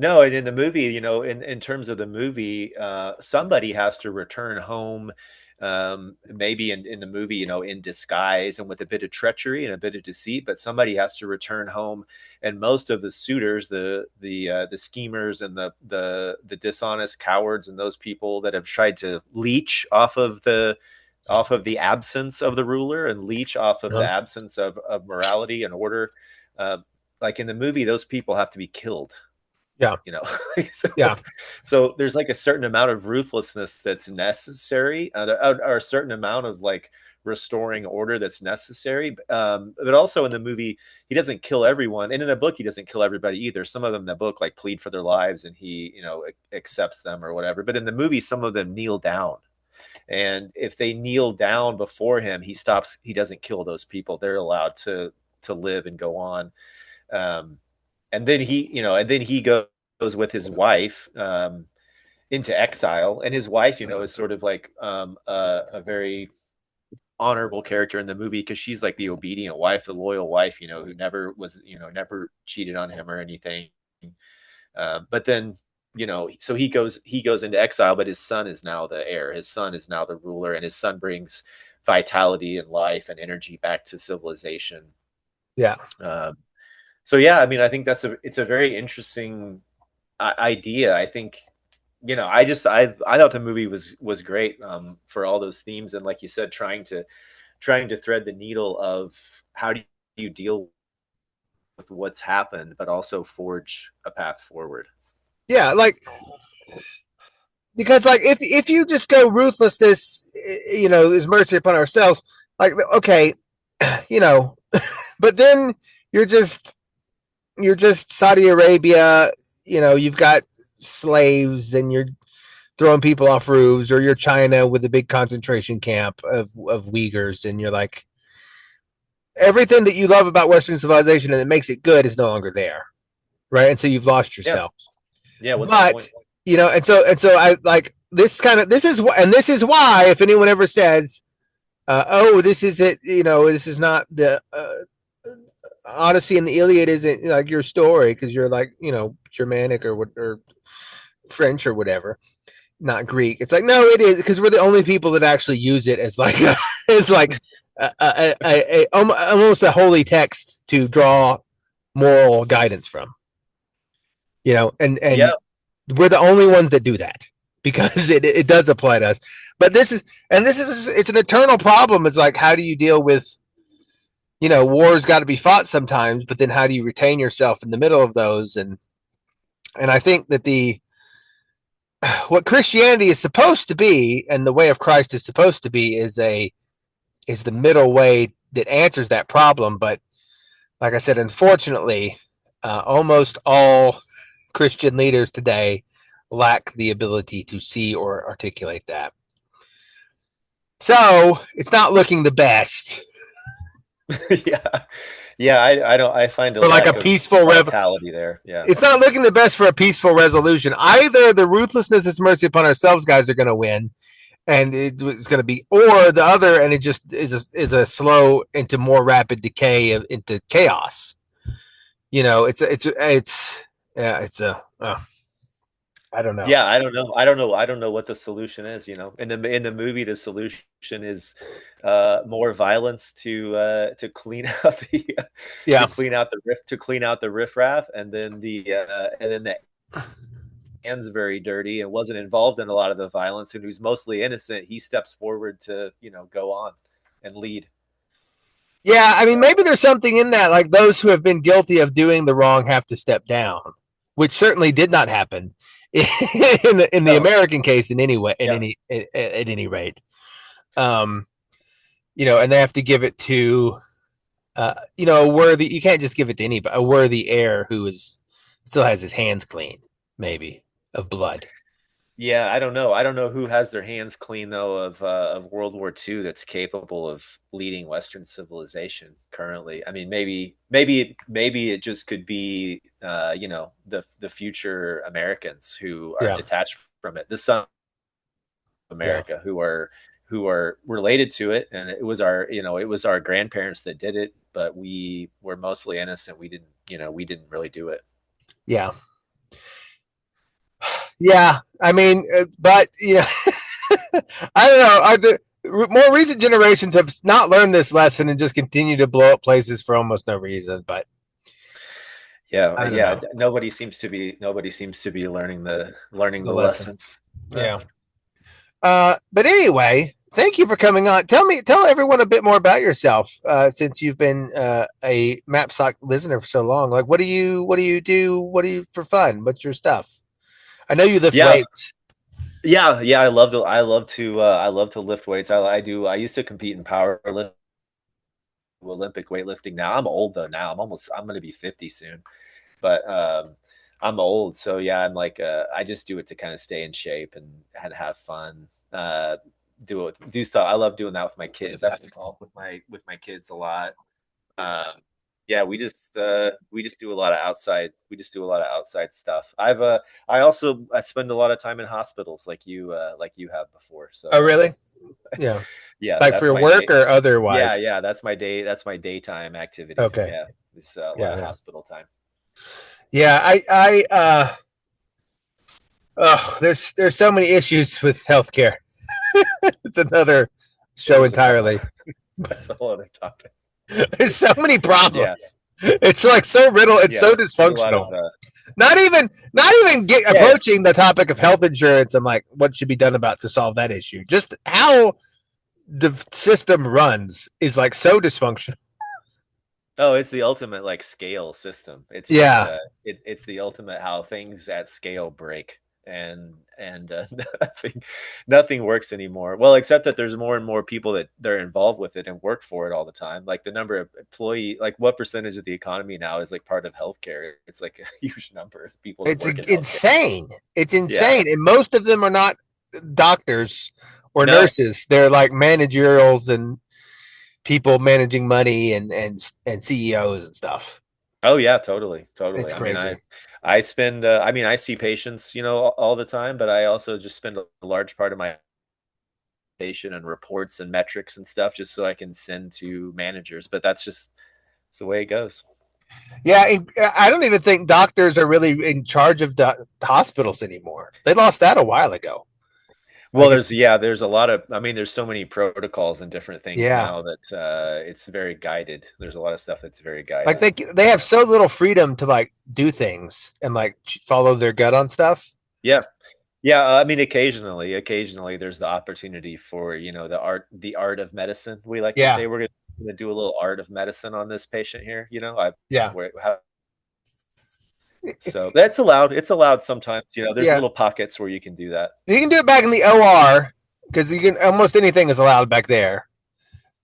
No, and in the movie, in terms of the movie, somebody has to return home, maybe in the movie, in disguise and with a bit of treachery and a bit of deceit, but somebody has to return home. And most of the suitors, the schemers and the dishonest cowards and those people that have tried to leech off of the absence of the ruler and leech off of the absence of morality and order. Uh, like in the movie, those people have to be killed. Yeah. So, Yeah. so there's like a certain amount of ruthlessness that's necessary, or a certain amount of like restoring order that's necessary. But also in the movie, he doesn't kill everyone, and in the book, he doesn't kill everybody either. Some of them in the book like plead for their lives, and he accepts them or whatever. But in the movie, some of them kneel down, and if they kneel down before him, he stops. He doesn't kill those people. They're allowed to live and go on. And then he goes with his wife into exile, and his wife, is sort of like a very honorable character in the movie because she's like the obedient wife, the loyal wife, who never was, never cheated on him or anything. But then, so he goes into exile, but his son is now the heir. His son is now the ruler, and his son brings vitality and life and energy back to civilization. Yeah. So yeah, I mean, I think it's a very interesting idea. I think, I thought the movie was great for all those themes, and like you said, trying to thread the needle of how do you deal with what's happened, but also forge a path forward. Yeah, like because like if you just go ruthlessness, is mercy upon ourselves. Like okay, but then you're just Saudi Arabia. You've got slaves and you're throwing people off roofs, or you're China with a big concentration camp of Uyghurs, and you're like, everything that you love about Western civilization and that makes it good is no longer there, right? And so you've lost yourself. Yeah. But and so I like this is why if anyone ever says, "Oh, this is it," this is not the Odyssey and the Iliad isn't like your story because you're like Germanic or French or whatever, not Greek. It's like no, it is because we're the only people that actually use it as like almost a holy text to draw moral guidance from. And yeah. We're the only ones that do that because it does apply to us. But this is it's an eternal problem. It's like how do you deal with war's got to be fought sometimes, but then how do you retain yourself in the middle of those? And I think that what Christianity is supposed to be and the way of Christ is supposed to be is the middle way that answers that problem. But like I said, unfortunately, almost all Christian leaders today lack the ability to see or articulate that. So it's not looking the best. Yeah. I find for like a peaceful vitality there. Yeah, it's not looking the best for a peaceful resolution. Either the ruthlessness is mercy upon ourselves guys are going to win, and it's going to be, or the other, and it just is a slow into more rapid decay into chaos. I don't know. Yeah, I don't know what the solution is. In the movie, the solution is more violence to clean out to clean out the riffraff, and then the hands very dirty and wasn't involved in a lot of the violence, and who's mostly innocent. He steps forward to go on and lead. Yeah, I mean, maybe there's something in that. Like those who have been guilty of doing the wrong have to step down, which certainly did not happen in the American case in any way, at any rate. And they have to give it to a worthy. You can't just give it to anybody. A worthy heir who still has his hands clean, maybe of blood. Yeah, I don't know who has their hands clean though of World War II that's capable of leading Western civilization currently. I mean, maybe it just could be the future Americans who are detached from it. The son of America who are related to it, and it was our grandparents that did it, but we were mostly innocent. We didn't really do it. Yeah. Yeah, I mean, but yeah, I don't know. More recent generations have not learned this lesson and just continue to blow up places for almost no reason. But I don't know Nobody seems to be learning the the lesson. lesson. Yeah. But anyway, thank you for coming on. Tell everyone a bit more about yourself, since you've been a MapSock listener for so long. Like, what do you do? What do you for fun? What's your stuff? I know you lift weights. Yeah. I love to lift weights. I used to compete in powerlifting, Olympic weightlifting. Now I'm old though. Now I'm going to be 50 soon, but I'm old. So yeah, I'm like, I just do it to kind of stay in shape and have fun. Do stuff. I love doing that with my kids. I golf with my kids a lot. Yeah, we just do a lot of outside. We just do a lot of outside stuff. I spend a lot of time in hospitals like you have before. So. Oh, really? Yeah. Yeah. Like for work or otherwise? Yeah. That's my daytime activity. Okay. Yeah. It's a lot of hospital time. Yeah. There's so many issues with healthcare. It's another show entirely. That's a whole other topic. There's so many problems. Yeah. It's like so riddled. It's so dysfunctional. Not even approaching the topic of health insurance and like what should be done about to solve that issue. Just how the system runs is like so dysfunctional. Oh, it's the ultimate like scale system. It's it's the ultimate how things at scale break. And nothing works anymore. Well, except that there's more and more people that they're involved with it and work for it all the time. Like the number of like what percentage of the economy now is like part of healthcare? It's like a huge number of people. It's insane. It's insane, and most of them are not doctors or nurses. They're like managerials and people managing money and CEOs and stuff. Oh yeah, totally. It's crazy. I spend, I see patients, all the time, but I also just spend a large part of my patient and reports and metrics and stuff just so I can send to managers. But that's the way it goes. Yeah, I don't even think doctors are really in charge of the hospitals anymore. They lost that a while ago. Well, there's a lot of, there's so many protocols and different things now that it's very guided. There's a lot of stuff that's very guided. Like they have so little freedom to like do things and like follow their gut on stuff. Yeah. Yeah. Occasionally there's the opportunity for, the art of medicine. We like to say we're going to do a little art of medicine on this patient here, So that's allowed. It's allowed sometimes. There's little pockets where you can do that. You can do it back in the OR because you can almost anything is allowed back there.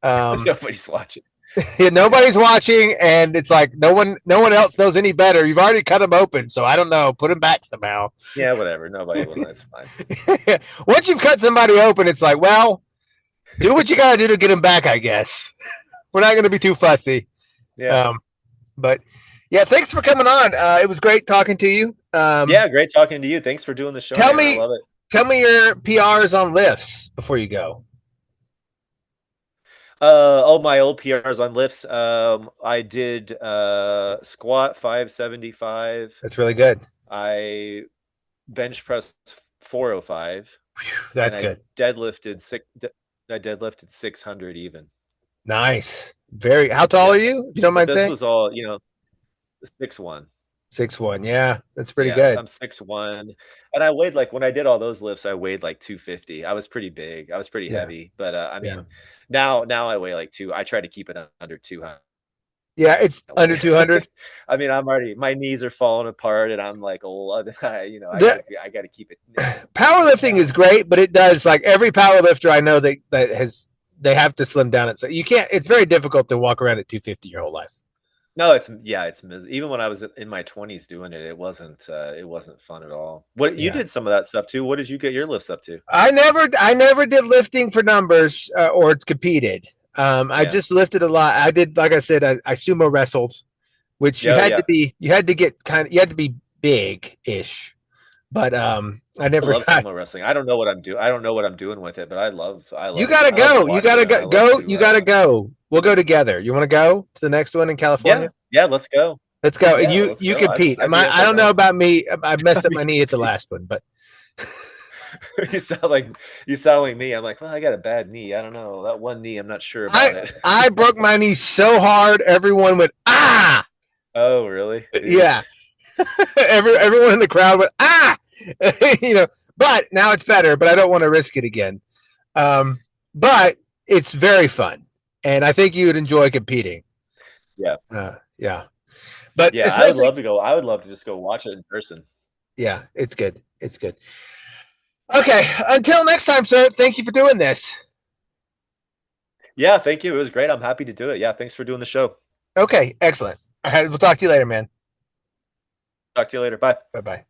Nobody's watching. Yeah, nobody's watching, and it's like no one else knows any better. You've already cut them open, so I don't know. Put them back somehow. Yeah, whatever. Nobody will. That's fine. Once you've cut somebody open, it's like, well, do what you gotta do to get them back. I guess we're not going to be too fussy. Yeah. But. Yeah, thanks for coming on. It was great talking to you. Great talking to you. Thanks for doing the show. I love it. Tell me your PRs on lifts before you go. My old PRs on lifts. I did squat 575. That's really good. I bench pressed 405. Whew, that's good. I deadlifted 600 even. Nice. How tall are you? If you don't mind saying. This was all 6'1". 6'1". Yeah, that's pretty good. I'm 6'1", and I weighed when I did all those lifts, I weighed 250. I was pretty big. I was pretty heavy, but now I weigh I try to keep it under 200. Yeah, it's under 200. I'm already, my knees are falling apart, and I'm old. I got to keep it. Powerlifting is great, but it does every powerlifter I know they have to slim down it. So you can't. It's very difficult to walk around at 250 your whole life. No, it's even when I was in my 20s doing it, it wasn't fun at all. You did some of that stuff too. What did you get your lifts up to? I never did lifting for numbers or competed. I just lifted a lot. I did, like I said, I sumo wrestled, which you had to be big-ish. But I never love sumo wrestling. I don't know what I'm doing with it, but I love You gotta go. You gotta go. We'll go together. You want to go to the next one in California? Yeah, let's go. Let's go. Yeah, And let's you go. compete. I'd be I don't know down. about me. I messed up my knee at the last one, but You sound like me. I'm like, well, I got a bad knee. I don't know. That one knee, I'm not sure about it. I broke my knee so hard, everyone went, ah! Oh, really? Yeah. Everyone in the crowd went, ah! But now it's better, but I don't want to risk it again. But it's very fun. And I think you would enjoy competing. Yeah. Yeah. But yeah, I would love to go. I would love to just go watch it in person. Yeah, it's good. It's good. Okay. Until next time, sir. Thank you for doing this. Yeah, thank you. It was great. I'm happy to do it. Yeah, thanks for doing the show. Okay, excellent. All right, we'll talk to you later, man. Talk to you later. Bye. Bye-bye.